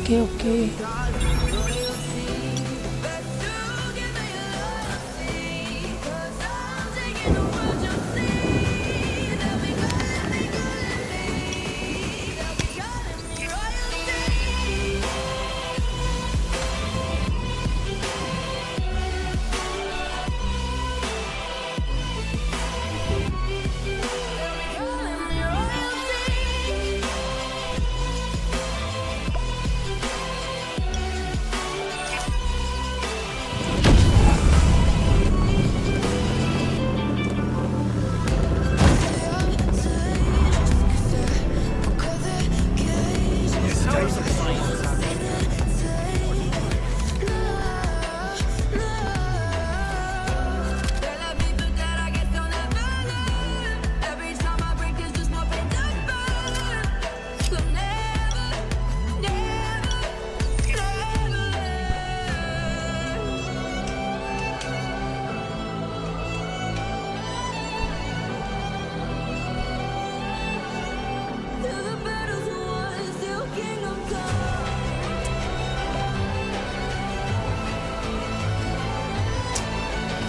Oke.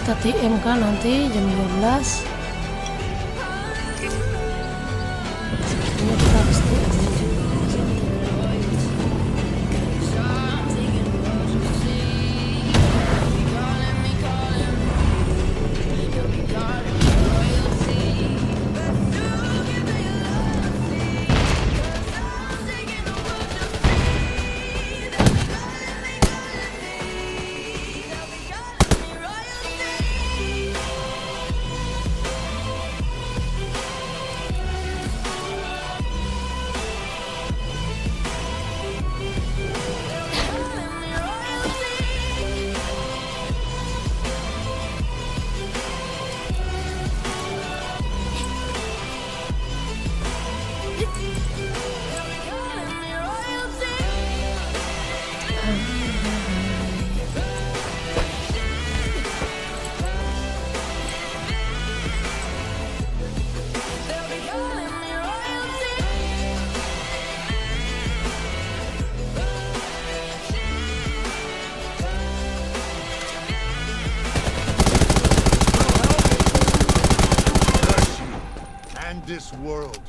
Kita TMK nanti jam 12. Ini kita harus TM. This world.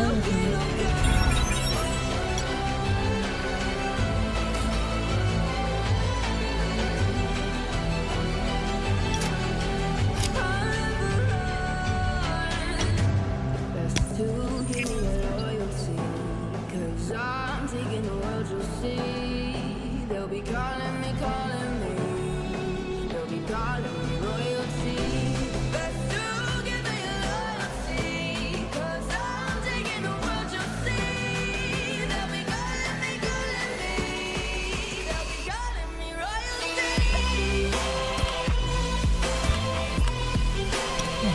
banget ini.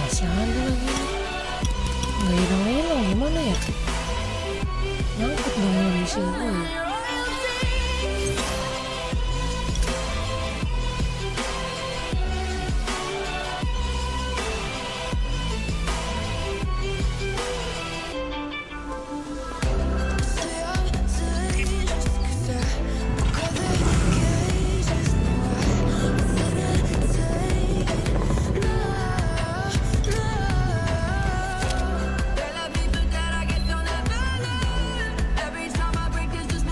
Masih ada lagi. Nggak hilang-hilang gimana ya? Nyangkut dong yang di sini. Every time I break, it's just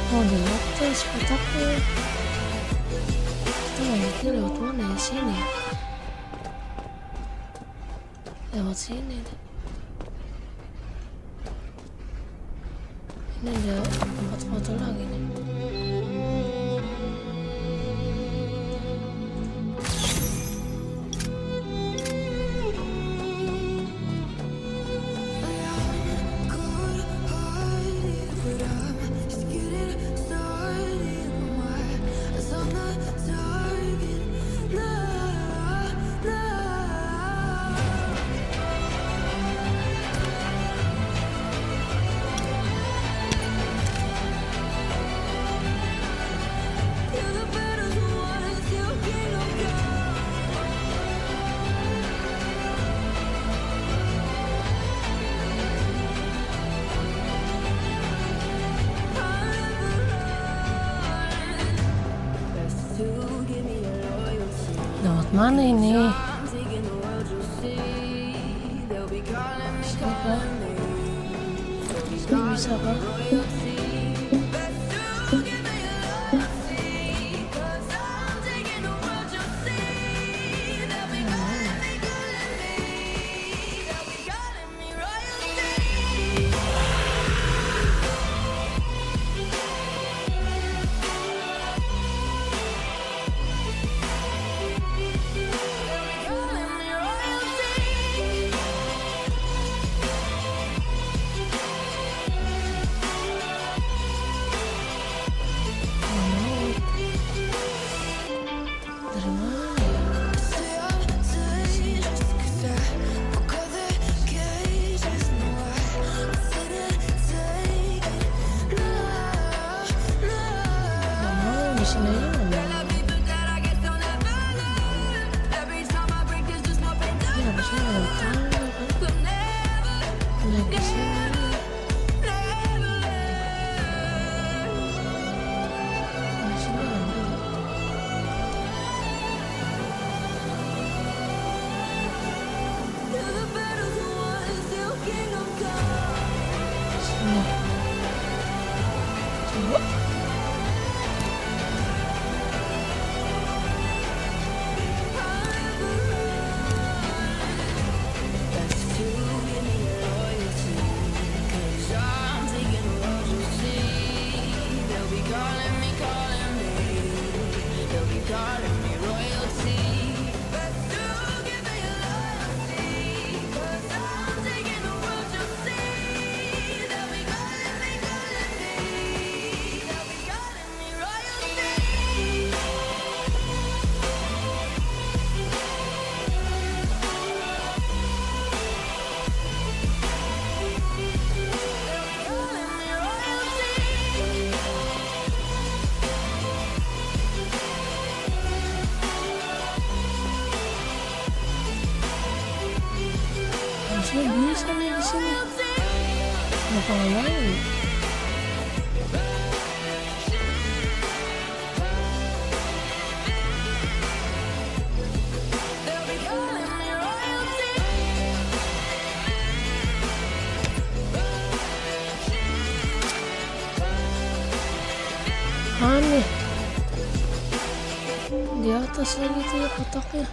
Oh, di atas kotaknya. Kita naiknya lewat mana ya? Sini ya? Lewat sini deh. Ini ada tempat foto lagi nih. Lewat mana ini? Sini kah? Sini bisa kah? Dari mana ya? Mama di sini aja nggak mau. Ini harusnya lewat tangga kan? Naik ke sini. Di sini ada. Sini. Coba. Harusnya bisa nih di sini. Kenapa nggak mau? Aneh. Di atas lagi tuh ya kotaknya.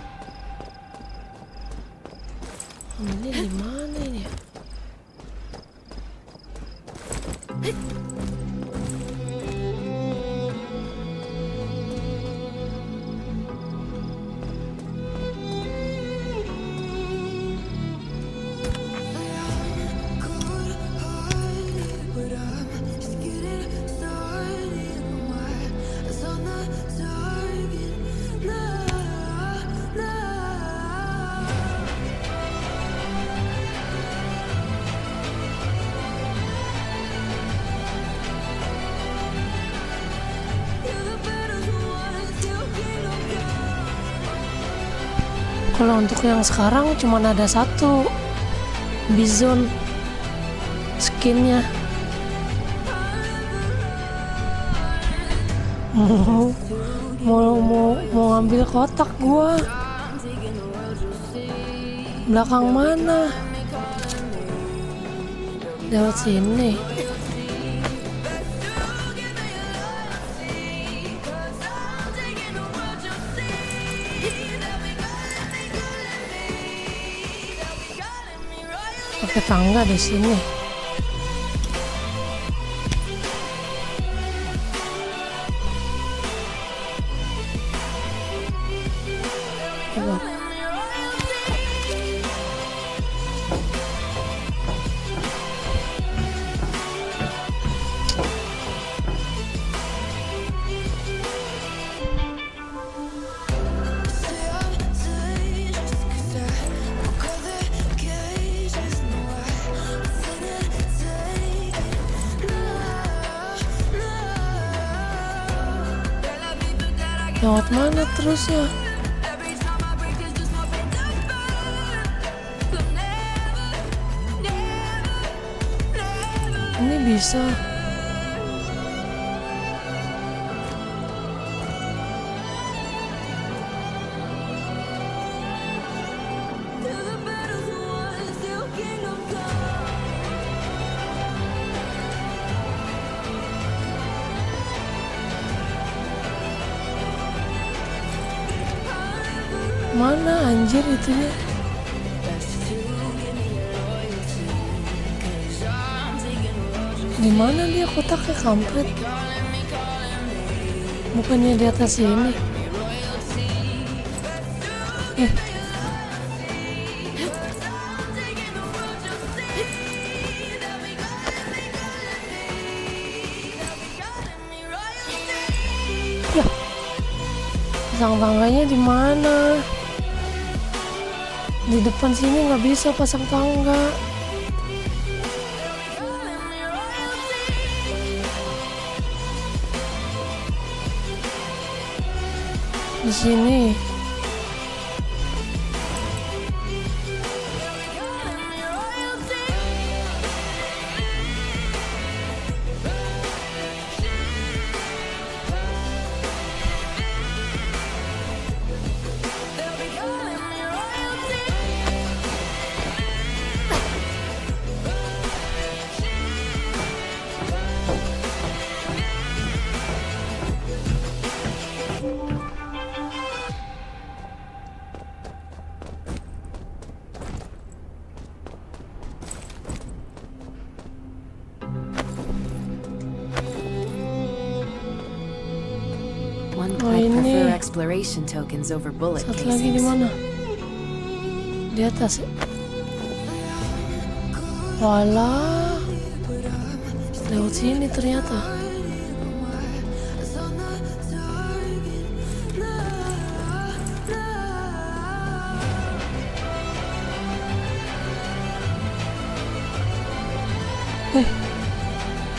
Ini di mana ini ya? Kalau untuk yang sekarang cuma ada satu Bizon skinnya. Mau ngambil kotak gua. Belakang mana? Lewat sini. pakai tangga di sini. Coba. Lewat mana terus ya? Ini bisa. Mana anjir itunya? Di mana dia kotaknya kampret? Bukannya di atas ini? Ya, pasang tangganya di mana? Di depan sini nggak bisa pasang tangga. Di sini. I'd prefer exploration tokens over bullet Satu lagi di casings. mana? Di atas ya? Walah, lewat sini ternyata.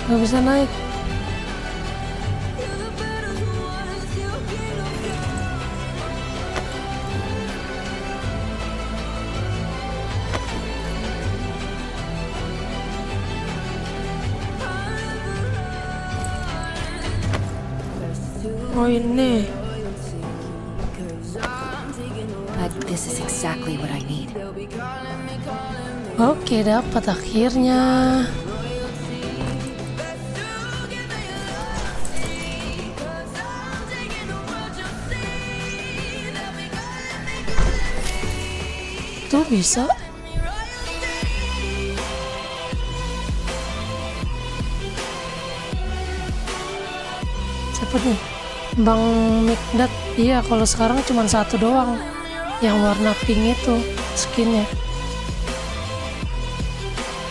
Nggak bisa naik. Oh ini. This is exactly what I need. Oke, dapat akhirnya. Tuh bisa. Cepet nih. Bang Mikdad, iya kalau sekarang cuma satu doang yang warna pink itu skinnya.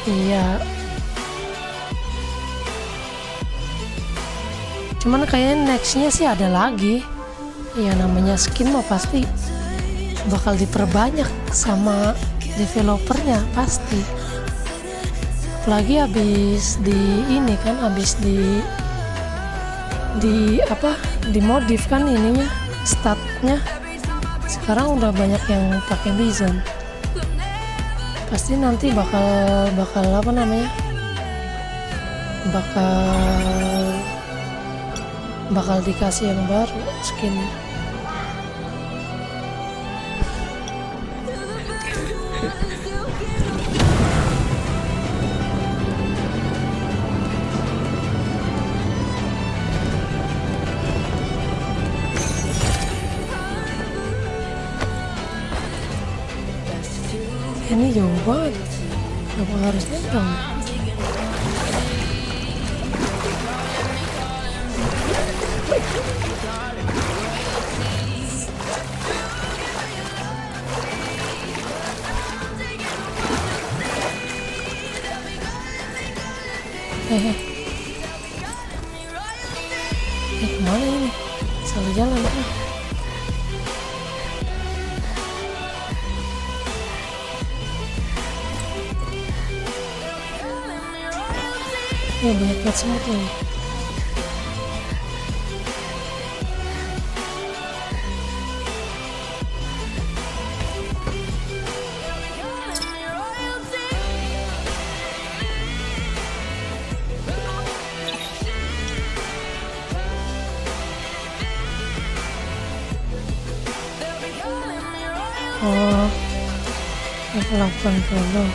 Iya. Cuman kayaknya nextnya sih ada lagi. Iya namanya skin mah pasti bakal diperbanyak sama developernya pasti. Apalagi habis di ini kan, habis di apa, dimodif kan ininya, statnya. Sekarang udah banyak yang pakai Bison. Pasti nanti bakal apa namanya, bakal dikasih yang baru skinnya. Ini jauh banget. Apa harus nyebrang? Kemana ini? Salah jalan kan? Ya banyak banget semut lagi. Oh, F80.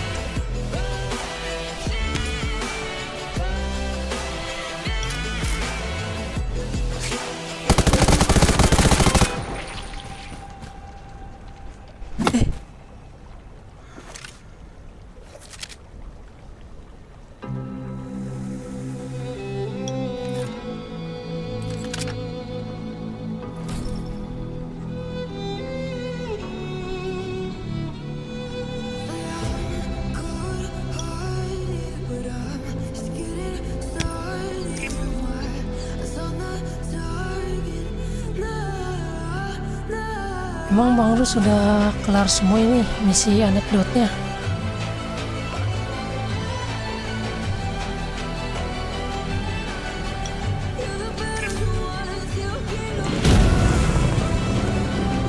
Emang Bang Rus sudah kelar semua ini misi anekdotnya?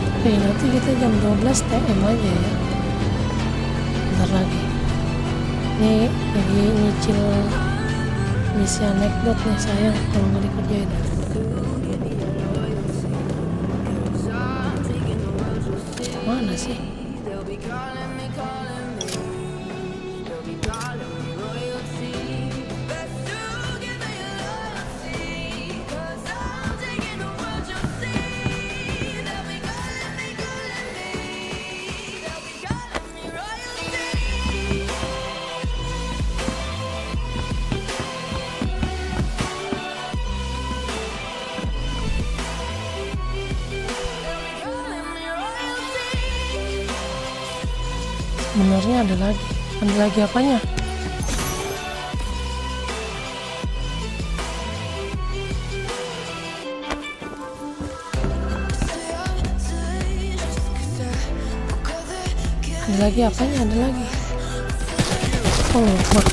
Oke, nanti kita jam 12 TM aja ya. Bentar lagi. Ini lagi nyicil misi anekdot nih, sayang kalau nggak dikerjain. Mana sih? Sebenarnya ada lagi apanya? Ada lagi apanya? Ada lagi. Oh, fuck.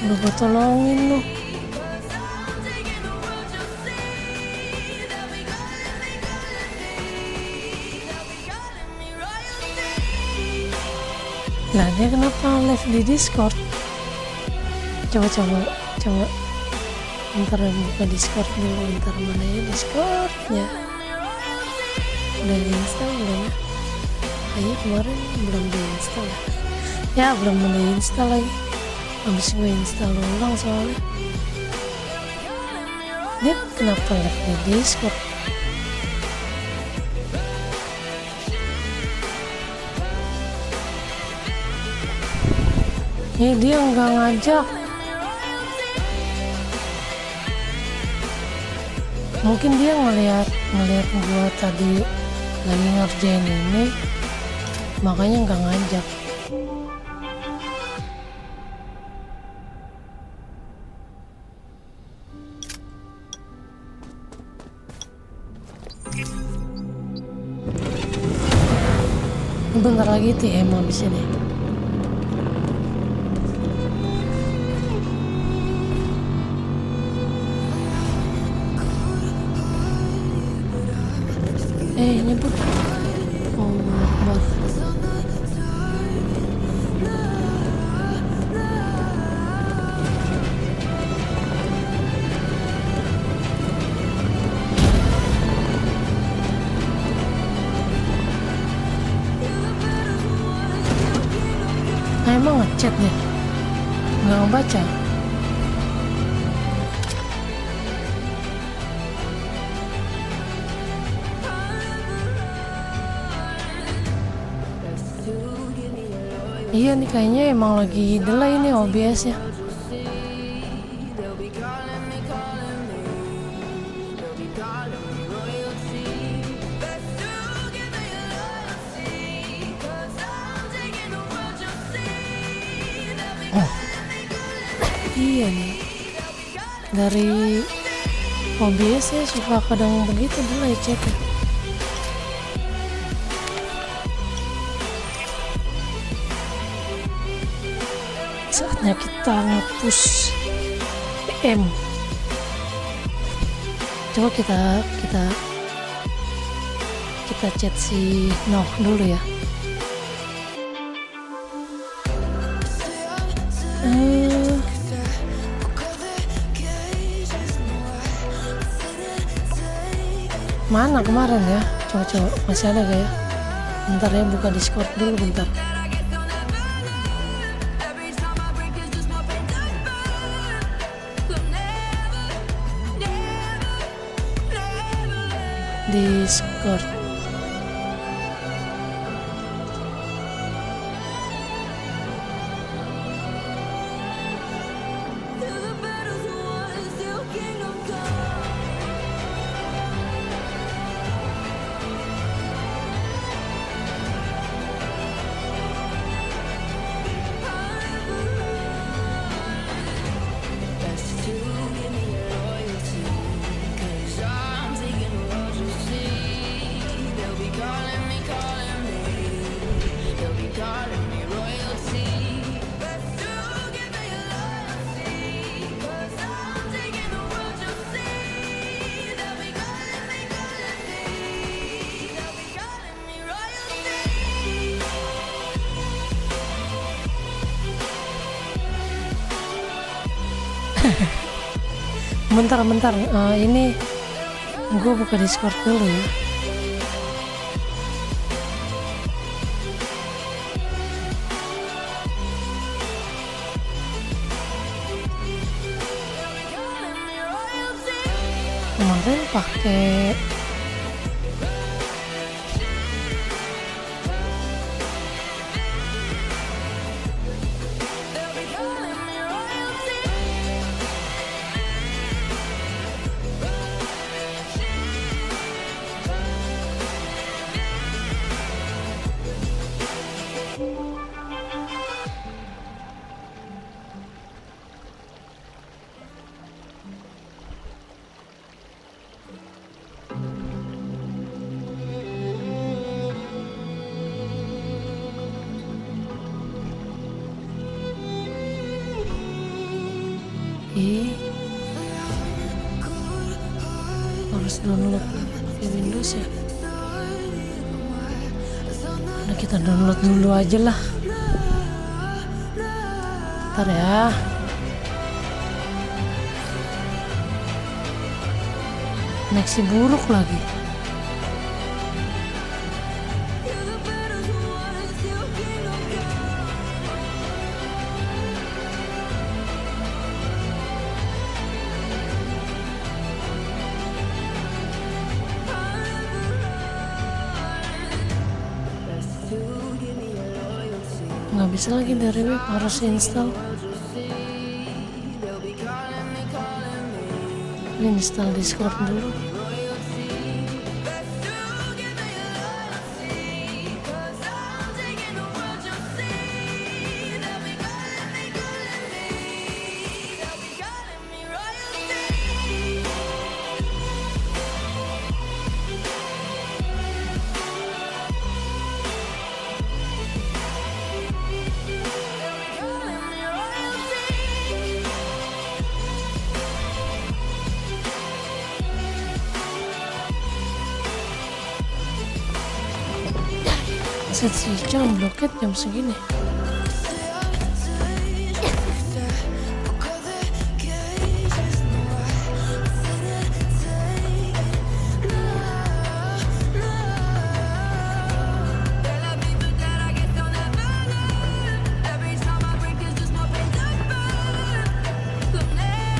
Udah gue tolongin lu. Lah dia kenapa live di Discord? Coba ntar buka Discord dulu. Ntar mana ya Discordnya? Udah diinstal belum ya? Kayaknya kemarin belum diinstal ya. Belum diinstal lagi. Habis gue install ulang soalnya. Dia kenapa live di Discord? Dia nggak ngajak. Mungkin dia ngeliat gua tadi lagi ngerjain ini, makanya nggak ngajak. Bentar lagi TM habis ini. Nyebut. Oh, Akbar. Emang ngechat deh, nggak ngebaca. Iya nih kayaknya emang lagi delay nih OBS-nya. Oh, iya nih. Dari OBS-nya suka kadang begitu delay chatnya. Saatnya kita nge-push PM. Coba kita chat si Noh dulu ya. Mana kemarin ya? Coba masih ada gak ya? Bentar ya, buka Discord dulu bentar. Discord. Bentar, ini gue buka Discord dulu ya. Kemarin pakai harus download pakai Windows ya. Nah, kita download dulu aja lah. Ntar ya. Koneksi buruk lagi. Nggak bisa lagi dari web, harus install. Install Discord dulu. Set si jam bloket jam segini.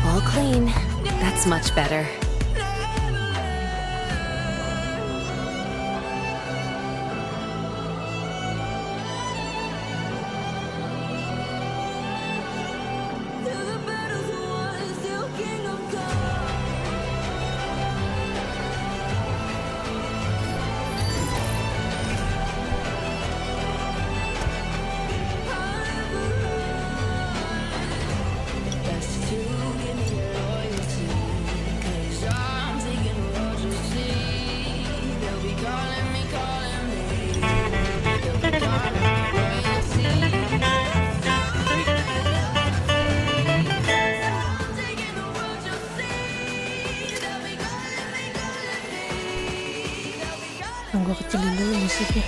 All clean. That's much better. Gue kecilin dulu musiknya.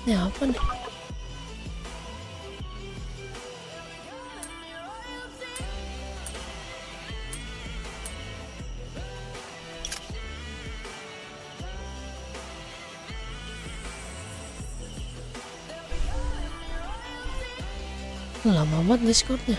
Ini apa nih? Lama banget Discordnya.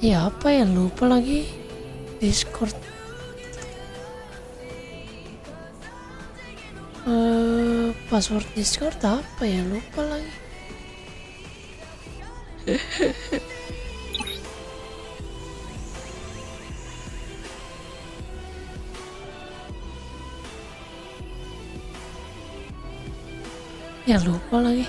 Ya apa ya, lupa lagi. Discord. Password Discord apa ya, lupa lagi. Ya lupa lagi.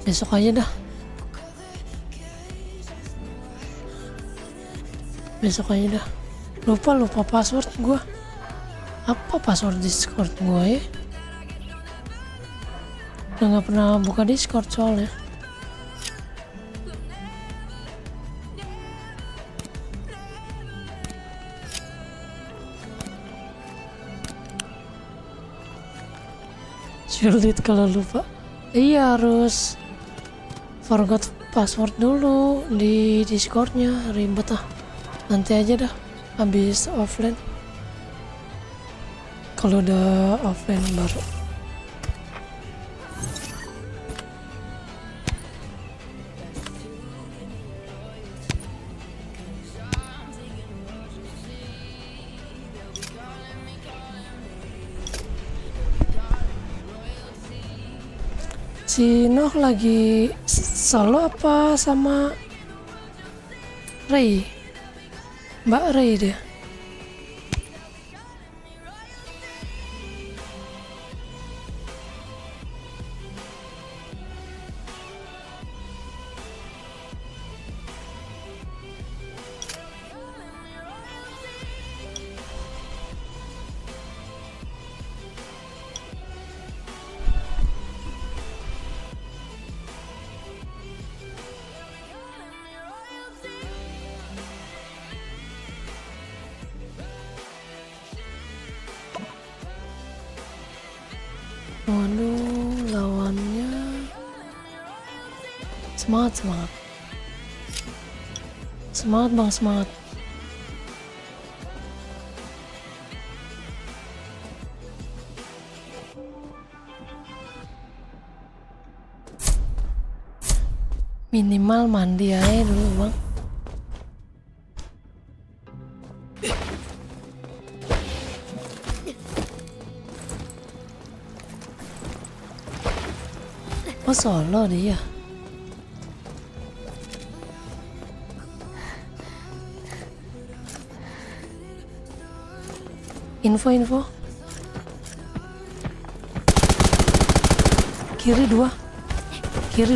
Besok aja dah. Besok aja dah. Lupa password gua. Apa password Discord gua ya? Udah nggak pernah buka Discord soalnya. Sulit kalau lupa. Iya, harus forgot password dulu di Discordnya, ribet ah. Nanti aja dah habis offline. Kalau udah offline baru. Si Noh lagi solo apa sama Ray? Mbak Ray dia. Waduh, lawannya semangat. Semangat bang, semangat. Minimal mandi aja dulu bang. Oh solo dia. Info. Kiri dua. Kiri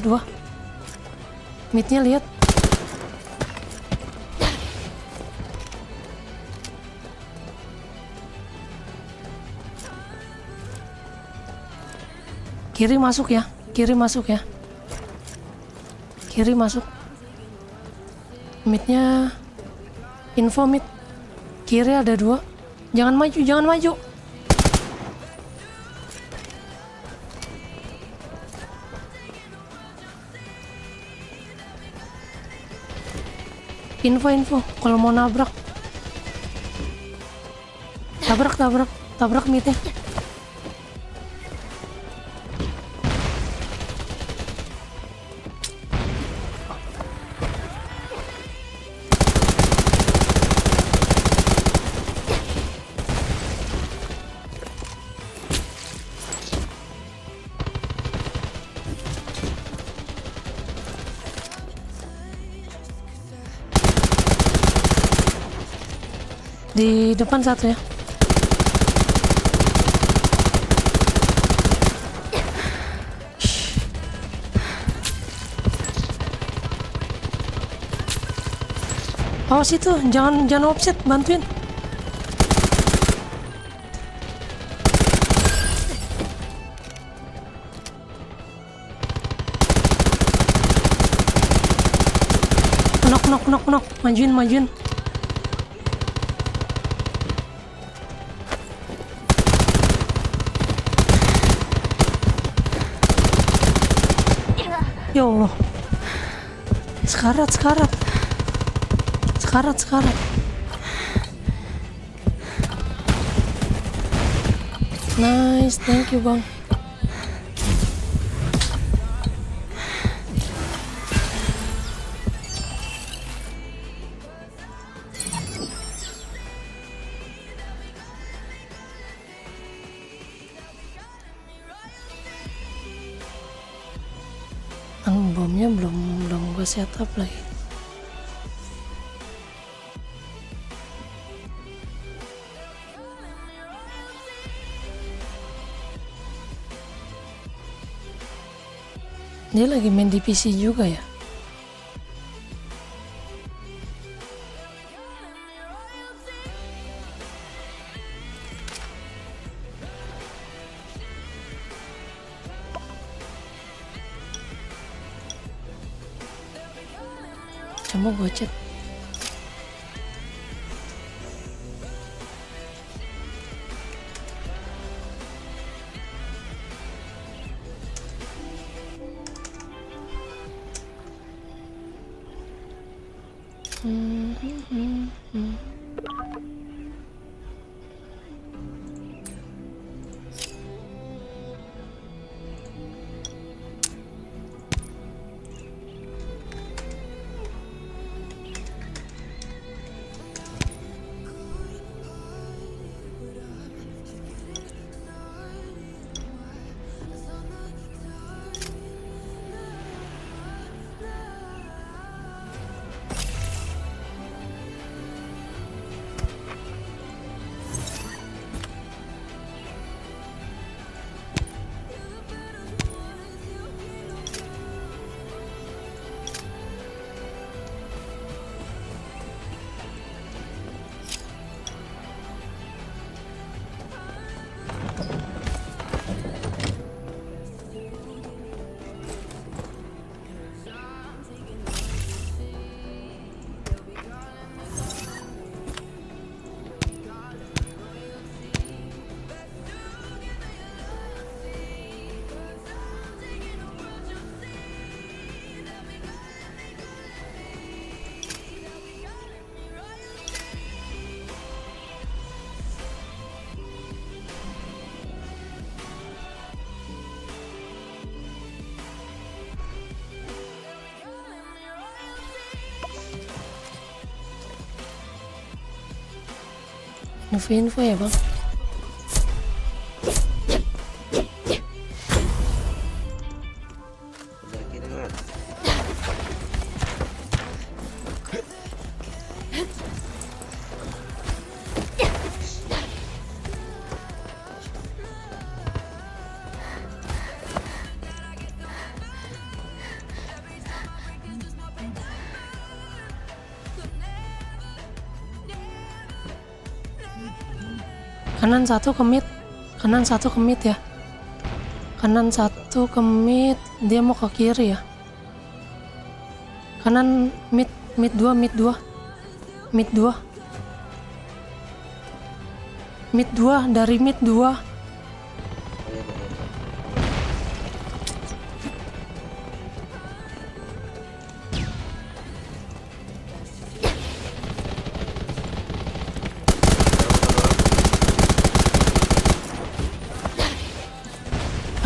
dua. Midnya lihat. Kiri masuk ya. Kiri masuk. Midnya info mid. Kiri ada dua. Jangan maju. Info kalau mau nabrak. Tabrak midnya. Di depan satu ya. Awas itu, jangan offset, bantuin. Knock, majuin. Ya Allah. Sekarat. Nice, thank you bang. Bomnya belum gue setup lagi. Dia lagi main di PC juga ya. Coba gue chat. Info ya bang. Kanan satu ke mid ya. Kanan satu ke mid, dia mau ke kiri ya. Kanan mid 2 dari mid 2.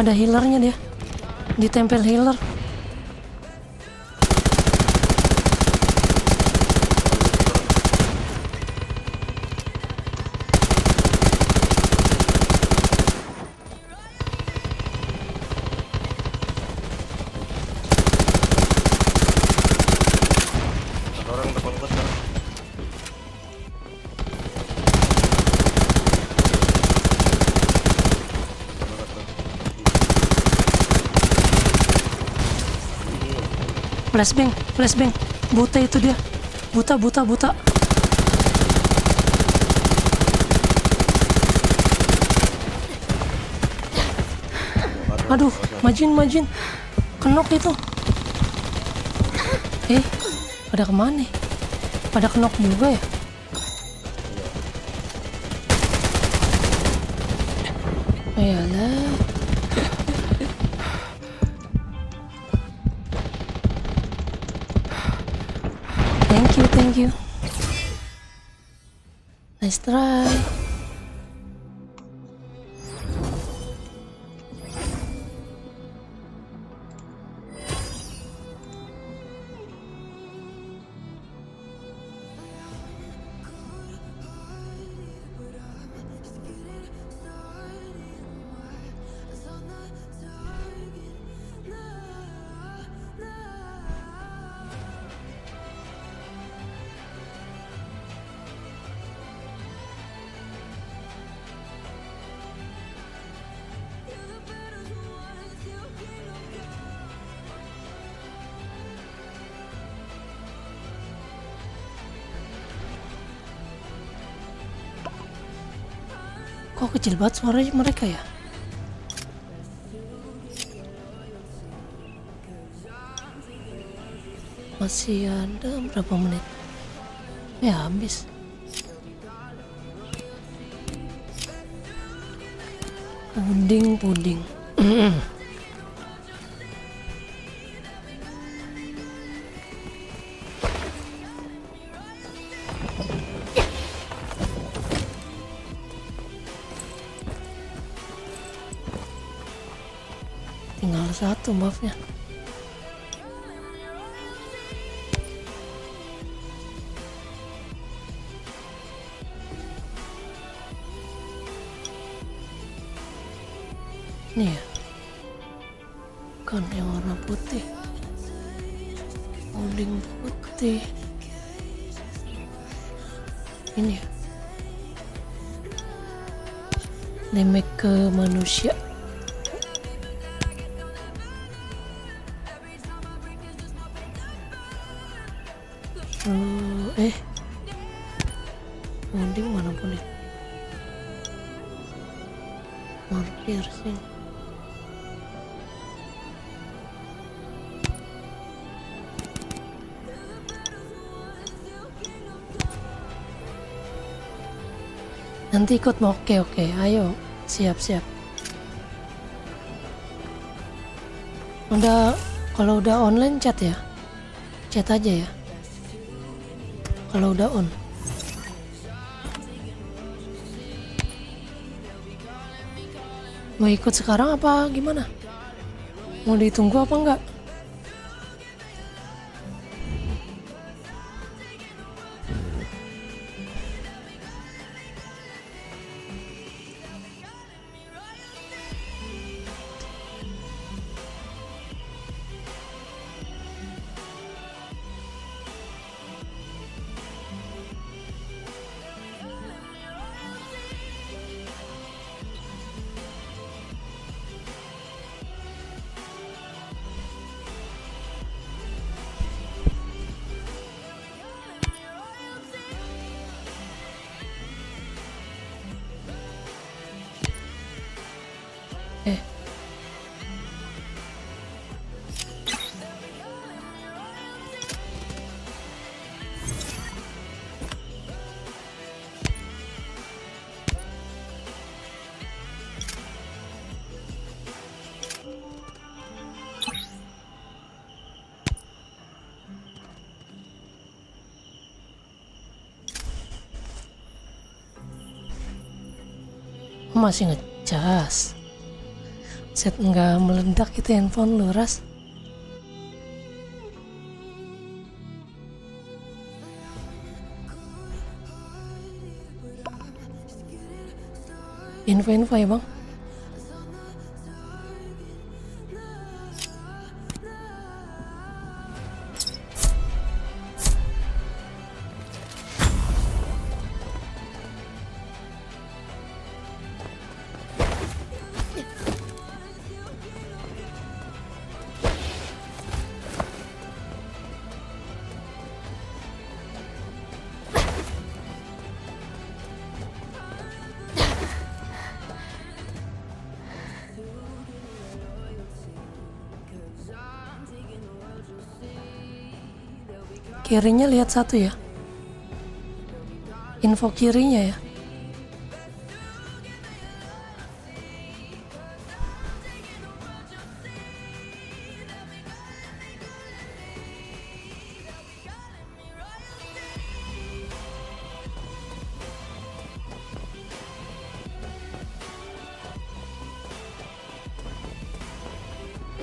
Ada healernya dia, ditempel healer. Flashbang, buta itu dia, buta. Aduh, majin, kenok itu. Pada kemana? Pada kenok juga ya? Ayolah. Thank you. Nice try. Kok kecil banget suaranya mereka ya? Masih ada berapa menit? Ya habis. Puding. Tinggal satu buffnya. Ini ya, kan yang warna putih, puding putih. Ini ya, damage ke manusia. Puding mana puding? Markir sih. Nanti ikut mau oke, ayo siap. Kalau udah online chat ya, chat aja ya. Kalau udah on. Mau ikut sekarang apa gimana? Mau ditunggu apa enggak? masih ngecas. Set nggak meledak itu handphone lu, Ras. Info ya bang. Kirinya lihat satu ya. Info kirinya ya.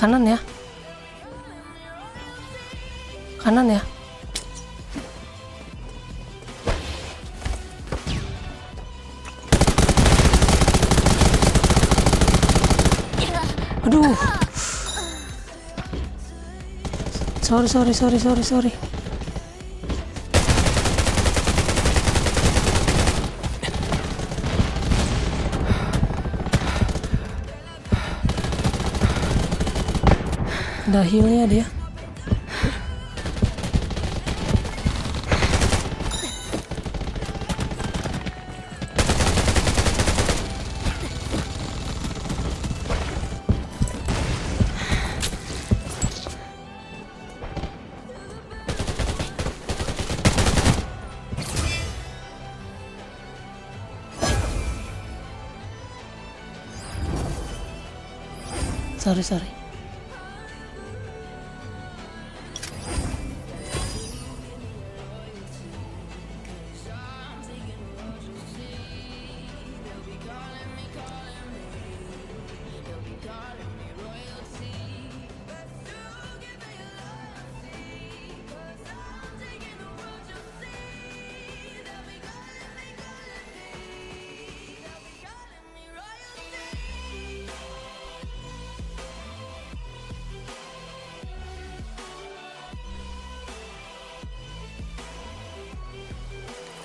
Kanan ya. Kanan ya. Aduh. Sorry. Ada healnya dia. Sorry.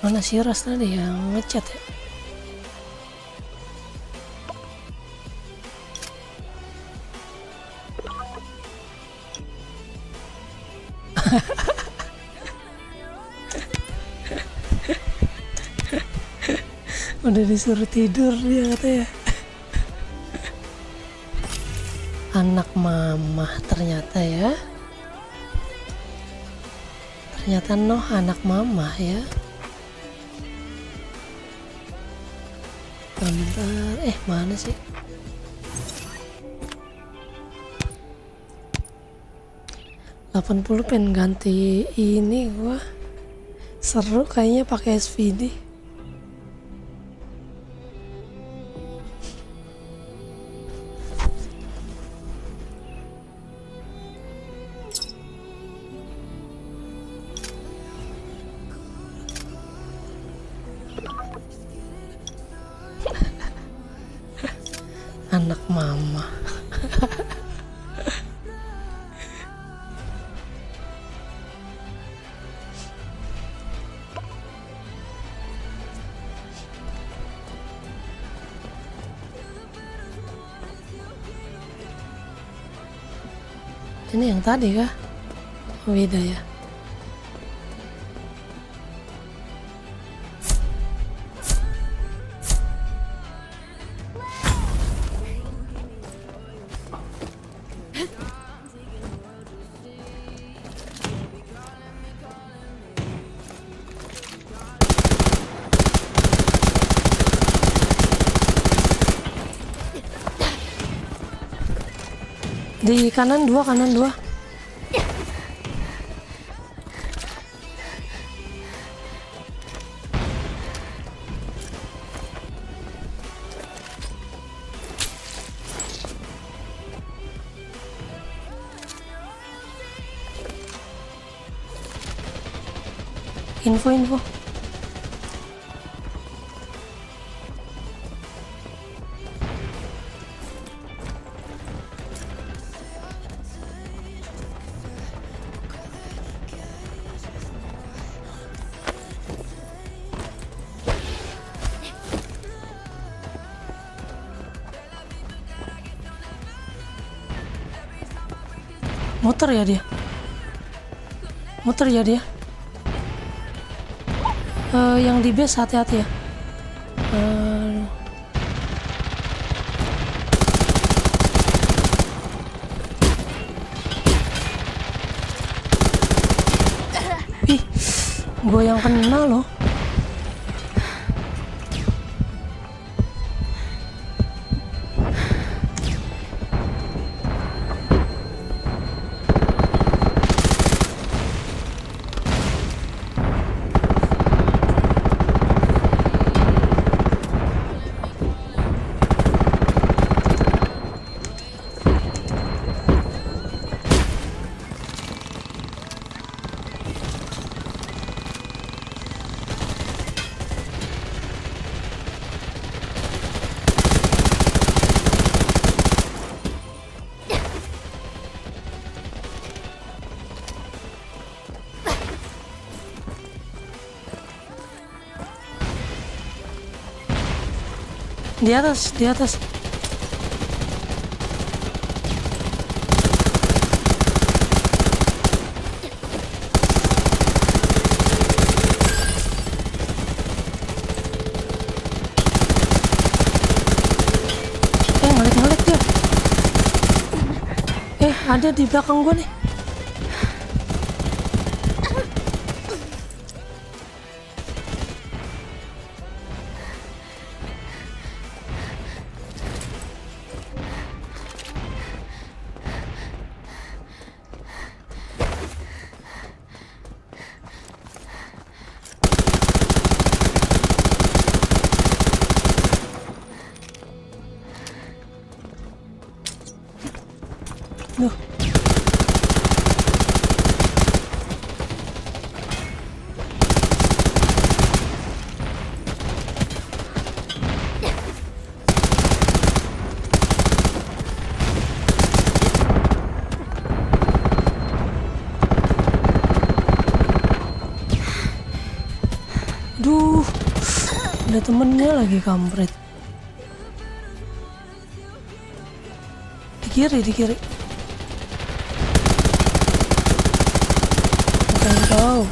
Mana si Ras tadi yang ngechat ya? Udah disuruh tidur dia katanya. Anak mama ternyata ya. Ternyata Noh anak mama ya. Bentar, mana sih? $80 pengen ganti ini gua. Seru kayaknya pakai SVD. Anak mama. Ini yang tadi kah? Beda ya. Di kanan dua. Info. Muter ya dia. Yang di base hati-hati ya. Ih, gue yang kena loh. Di atas. Ngelik dia. Ada di belakang gua nih. Duh. Duh, ada temennya lagi kampret. Di kiri. Tahu.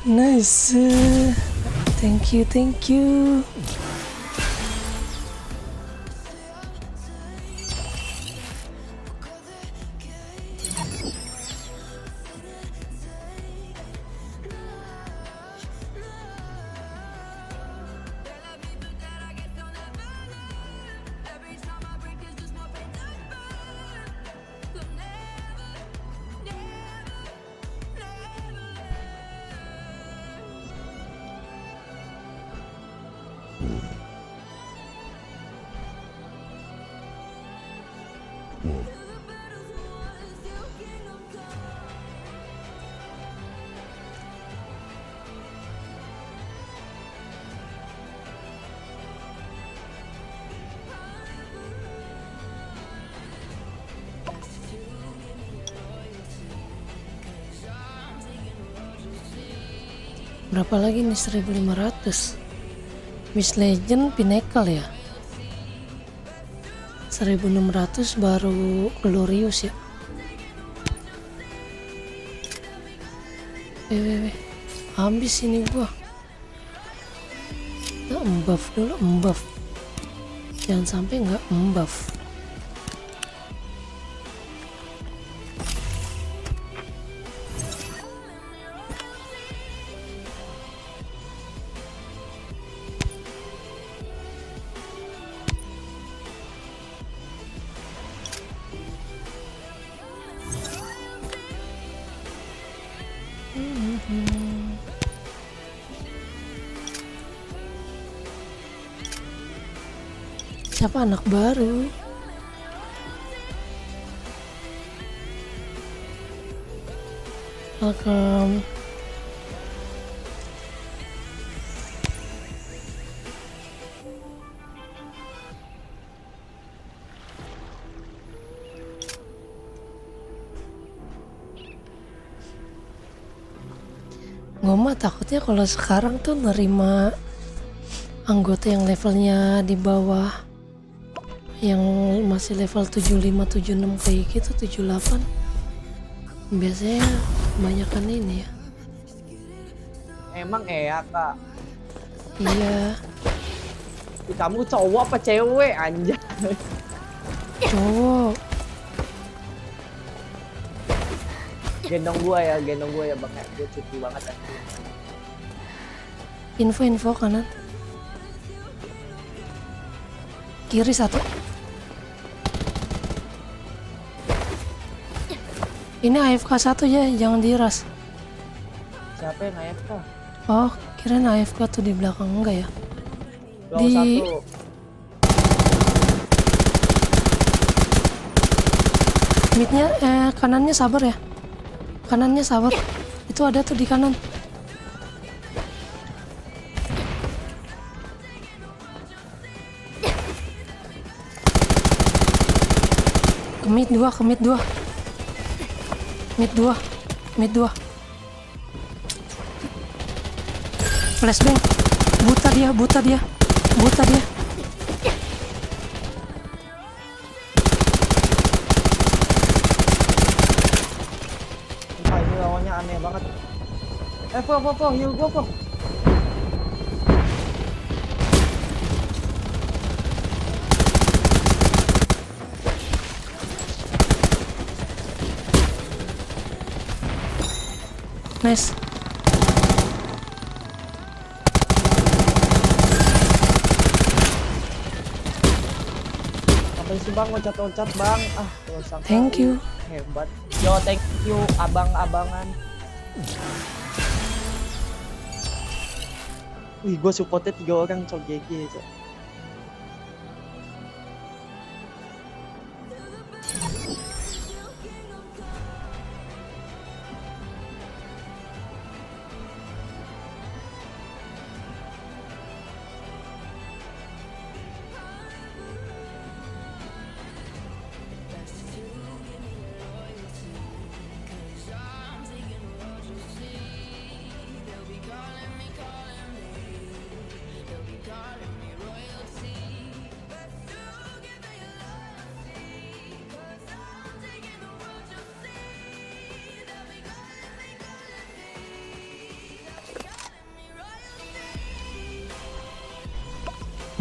Nice. Thank you. Berapa lagi nih? 1500. Miss Legend Pinnacle ya. 1600 baru Glorious ya. Habis ini gua. Nah, embuff dulu, embuff. Jangan sampai nggak embuff. Siapa anak baru? Welcome. Gue mah takutnya kalau sekarang tuh nerima anggota yang levelnya di bawah, yang masih level 75, 76 kayak gitu, 78. Biasanya kebanyakan ini ya. Emang ya kak? Iya. Kamu cowok apa cewek anjay? Cowok. Gendong gua ya bang. Gue cuti banget anjay. Info kanan. Kiri satu. Ini AFK satu ya, jangan diras. Siapa yang AFK? Oh, kirain AFK tuh di belakang, enggak ya? Di satu. Midnya, kanannya sabar ya. Kanannya sabar. Itu ada tuh di kanan. Mid 2. Flashbang. Buta dia. Wah, ini lawannya aneh banget. Heal gua, Po. Nice. Apa sih bang, loncat bang? Thank you. Hebat. Yo, thank you abang-abangan. Wih, gue supportnya 3 orang, cok GG cok.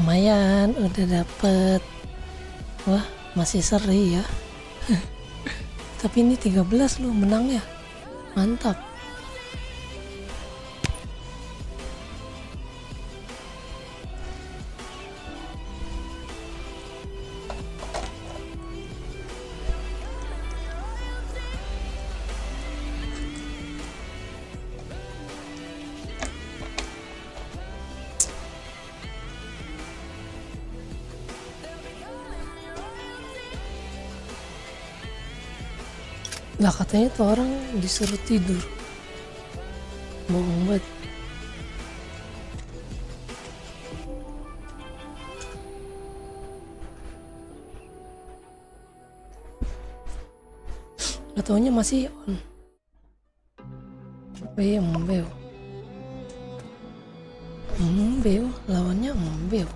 Lumayan, udah dapet. Wah, masih seri ya. Tapi ini 13 loh menangnya. Mantap. Lah katanya tuh orang disuruh tidur. Bohong banget. Gak taunya masih on. Mbeo. Lawannya Mbeo.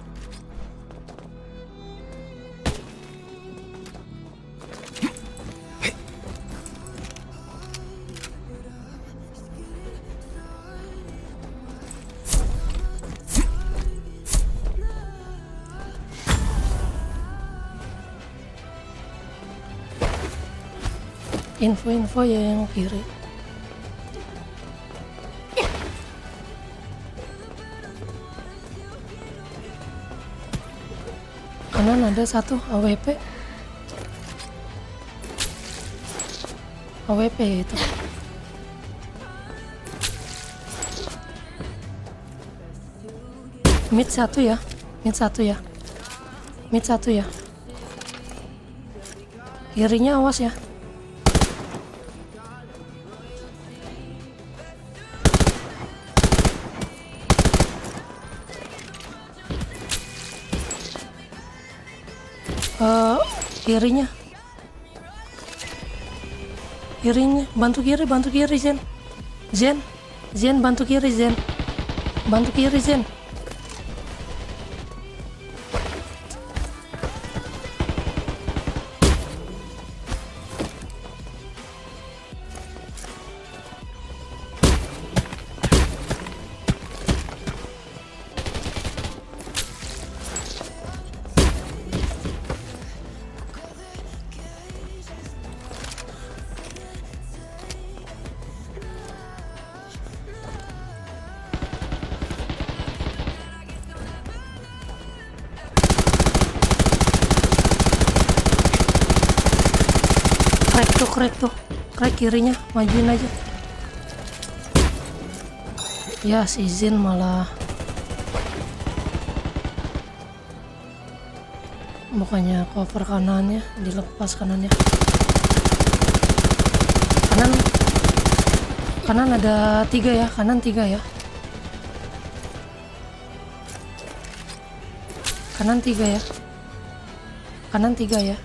Info ya yang kiri. Kanan ada satu AWP. AWP itu. Mid satu ya. Kirinya awas ya. Kirinya bantu kiri Zen bantu kiri Zen. Crack kirinya, majuin aja. Ya si Zen malah bukannya cover kanannya, dilepas kanannya. Kanan ada 3 ya, kanan 3 ya. Kanan 3 ya.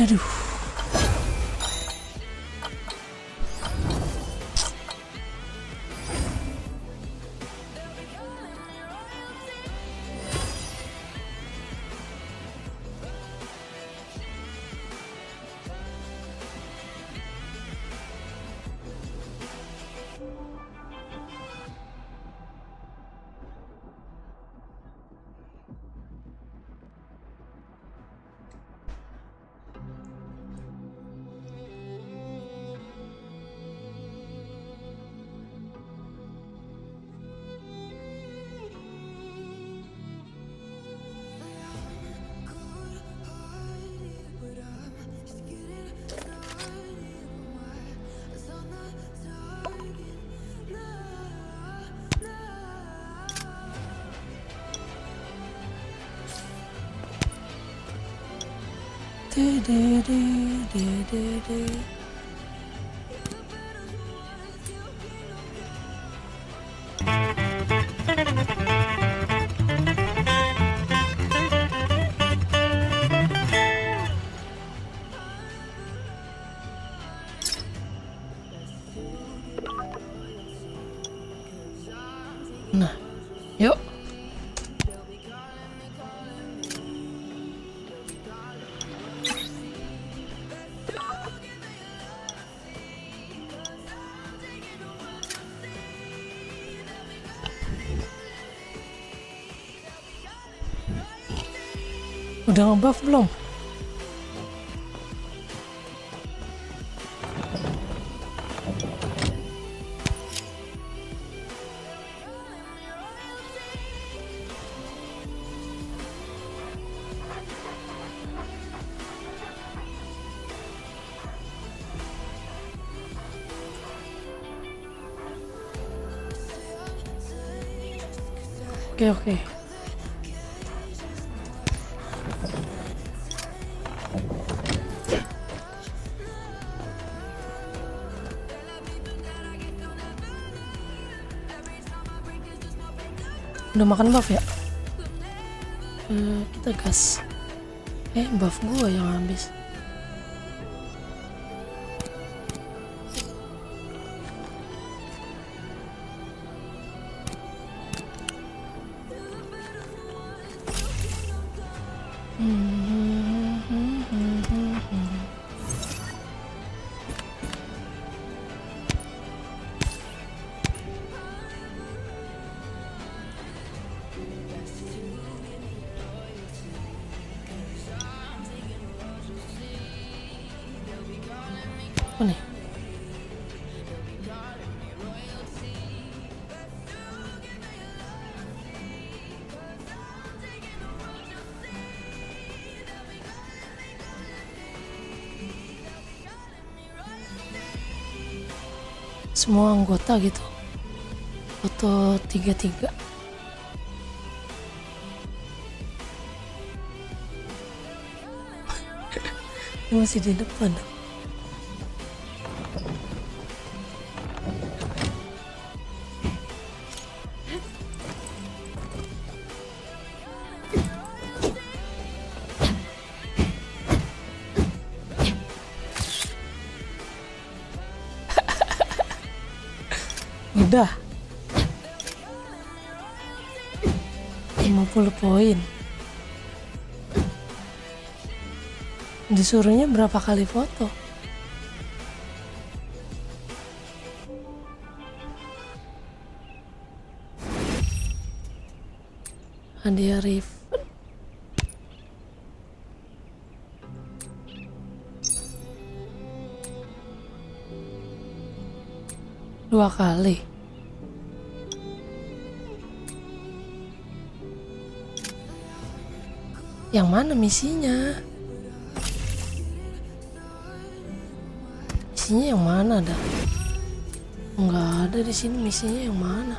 Aduh. Nah, yuk. Udah ngebuff belum? Oke. Udah makan buff ya? Kita gas. Buff gua yang habis. Apa nih? Semua anggota gitu. Foto 3-3. Ini masih di depan. Udah 50 poin. Disuruhnya berapa kali foto? Hadiah Rif. Dua kali. Yang mana misinya? Misinya yang mana dah? Nggak ada di sini misinya yang mana?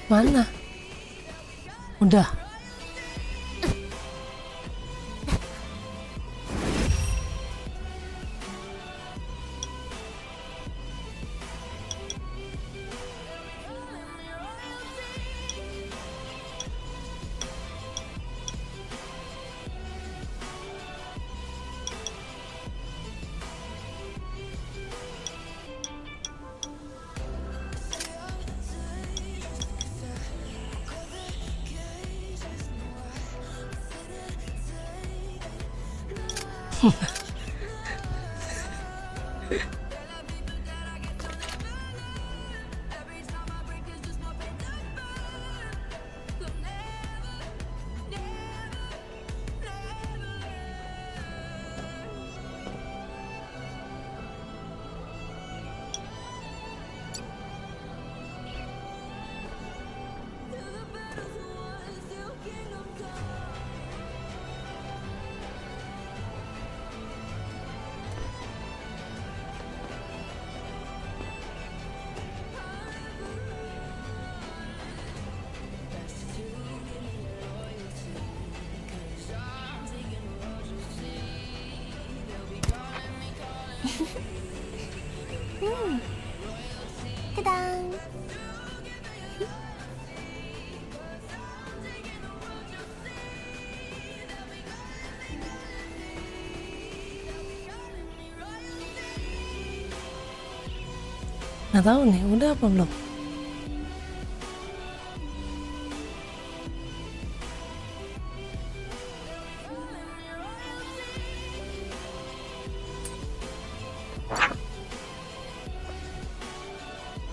Mana? Udah. Tadang. Nggak tahu nih, udah apa belum?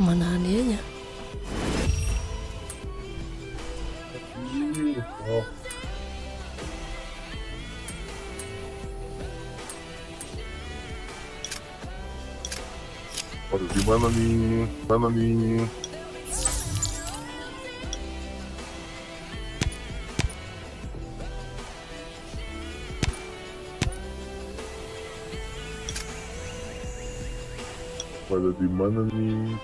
Mana hadiahnya? Aduh, gimana nih? Mana nih? Pada di mana nih?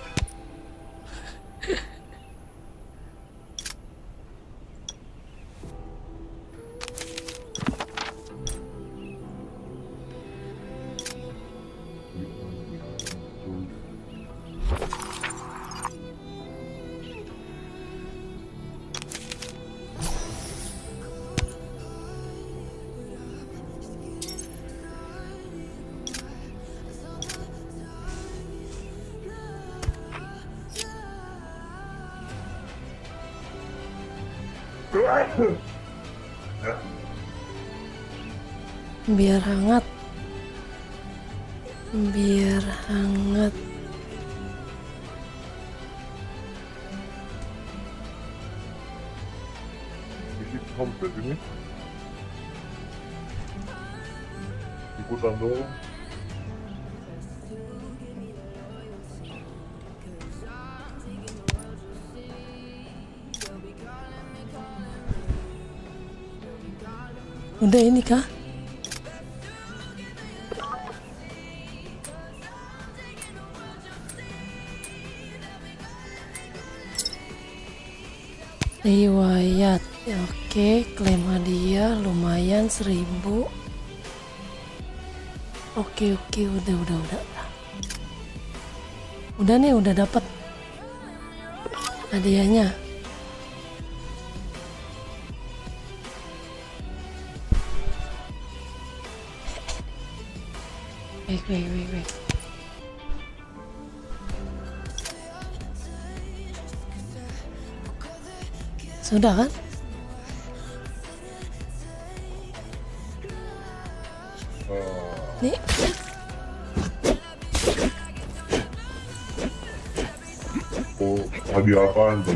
Biar hangat. Biar hangat. Ini homestead ini. Ikutan dong. Udah ini kah? Riwayat. Oke, klaim hadiah lumayan 1000. Oke, udah. Udah nih, udah dapat hadiahnya. Wait. Sudah kan? Nih. Oh, hadiah apaan tuh?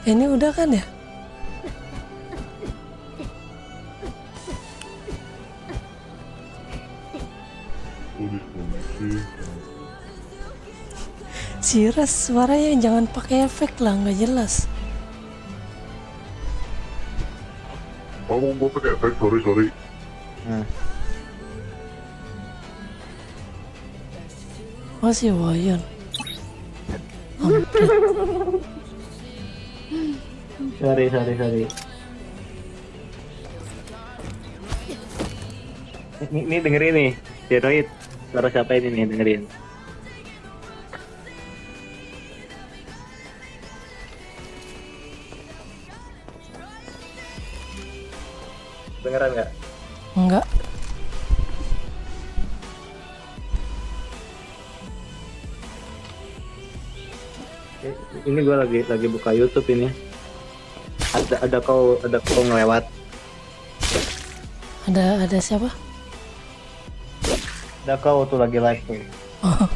Ini udah kan ya? Siras suaranya jangan pakai efek lah, nggak jelas. Oh, gue pakai efek, sorry. Oh si Wayon. Sorry. Ini dengerin nih, Steroid. Suara siapa ini nih, dengerin. Dengeran nggak? Enggak. Ini gue lagi buka YouTube ini. Ada kau ngelewat. Ada siapa? Ada kau tuh lagi live tuh. Oh.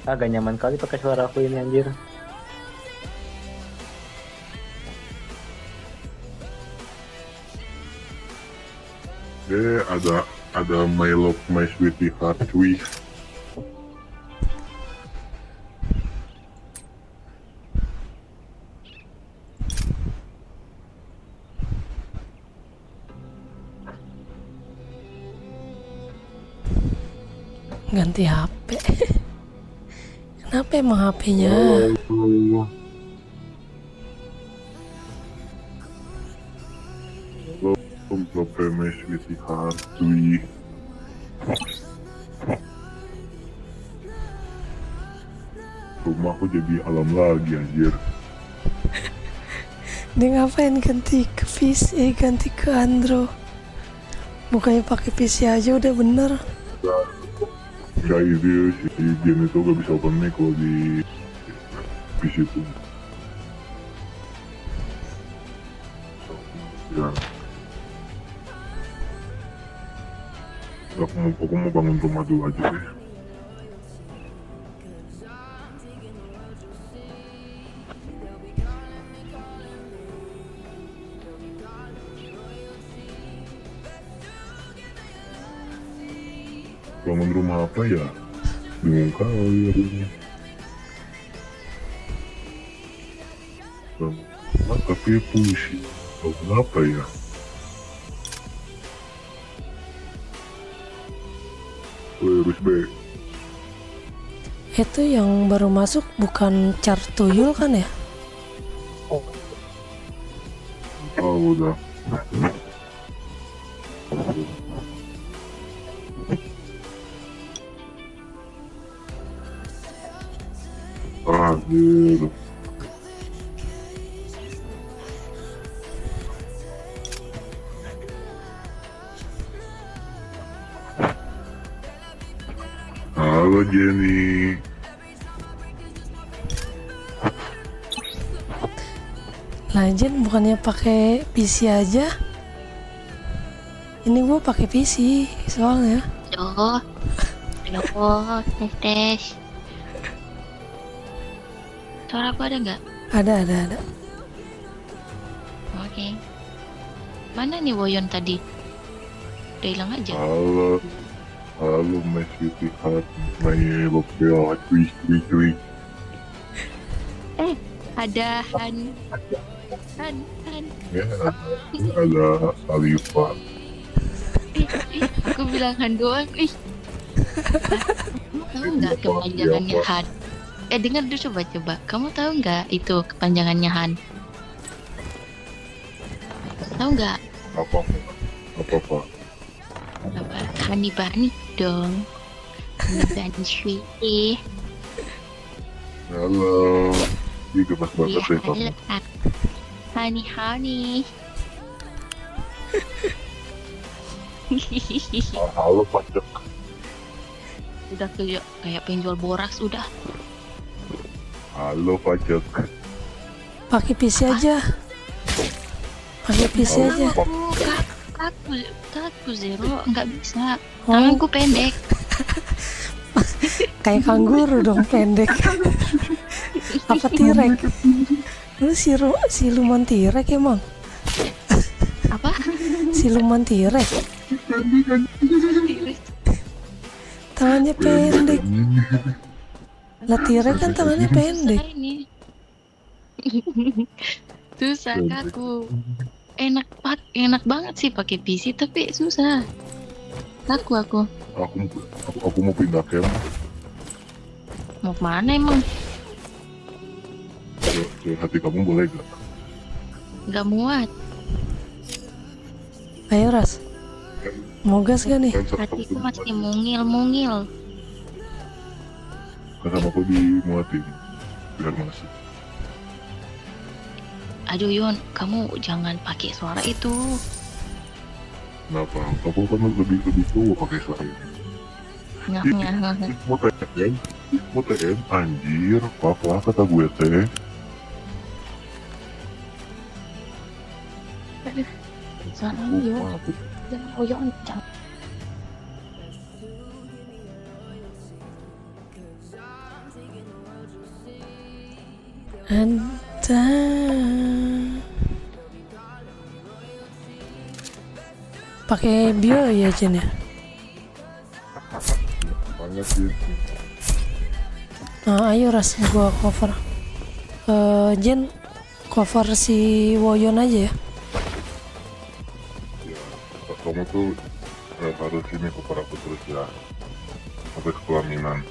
Agak nyaman kali pakai suara aku ini anjir. Ada My Love My Sweetie Heart cuy. Ganti HP. Kenapa emang HP-nya? Love My Sweetie Heart cuy. Rumahku jadi alam lagi anjir. Dia ngapain ganti ke PC, ganti ke Android? Bukannya pakai PC aja udah bener. Enggak ide si game itu gak bisa open mic kalau di PC itu. Ya. Aku mau bangun rumah dulu aja deh. bangun rumah apa ya? Bingung kali akunya. Bangun rumah tapi pusing. Bangun apa ya? Terus be. Itu yang baru masuk bukan Char Tuyul kan ya? Oh udah. Anjir. Halo Jenny. Legend bukannya pakai PC aja? Ini gua pakai PC soalnya. Halo, tes. Suara aku ada nggak? Ada. Oke. Mana nih Woyon tadi? Udah hilang aja. Halo my sweetheart, my little tweet. Ada Han. Ya, ada Alifa. Aku bilang Han doang. Kamu tahu nggak kepanjangannya Han? Dengar dulu coba. Kamu tahu nggak itu kepanjangannya Han? Tahu nggak? Apa? Apa? Hani Bani dong. Hani Bani sweetie. Halo. Ih, gemes banget Iya, deh kamu. Hani. Halo pajak. Udah kayak penjual boras udah. Halo pajak. Pakai PC aja. Aku Zero nggak bisa. Tanganku pendek. Kayak kanguru dong pendek. Apa tirek? Lu siluman tirek emang? Apa? Siluman tirek. Tangannya pendek. Lah tirek kan tangannya pendek. Susah kaku. Enak banget sih pakai PC tapi susah. Aku mau pindah camp. Mau kemana emang? Ke hati kamu boleh gak? Gak muat. Ayo Ras. Mau gas gak nih? Hatiku masih mungil. Kan sama aku dimuatin biar masuk. Aduh Yon, kamu jangan pakai suara itu. Kenapa? Kamu kan lebih tua pakai suara itu. Mau TM anjir, apa kata gue teh? Suaranya Yon, jangan. Ada. Pakai bio ya Jen ya? Banget sih. Nah ayo Ras, gua cover. Jen cover si Woyon aja ya. Ya, kamu tuh harus ini cover aku terus ya. Sampai kepelaminan.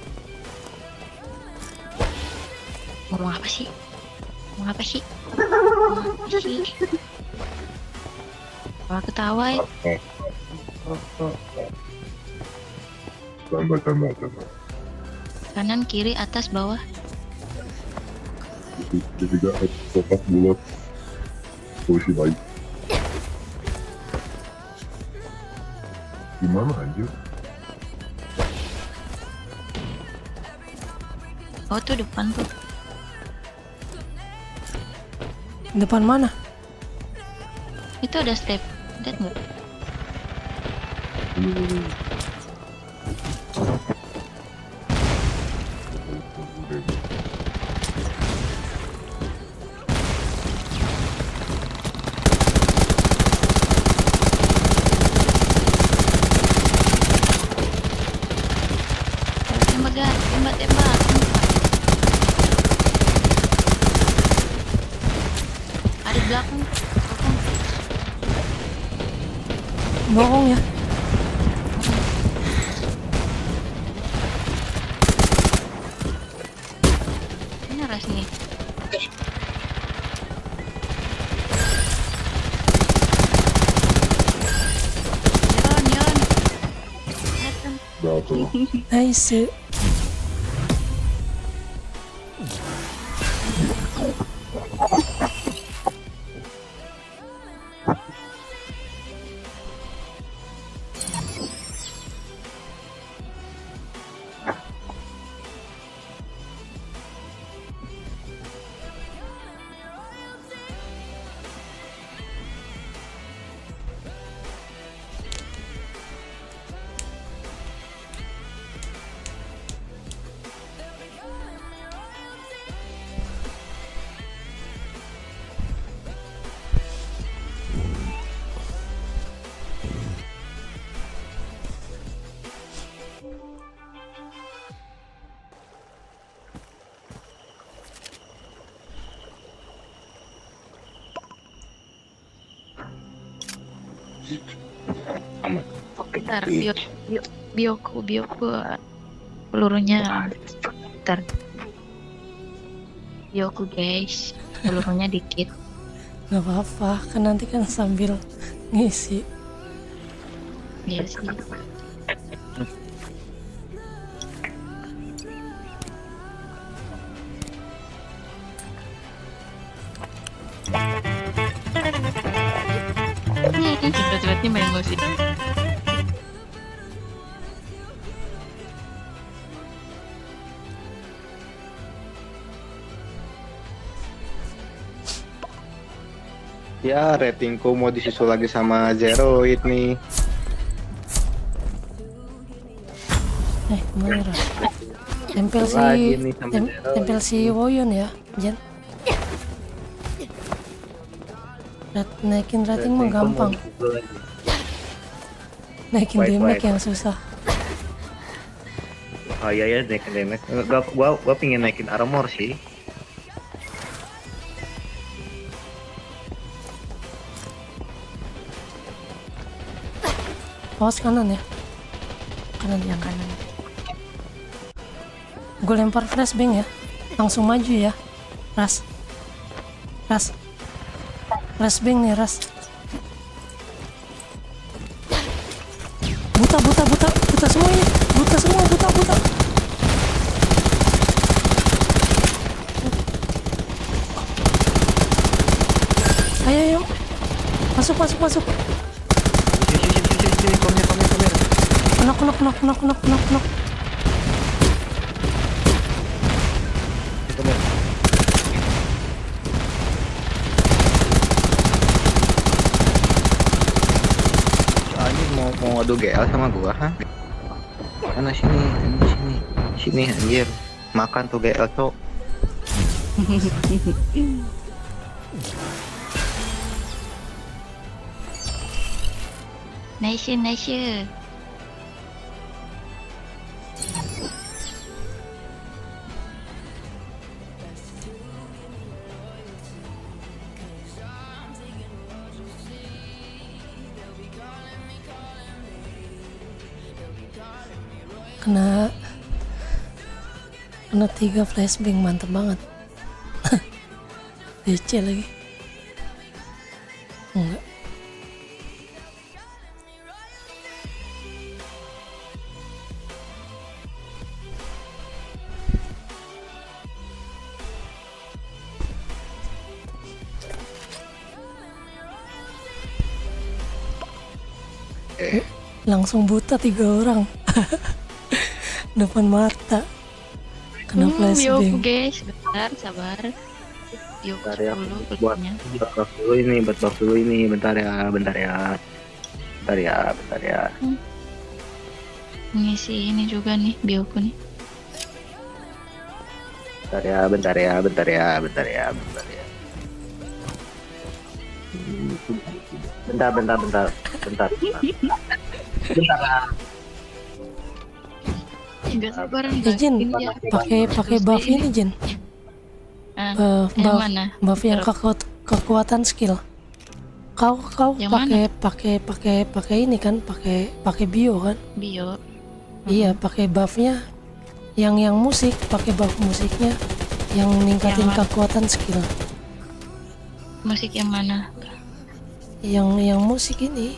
Ngomong apa sih? Malah ketawa ya. Canda. Kanan, kiri, atas, bawah. Jadi gak kotak bulat. Posisi baik. Gimana anjir? Oh tuh depan tuh. Depan mana? Itu ada step. Lihat nggak? bohong ya. Ini ras nih. Yon. Datang. Nice. Bentar, bioku pelurunya. Bentar. Bioku guys, pelurunya dikit. Gak apa-apa, kan nanti kan sambil ngisi. Iya sih. Cepet-cepetnya main musik. Ya, ratingku mau disusul lagi sama Zeroid nih. Merah. Tempel Lagi nih sama tempel si Woyon ya, Jen. Naikin rating mah gampang. Naikin damage yang susah. Oh iya ya, naikin damage. Gua pingin naikin armor sih. Awas kanan ya. Kanan yang kanan. Gue lempar flashbang ya. Langsung maju ya. Ras. Flashbang nih, Ras. Buta semuanya. Buta. Ayo. Masuk. Knock. Mau adu GL sama gua, ha? Mana sini anjir. Makan tuh GL, Cok. Nice. Kena 3 flashbang, mantep banget. DC lagi. Enggak. Langsung buta 3 orang. Depan Marta kena flashbang. Bioku guys, bentar sabar. Bioku Ya, dulu buat buff dulu ini, bentar ya. Ngisi ini juga nih bioku nih. Bentar ya. Bentar. Enggak sabar Jin, pakai buff ini Jin. Yang mana? Buff yang kekuatan skill. Kau Yang pakai ini kan, pakai bio kan? Bio. Iya, pakai buffnya. Yang musik, pakai buff musiknya yang ningkatin Yang mana? kekuatan skill. Musik yang mana? Yang musik ini,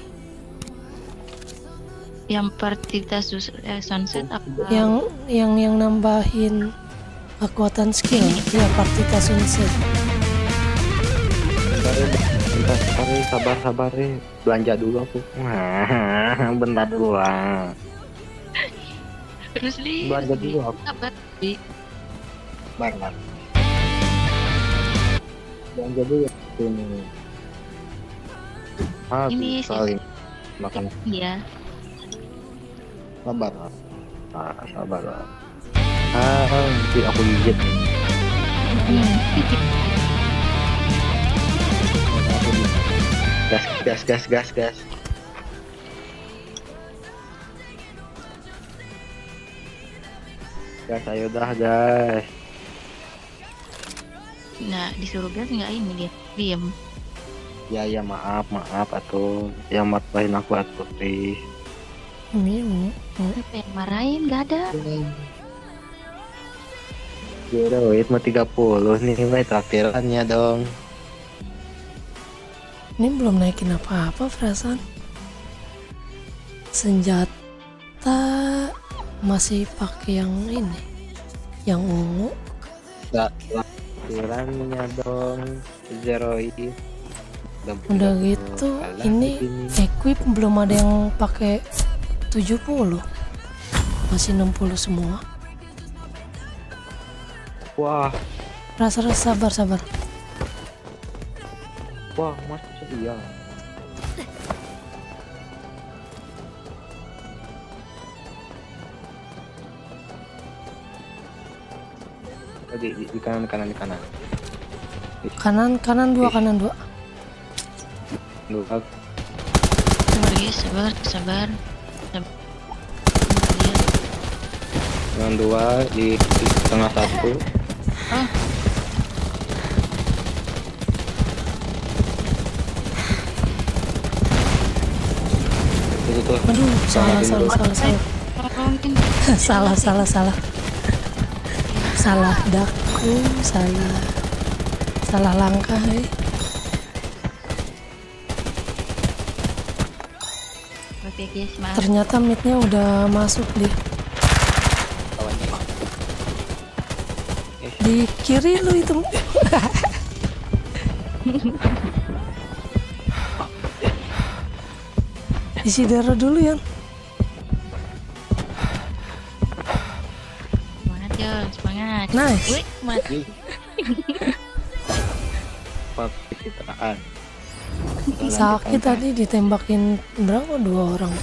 Yang Partita Sunset apa? yang nambahin kekuatan skill. Iya, Partita Sunset. Sabar belanja dulu aku. Bentar doang. Terus li. Belanja dulu aku. Sabar li. Bentar. Belanja dulu ini. Ini saling makan. Iya. Sabar. Sabar. Nanti aku gigit. Gas. Gas, ayo dah, guys. Nggak disuruh gas nggak ini dia. Diem. Ya, maaf atuh. Yang marahin aku atuh, please. Apa yang marahin? Nggak ada. Ya duit mau 30 nih, traktirannya dong. Ini belum naikin apa-apa perasaan. Senjata masih pakai yang ini, yang ungu. Traktirannya dong, Zeroid. Udah gitu, ini equip belum ada yang pakai 70, masih 60 semua. Wah, Rasa sabar. wah, mas iya. Di kanan. Kanan dua. Dua. Sabar. Yang dua di tengah satu. Oh. Itu. Aduh, salah. Salah daku, salah langkah. Oke guys, maaf. Ternyata midnya udah masuk di kiri lu itu. Isi darah dulu ya. Semangat. Nice. Wih, mati. Pencitraan. Sakit tadi ditembakin berapa, 2 orang.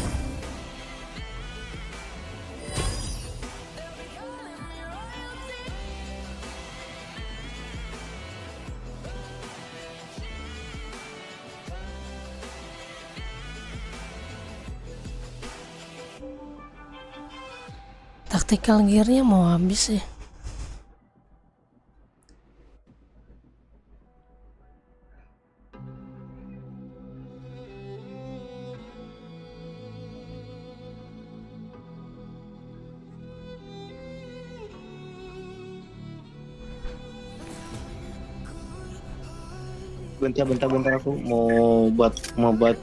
Tactical gearnya mau habis sih. Bentar aku mau buat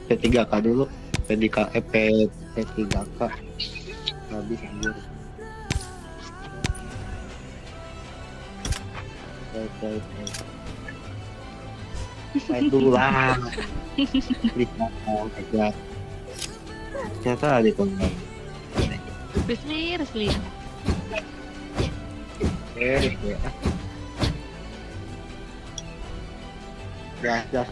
P3K dulu. P3K habis anjir. Baik dulu lah. Lihat aja. Tadi tuh. Resli. Gas.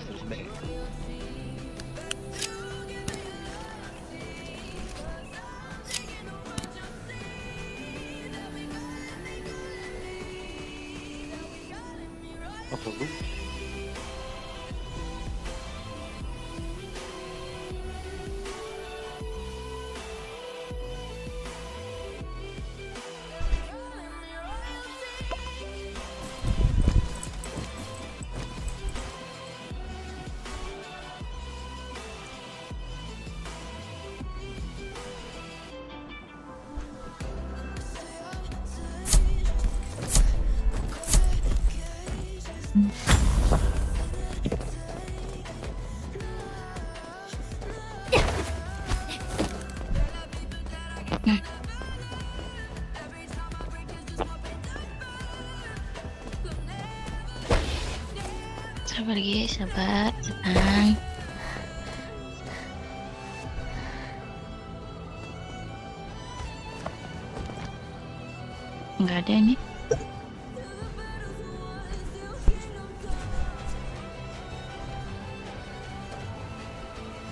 Terus baik. Sabar guys, sabar, tenang. Nggak ada nih.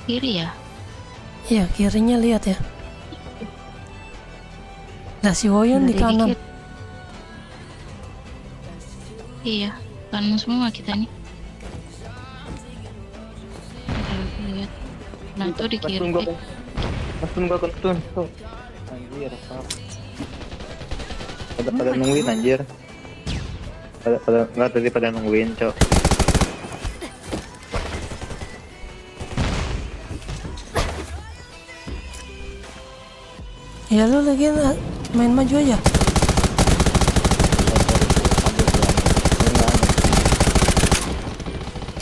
Kiri ya? Iya, kirinya lihat ya. Nah, si Woyon di Ada kanan. dikit. Iya, kanan semua kita nih. Lihat. Nah, tuh di kiri. Kentun gua kentun tuh. Anjir, apa? Pada nungguin anjir. Pada enggak tadi pada nungguin, Cok. Ya lu lagi main maju aja.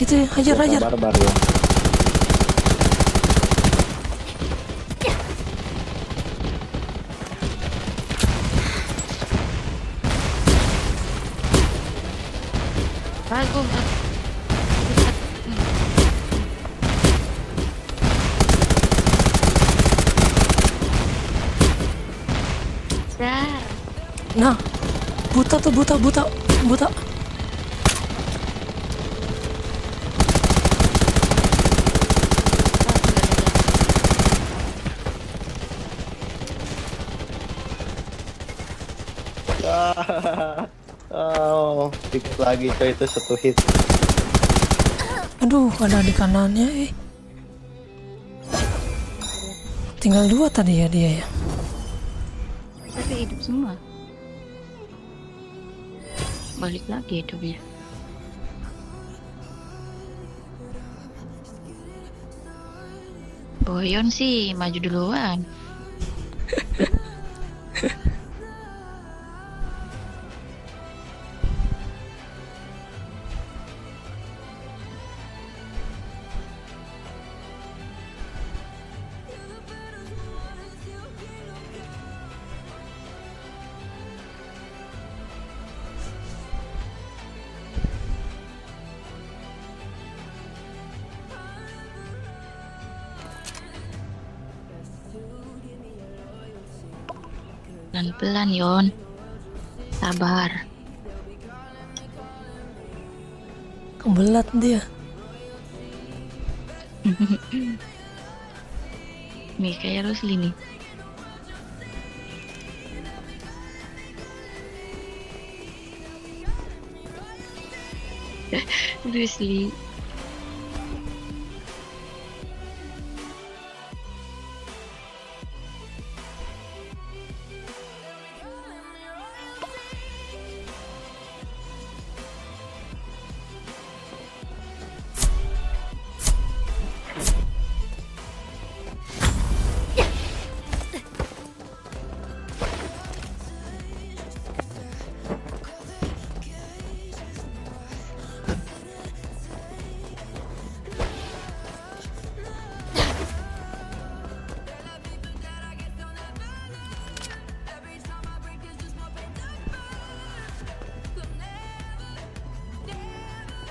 Itu hajar. Barbar ya. Aku Nah, buta. Oh, dikit lagi coy, itu 1 hit. Aduh, ada di kanannya. Tinggal 2 tadi ya dia ya. tapi hidup semua. Balik lagi hidupnya. Boyon sih maju duluan. Pelan-pelan Yon, sabar. Kebelat dia. Nih kayak Rosli nih. Rosli.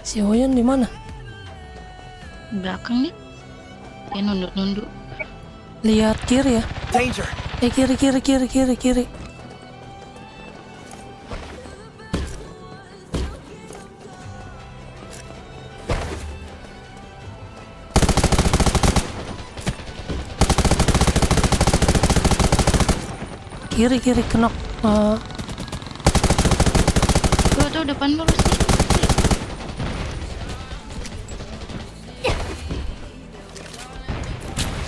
Si Oyen di mana? Belakang nih. Dia nunduk-nunduk. Lihat kiri ya. Danger. Kiri. Kiri kenok. Tuh depan lu Rosli.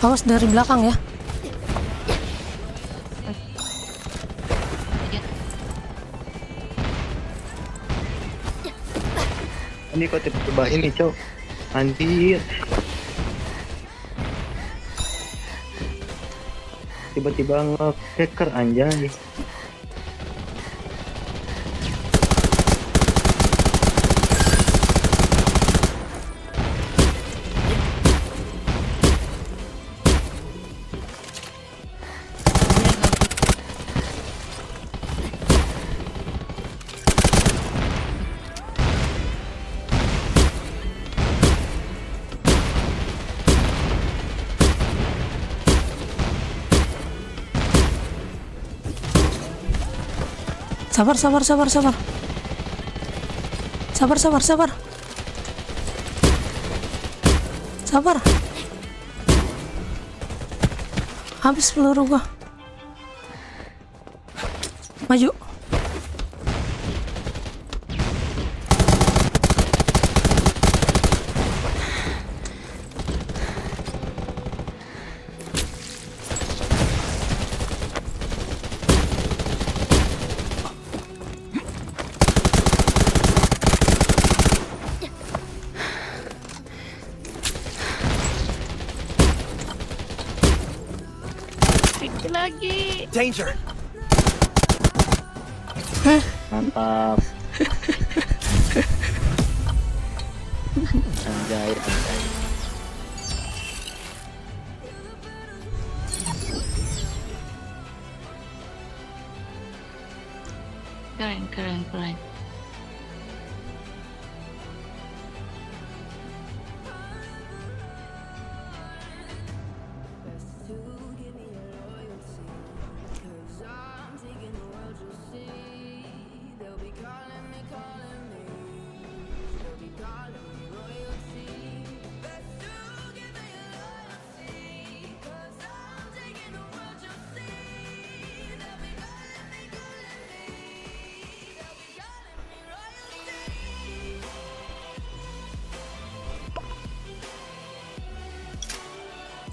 Awas dari belakang ya. Ini kok tiba-tiba ini Cok. Anjir. Tiba-tiba nge-hacker anjay. Sabar, sabar, sabar, sabar. Sabar, sabar, sabar. Sabar. Habis peluru gua. Maju. Lagi. Danger! Mantap. Anjay, anjay. Keren, keren, keren.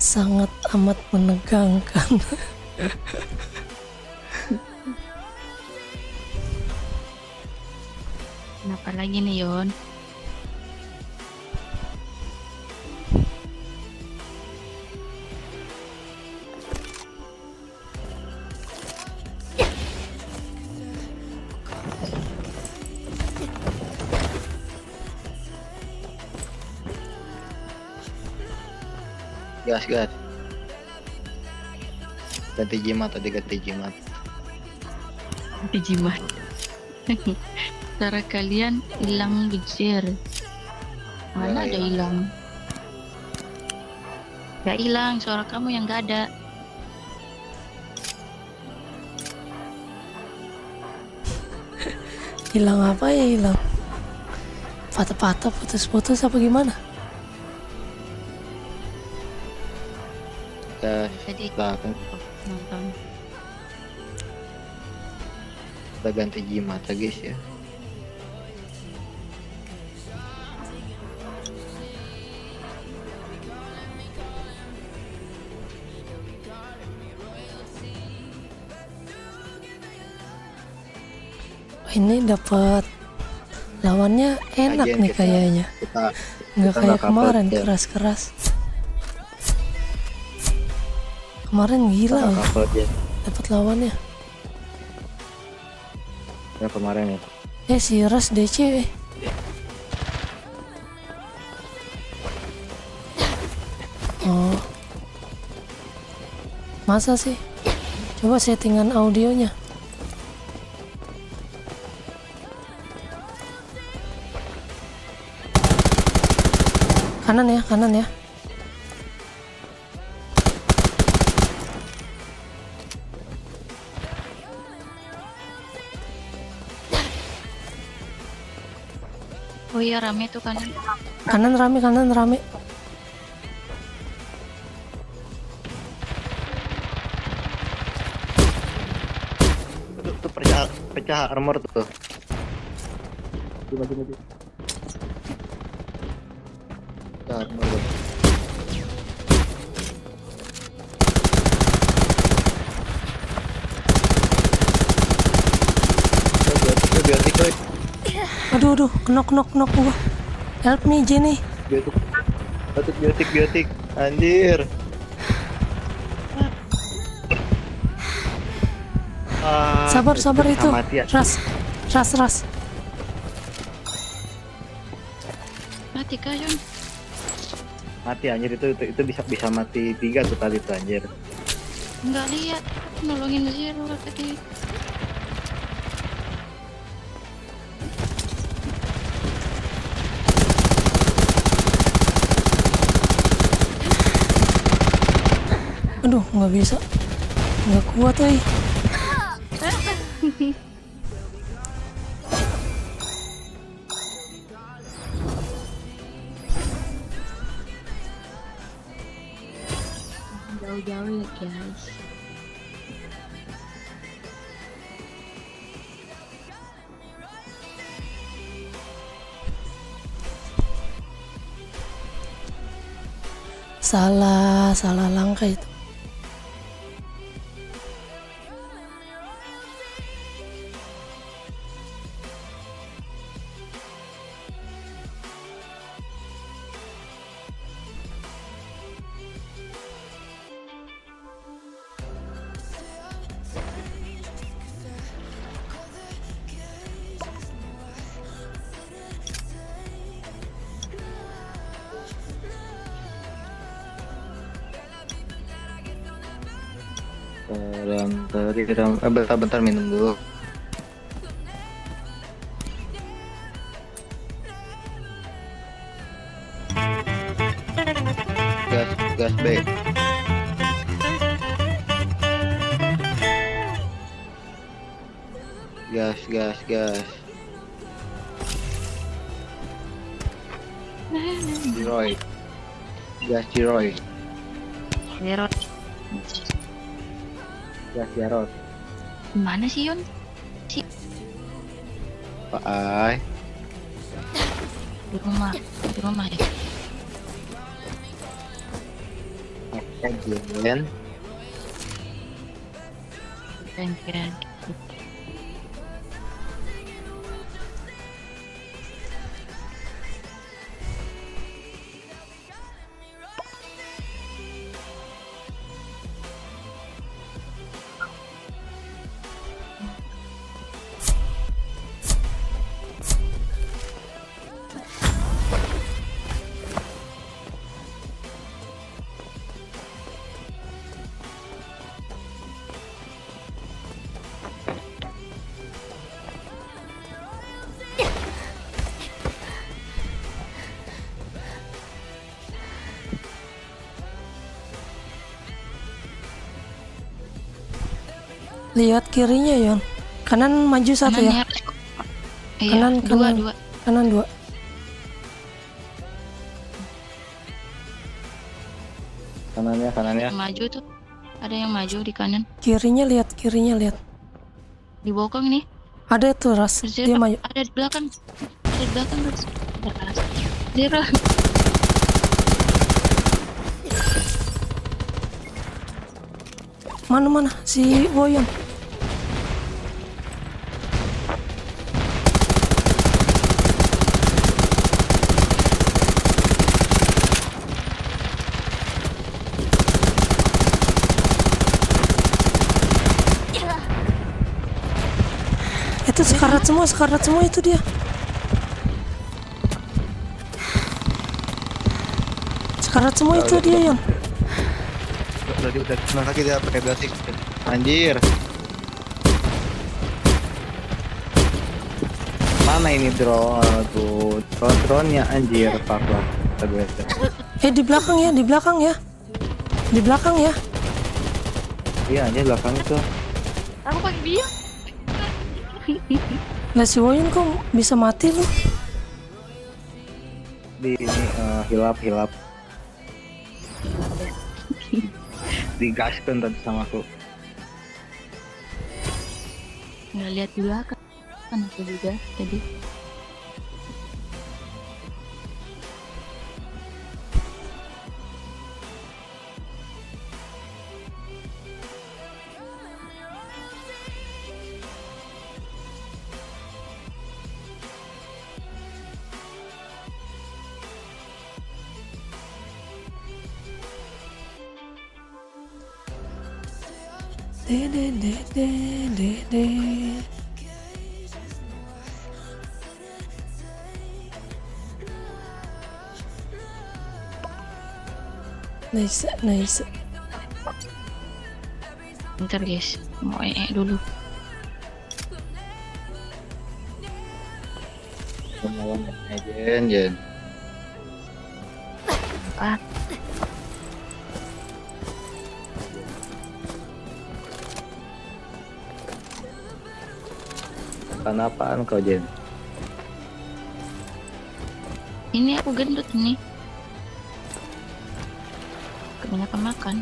Sangat amat menegangkan. Kenapa lagi nih, Yon? Gas, gas. Ganti jimat tadi, ganti jimat. Ganti jimat. Suara kalian hilang bejir. Mana ada hilang? Gak hilang, suara kamu yang gak ada. Hilang apa ya hilang? Patah-patah, putus-putus apa gimana? Jadi Kita nonton. kita ganti jimat ya guys ya. Ini dapat lawannya enak Lagian nih kita- kayaknya. Nggak kita kayak nggak kemarin cover, ya. keras-keras. Kemarin gila loh, Cover dia dapat lawannya. yang kemarin ya. Si Ras DC. Oh, masa sih? Coba settingan audionya. Kanan ya, kanan ya. Oh iya, rame tuh kan. Kanan rame, kanan rame. Tuh pecah, pecah armor tuh. Maju. Pecah armor tuh. Biotik, coy. Aduh, knock gua. Help me, Jenny. Biotik. Anjir. Sabar itu. Mati ya. Ras. Mati kah, Yon? Mati anjir, itu bisa mati 3 tuh tadi tuh anjir. Nggak lihat. Nolongin Zero tadi. Aduh, nggak bisa. Nggak kuat, jauh-jauh ya guys. Salah langkah itu. Bentar minum dulu. Gas B. Gas. Jiroy. Gas Jiroy. Jarot. Gas Jarot. Mana sih Yon? Pak Ai. Di rumah ya. Kajian. Keren. Lihat kirinya Yon. Kanan maju satu ya. Iya, dua. Kanan 2. Kanannya. Maju tuh. Ada yang maju di kanan. Kirinya lihat. Di bokong nih. Ada tuh Ras. Dia maju. Ada di belakang. Ras. Zero. Mana si Boyan? Itu sekarat semua itu dia. Sekarat semua itu dia Yon. Udah senang lagi dia pakai blastik. Anjir. Mana ini drone tuh? Drone-nya anjir, Pak. Di belakang ya. Iya, anjir belakang itu. Aku pakai dia. Lah si Woyun kok bisa mati lu? Di ini hilap. Digaskan tadi sama aku. Nggak lihat di belakang. Kan aku juga tadi. Nice. Bentar guys, mau dulu. Jen. Apaan kau Jen? Ini aku gendut nih. Kebanyakan makan.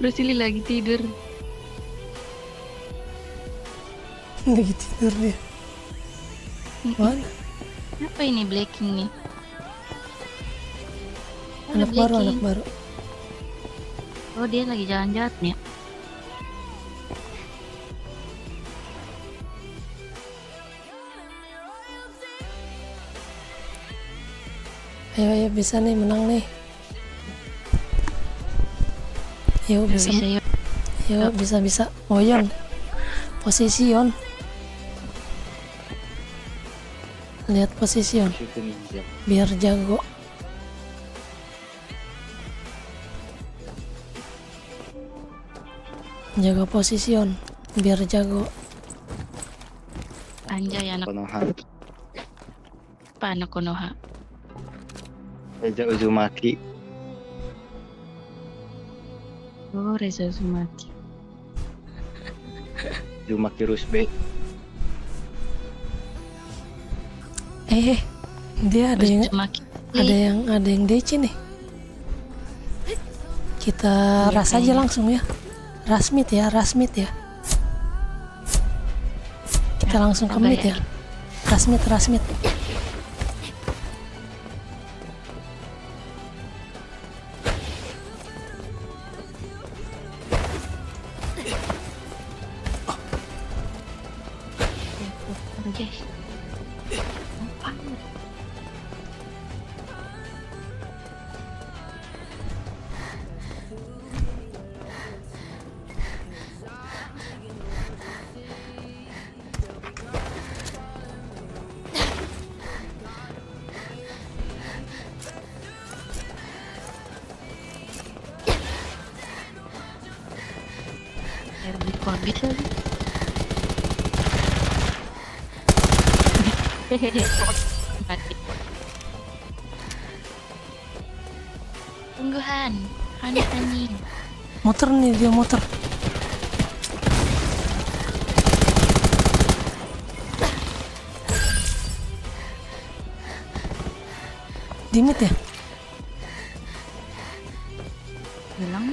Bruce Lee lagi tidur. Lagi tidur dia. Mana? Apa ini Blacking nih? Anak baru, anak baru. Oh dia lagi jalan-jalan ya. Ayo, ayo bisa nih, menang nih. Yuk bisa, Bisa, yuk. yuk bisa. Oh Yon, posisi Yon. Lihat posisi Yon, Situ ninja. biar jago. Jaga posisi Yon, biar jago. Anjay anak Konoha. apa anak Konoha? Eja Uzumaki. Oh Reza Uzumaki. Uzumaki Rusbe. Dia ada yang Uzumaki. ada yang DC nih. Kita ras aja langsung ya. Rasmit ya. Kita langsung ke mid ya. Rasmit. Guys. Habis lagi. Mati. Tungguhan, aneh. Muter nih dia muter. Di mid ya? Bilang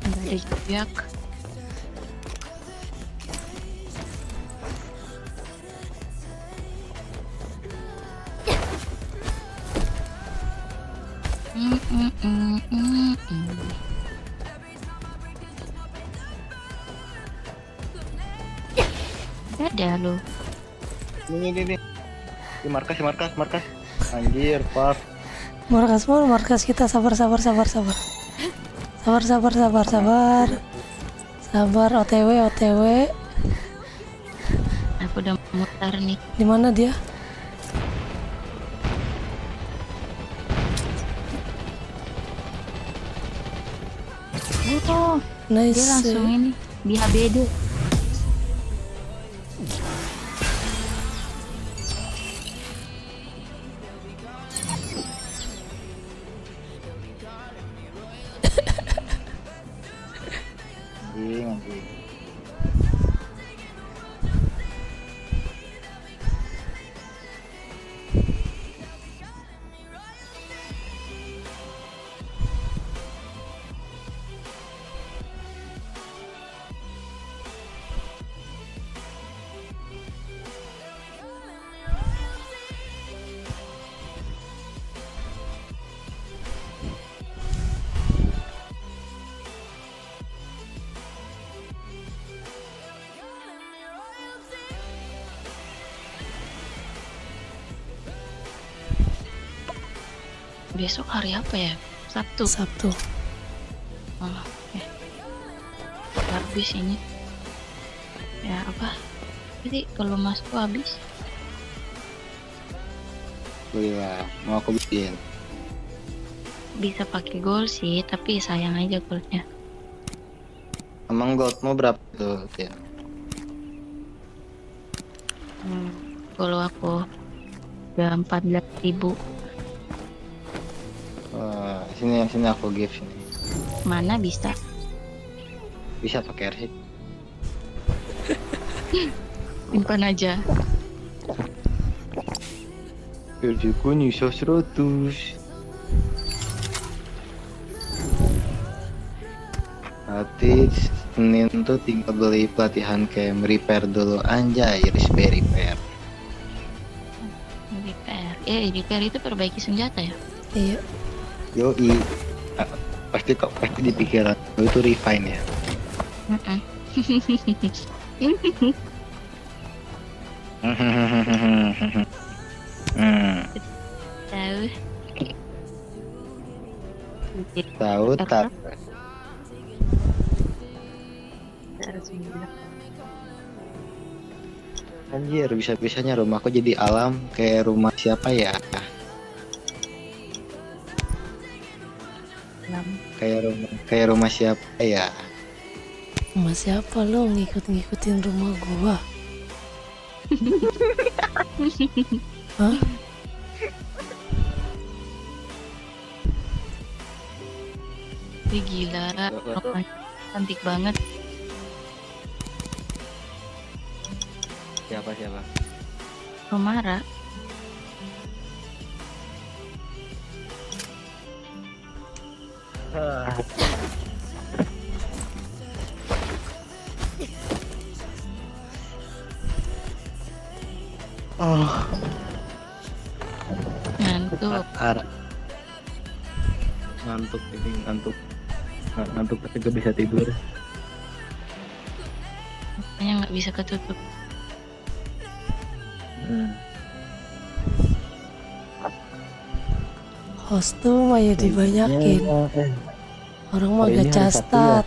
nggak ada jejak. Ada lo. Ini. Di markas. Anjir, Pak. Markas kita sabar. OTW. Aku udah mutar nih. Di mana dia? Oh, Nice. dia langsung ini di HBD. Anjing. Besok hari apa ya? Sabtu. Oh, oke. Habis ini. Ya apa? Jadi kalau masuk habis. Iya, mau aku bikin. Bisa pakai gold sih, tapi sayang aja goldnya. Emang goldmu berapa tuh, Tin? Kalau aku udah 14.000. Sini aku give sini. Mana bisa? Bisa pakai airhit. Simpan aja. Kerjaku nyusul 100. Berarti Senin tuh tinggal beli pelatihan camp repair dulu, anjay, repair. Repair itu perbaiki senjata ya? Iya. Yoi. Pasti di pikiran lo itu refine ya. Tahu tak? Anjir, bisa-bisanya rumahku jadi alam kayak rumah siapa ya? Kayak rumah siapa ya? Rumah siapa lo ngikut-ngikutin rumah gua? Hah? Wih gila, rumahnya cantik banget. Siapa? Romara. Ngantuk. Ngantuk tapi gak bisa tidur. Makanya nggak bisa ketutup. Kostum aja dibanyakin. Orang mah gacha stat,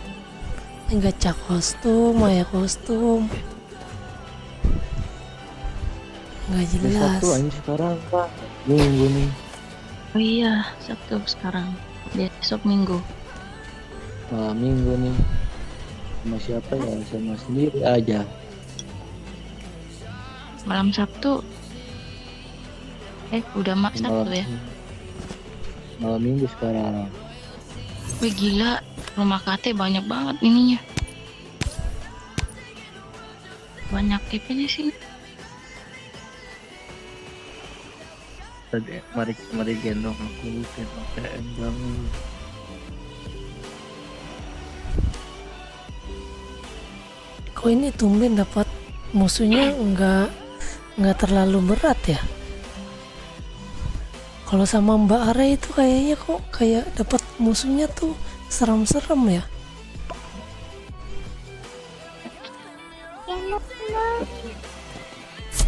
gacha kostum, kostum. Nggak jelas. Sabtu anjir sekarang Pak. Minggu nih. Oh iya, Sabtu sekarang. Besok Minggu. Minggu nih. Sama siapa ya? Sama sendiri aja. Malam Sabtu. Udah Sabtu ya? Malam Minggu sekarang. Wih gila, rumah KT banyak banget ininya. Banyak IP-nya sih. Tadi mari gendong aku TM banget. Kok ini tumben dapat musuhnya nggak terlalu berat ya? Kalau sama Mbak Are itu kayaknya kok kayak dapat musuhnya tuh serem-serem ya.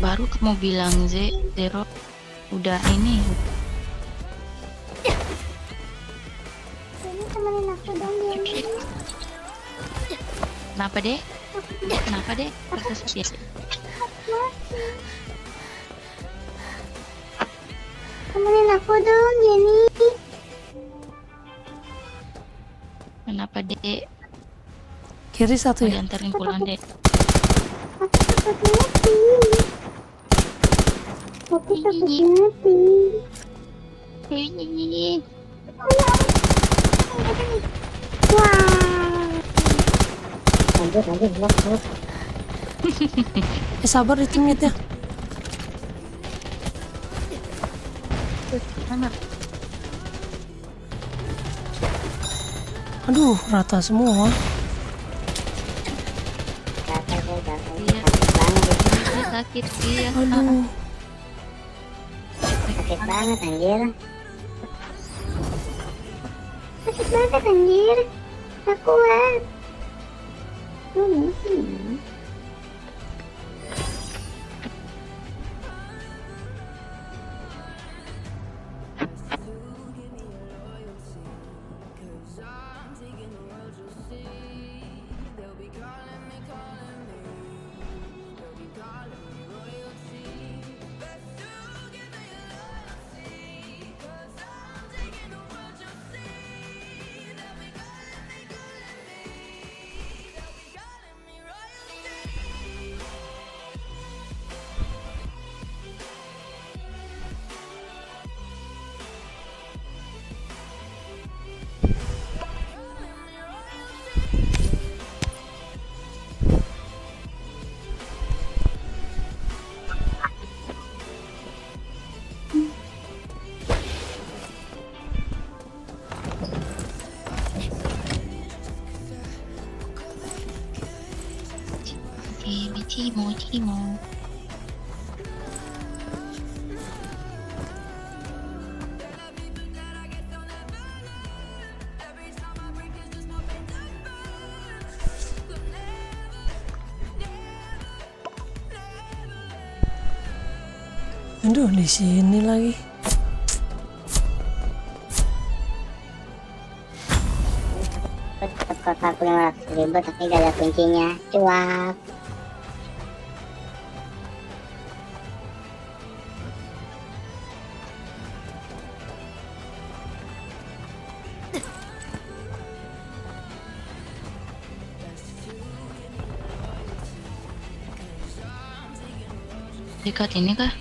Baru kamu bilang Zero udah ini. Jadi temenin aku dong Jenny. Kenapa deh? Rasa sakit. Temenin aku dong Jenny. Kenapa dek? Kiri satu ya. Diantarin pulang dek. Aku sakit hati. Wah. Sabar itu mitnya. Aduh, rata semua. Sakit dia. Aduh. Sakit banget anjir. Sakit banget anjir. Gak kuat. Cimo. Aduh, di sini lagi. Kota aku 500.000 tapi gak ada kuncinya. Cuap. Dekat ini kah?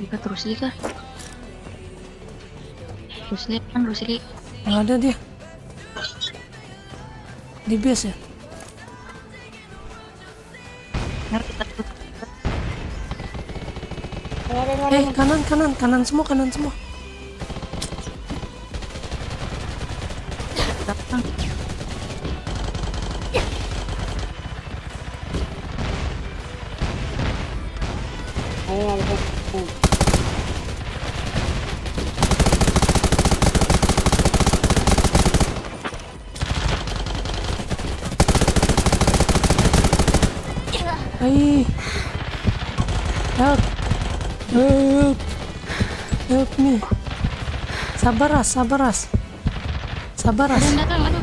Dekat Rusli kah? Rusli kan Rusli. Nggak ada dia. Di base ya? Kanan semua. Hey, help me. Sabar ras. Datang, aduh.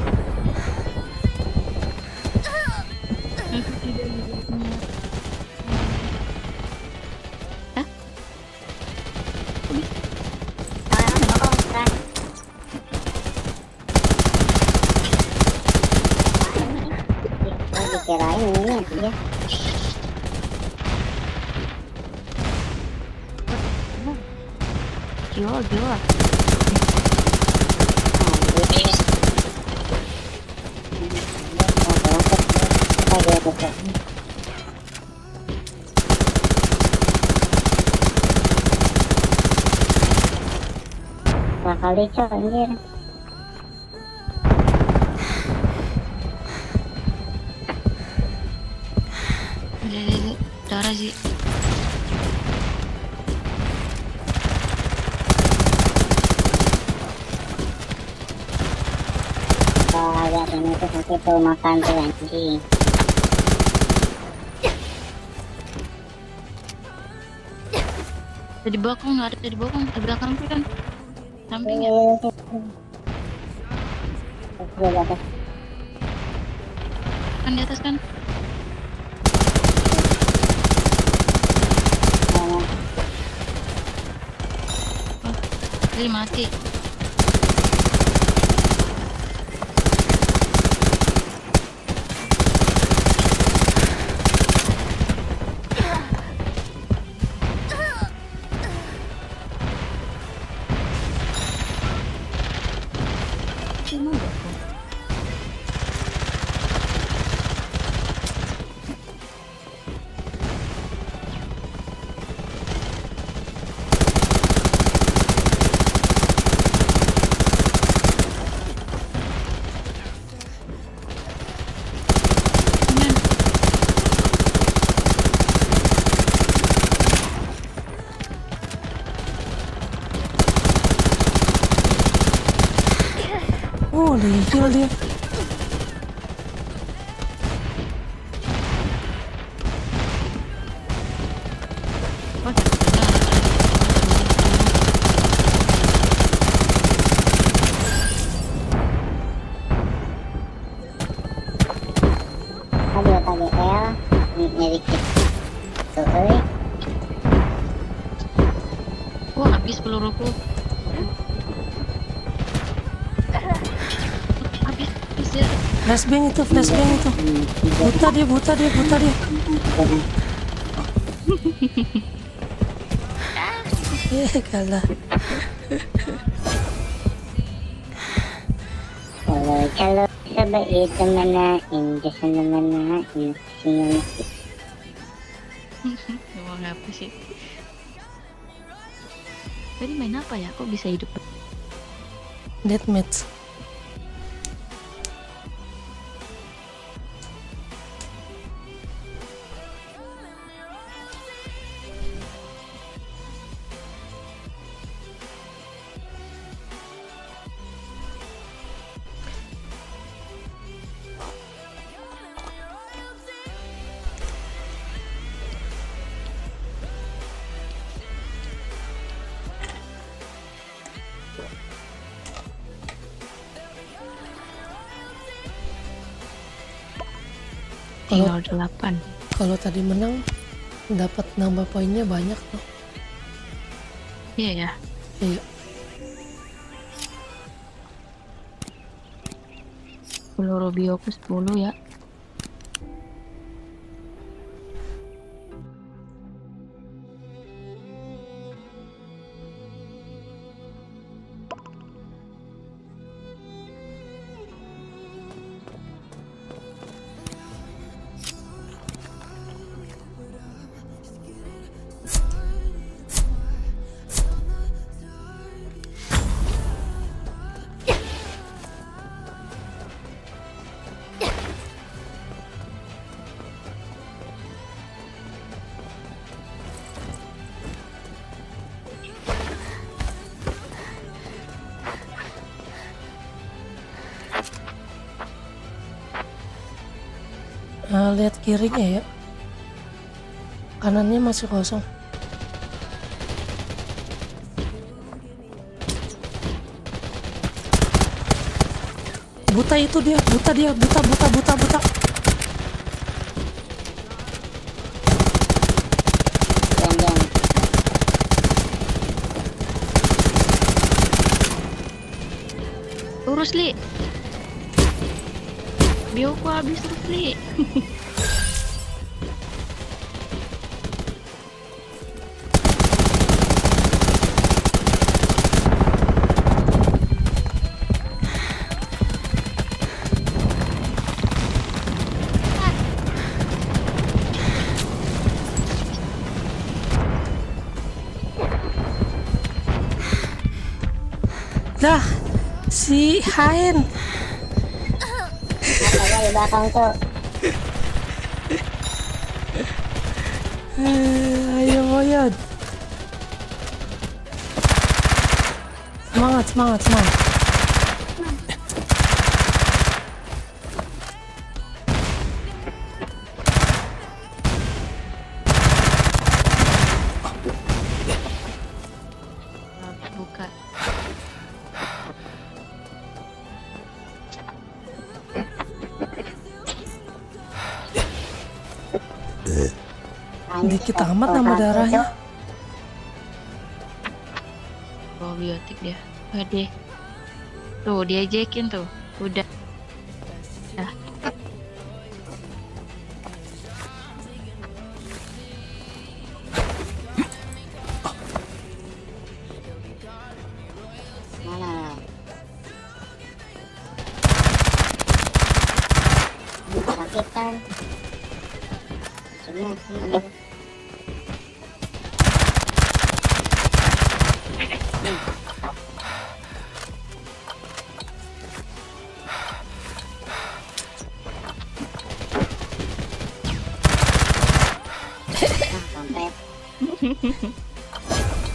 Dikirain ini ya. Gila. Bakal dicok anjir. Darah sih. Agak ini tuh sakit tuh makan tuh anjing. Di belakang nggak ada di belakang, di belakang tuh kan. Samping ya. Kan di atas kan. Jadi mati. Oh, di kill dia. Aduh, KGL nyari kit. Tuh, Wah, habis peluruku. Habis ya. Flashbang itu. Buta dia. Kalah. Kalau sabar itu mana injection mana injection. Emang apa sih? Tadi main apa ya? Kok bisa hidup? Deathmatch. Tinggal 8. Kalau tadi menang dapat nambah poinnya banyak tuh. Iya ya. Iya. 10 Rubio ke 10 ya. Nah, lihat kirinya ya. Kanannya masih kosong. Buta itu dia, buta. Lurus, Li. Bioku habis terus, Li. Dah, si Hain. Katanya di belakang tuh. Ayo Boyod. Semangat. Buka. Dikit amat nambah darahnya. Probiotik dia. Waduh. Tuh, dia jekin tuh. Udah. Nah. Mana? Sakit kan? Sini.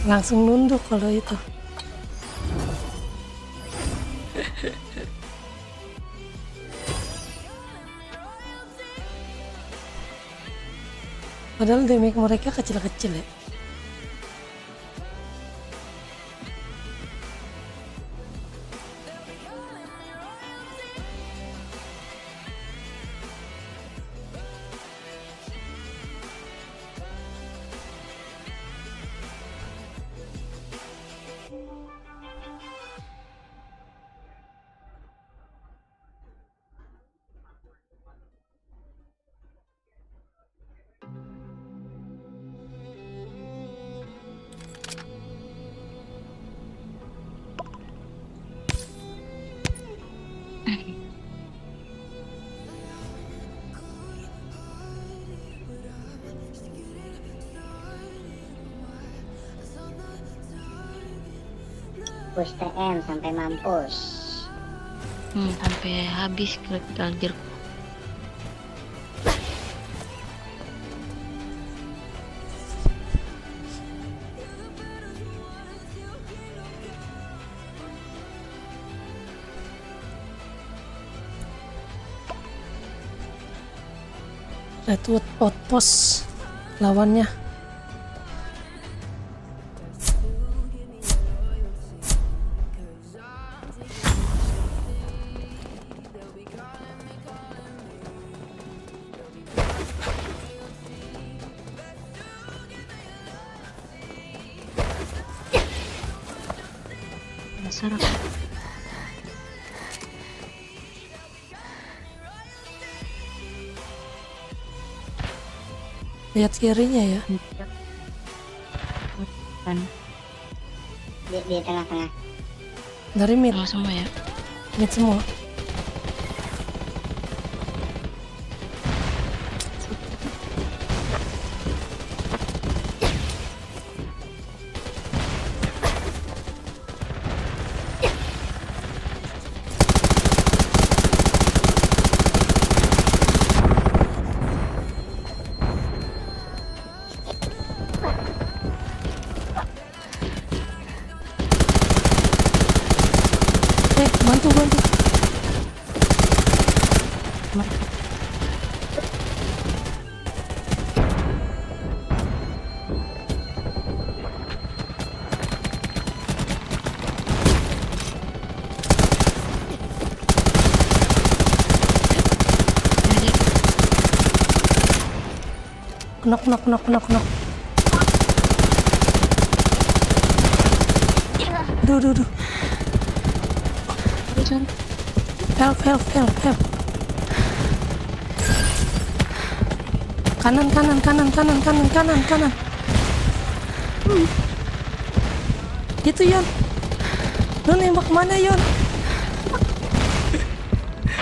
Langsung nunduk kalau itu. Padahal damage mereka kecil-kecil ya. Push TM sampai mampus. Sampai habis critical gear. Redwood Outpost lawannya. serak. Lihat kirinya ya. Kan Di tengah-tengah. Dari mid. oh, semua ya. Mid semua. Bantu. Knock. Duh. Help. Kanan. Itu Yon. Lu nembak mana Yon?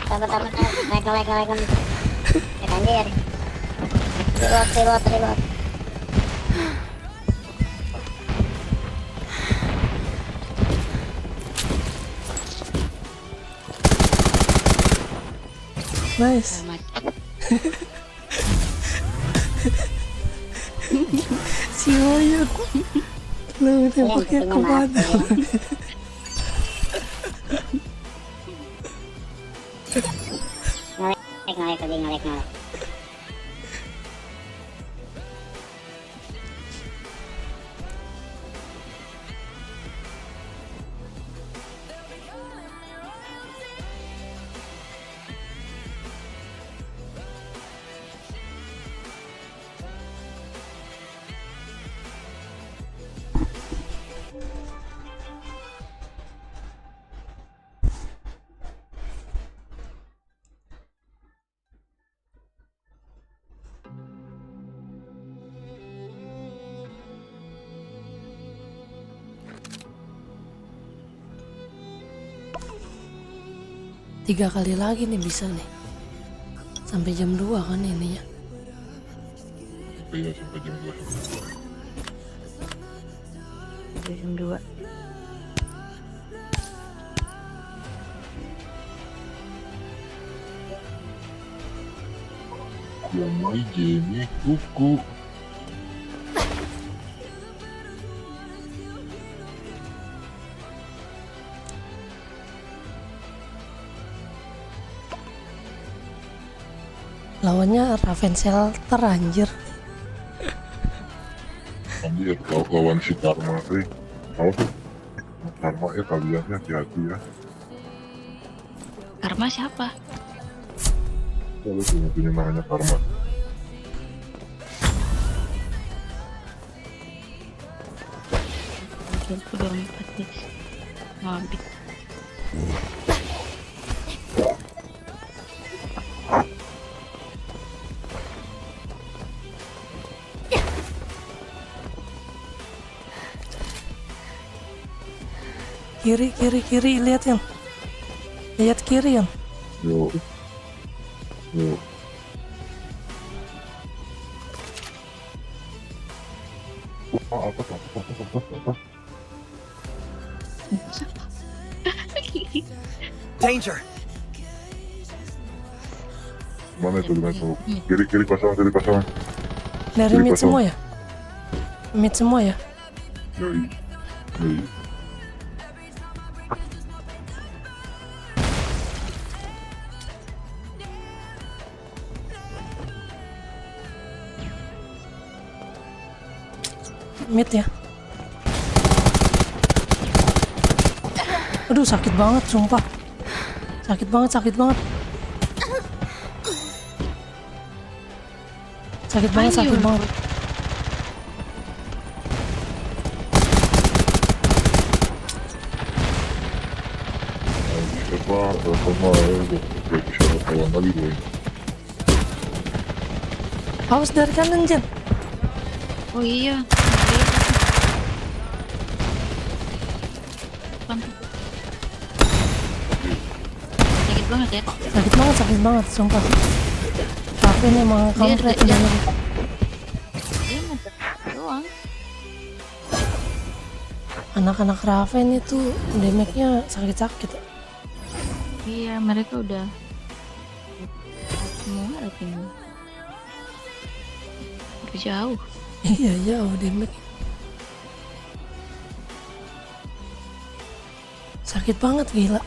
Sabar. Naik. Anjir. Reload. Nice. Si Oyun. Lu nembaknya kemana? Ngelek. Tiga kali lagi nih bisa nih. Sampai jam 2 kan ininya. Iya, sampai jam 2. Jam 2. Yang main Jenny kuku. Lawannya Raven Shelter anjir. Anjir, kalau lawan si Karma sih. Karma ya kalian hati-hati ya. Karma siapa? Kalau punya namanya Karma. Aku udah 4 nih. Mabit. Kiri, lihat Yan. Lihat kiri Yan. Yo. Apa? Danger. Mana itu dengan tahu? Kiri kosong. Dari Kiri mid kosong. semua ya? Mid semua ya? Yoi. Mid ya? Aduh sakit banget sumpah. Sakit banget. Sakit banget. Kalau sama gue bisa kawan lagi gue. Awas dari kanan, Jen. Oh iya. Sakit banget ya. Sakit banget, sumpah. Raven emang kampret dia bener. ngepet doang. Anak-anak Raven itu damage-nya sakit-sakit. Iya, mereka udah semua timnya. Udah jauh. Iya, jauh damage. Sakit banget, gila.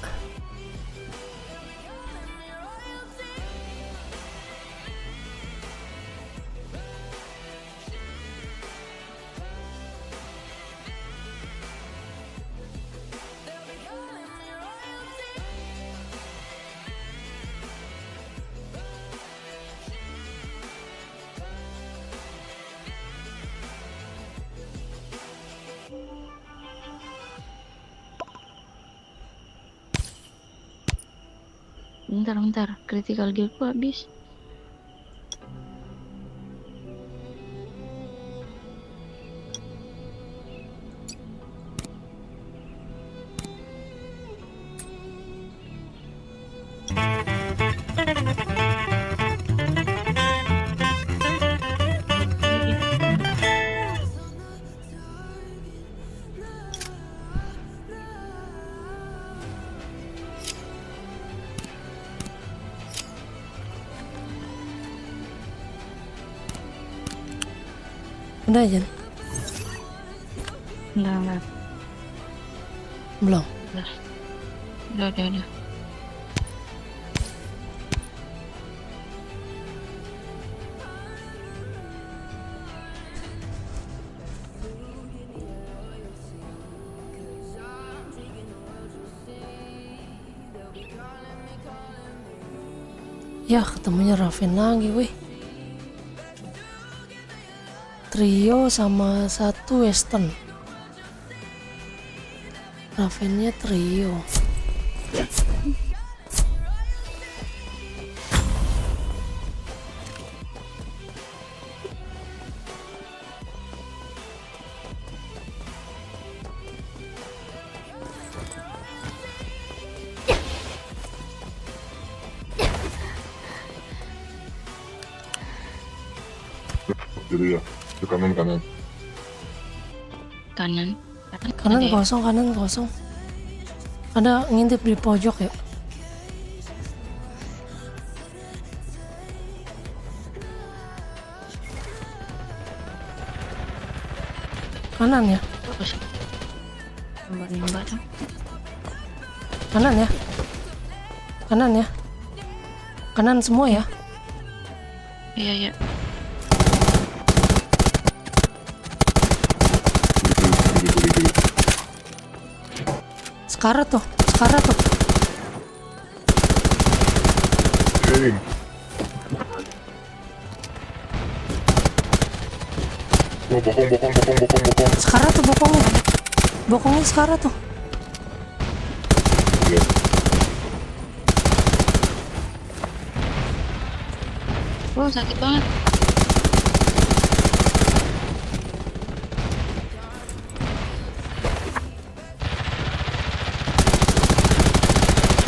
Bentar, critical gearku habis. Udah, Jen? Enggak. Belum? Udah. Ya, ketemunya Raven lagi, weh. Trio sama satu Western. Ravennya trio. Jadi ya, ke kanan. Kanan Kanan ada ya? kosong. Ada ngintip di pojok ya. Kanan ya. Nembak dong. Kanan ya. Kanan semua ya. Iya. Sekarang tuh. Hey. Oh, bokong. Sekarang tuh bokongnya sekarang tuh. Iya. Oh, sakit banget.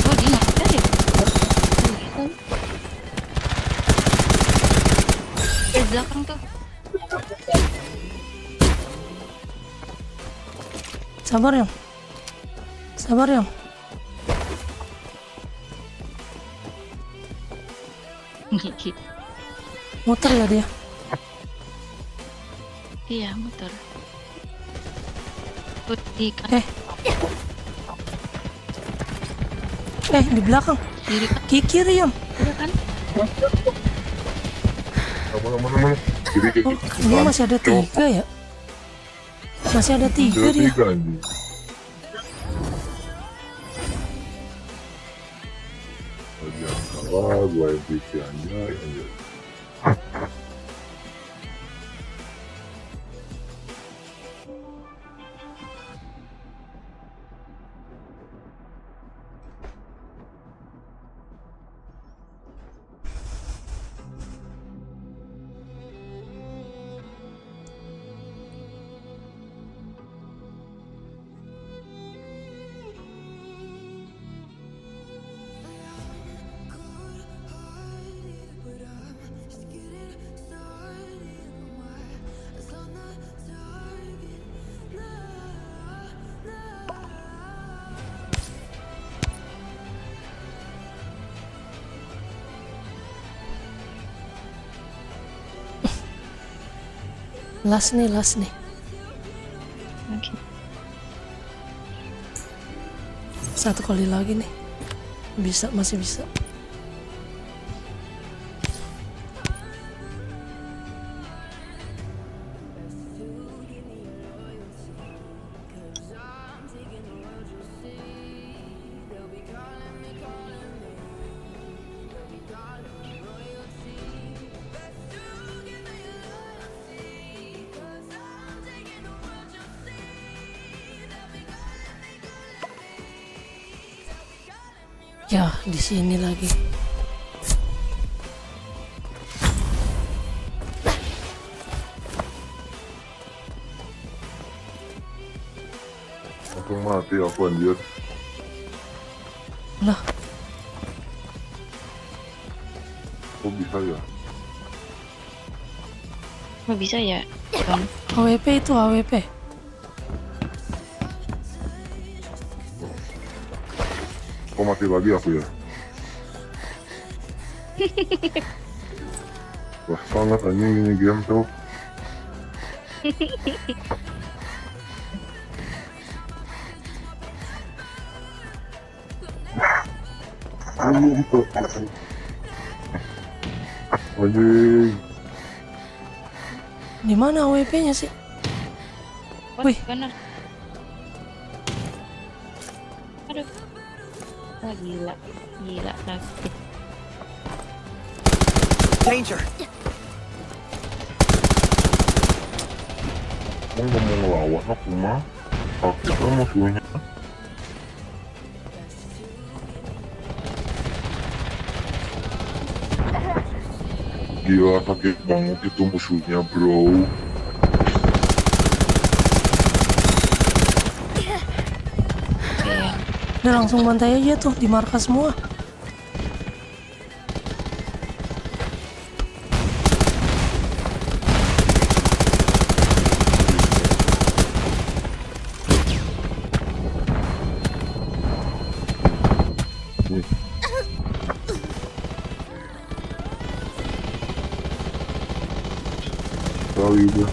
Oh, dia nggak ada deh. Di belakang tuh. Sabar yang. Muter ya dia. Iya, muter. Putih kan. Di belakang. Kiri yang. Udah kan? Mana? Kiri. Oh, dia masih ada 3 ya? Masih ada 3 dia. Anjing. Jangan salah, gue MVP anjay. Last nih. Oke. Satu kali lagi nih. Masih bisa. Ya, di sini lagi. Langsung mati aku anjir. Lah, Kok bisa ya? Kok bisa ya? Bang? AWP itu AWP. Kok mati lagi aku ya? Wah sangat anjing ini game tuh. Anjing. Di mana AWP-nya sih? Wih, Bener. Aduh. Wah gila sakit. Danger! Kamu gak mau ngelawan aku mah? Sakit kan musuhnya. Gila sakit banget itu musuhnya bro. udah langsung bantai aja tuh di markas semua. Kali udah.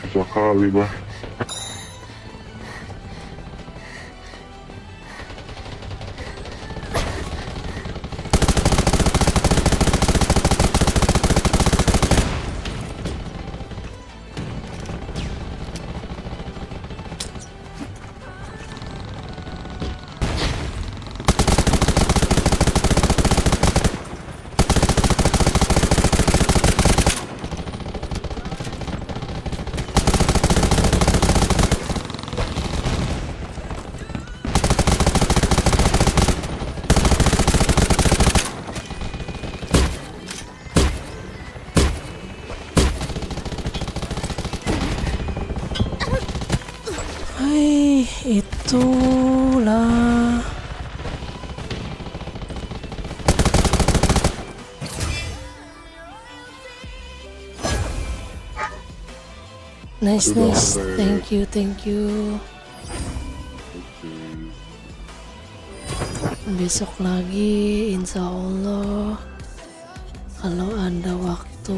Susah kali bah. Hai, itulah. Nice. Thank you. Besok lagi, insya Allah, kalau ada waktu.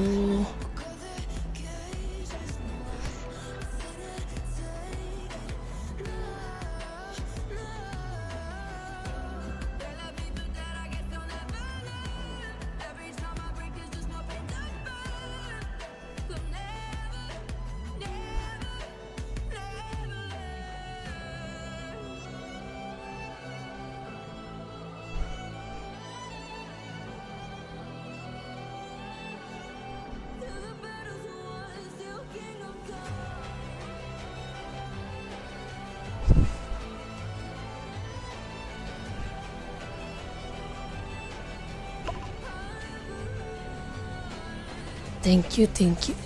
Thank you, thank you.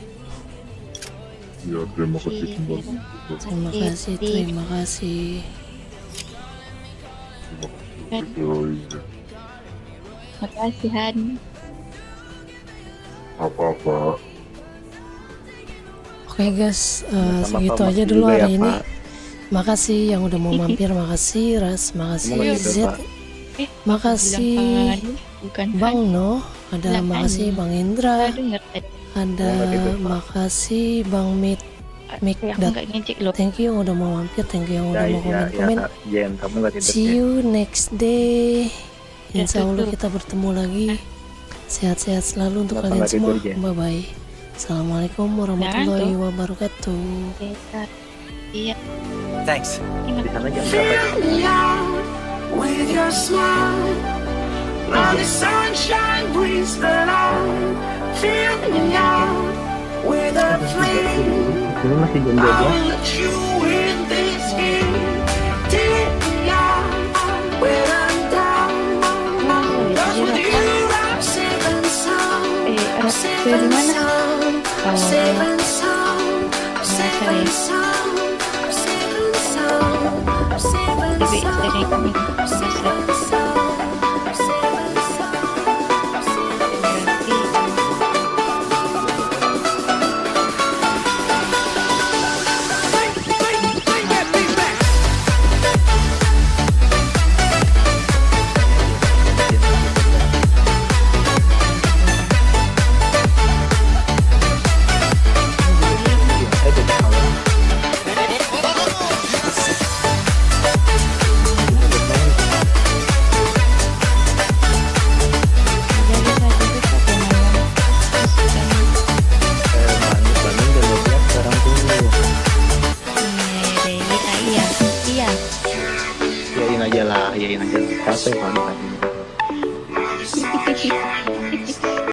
Ya terima kasih kembali. Terima kasih, terima kasih. Makasih Han. Apa-apa. Oke guys, Sama-sama, segitu Pak. aja Makasih dulu juga ya, hari ini. Pak. Makasih yang udah mau mampir, makasih Ras, makasih Makasih, Z, Pak. makasih Bukan Bang No, ada Bilang makasih Han. Bang Indra, Dengar tadi. ada makasih Bang Mik Aku nggak ngecek loh. Thank you yang udah mau mampir, thank you yang udah mau komen-komen. Jen, kamu nggak tidur See ya? you next day. Insya Allah tutup. kita bertemu lagi. Sehat-sehat selalu untuk Kenapa kalian nggak semua. tidur, Jen? Bye bye. Assalamualaikum warahmatullahi wabarakatuh. Iya. Thanks. Di sana jam berapa? With your smile, now the sunshine brings the light. Fill me out with a flame. Ini masih jam I 12. will let you in this game. Take me out when I'm down. Cause with you I'm safe and sound. I'm safe and sound. I'm safe and sound. I'm safe and sound. I'm safe and sound. I'm safe and sound. I'm safe and sound. I'm safe and sound. Iyain aja lah, capek banget tadi.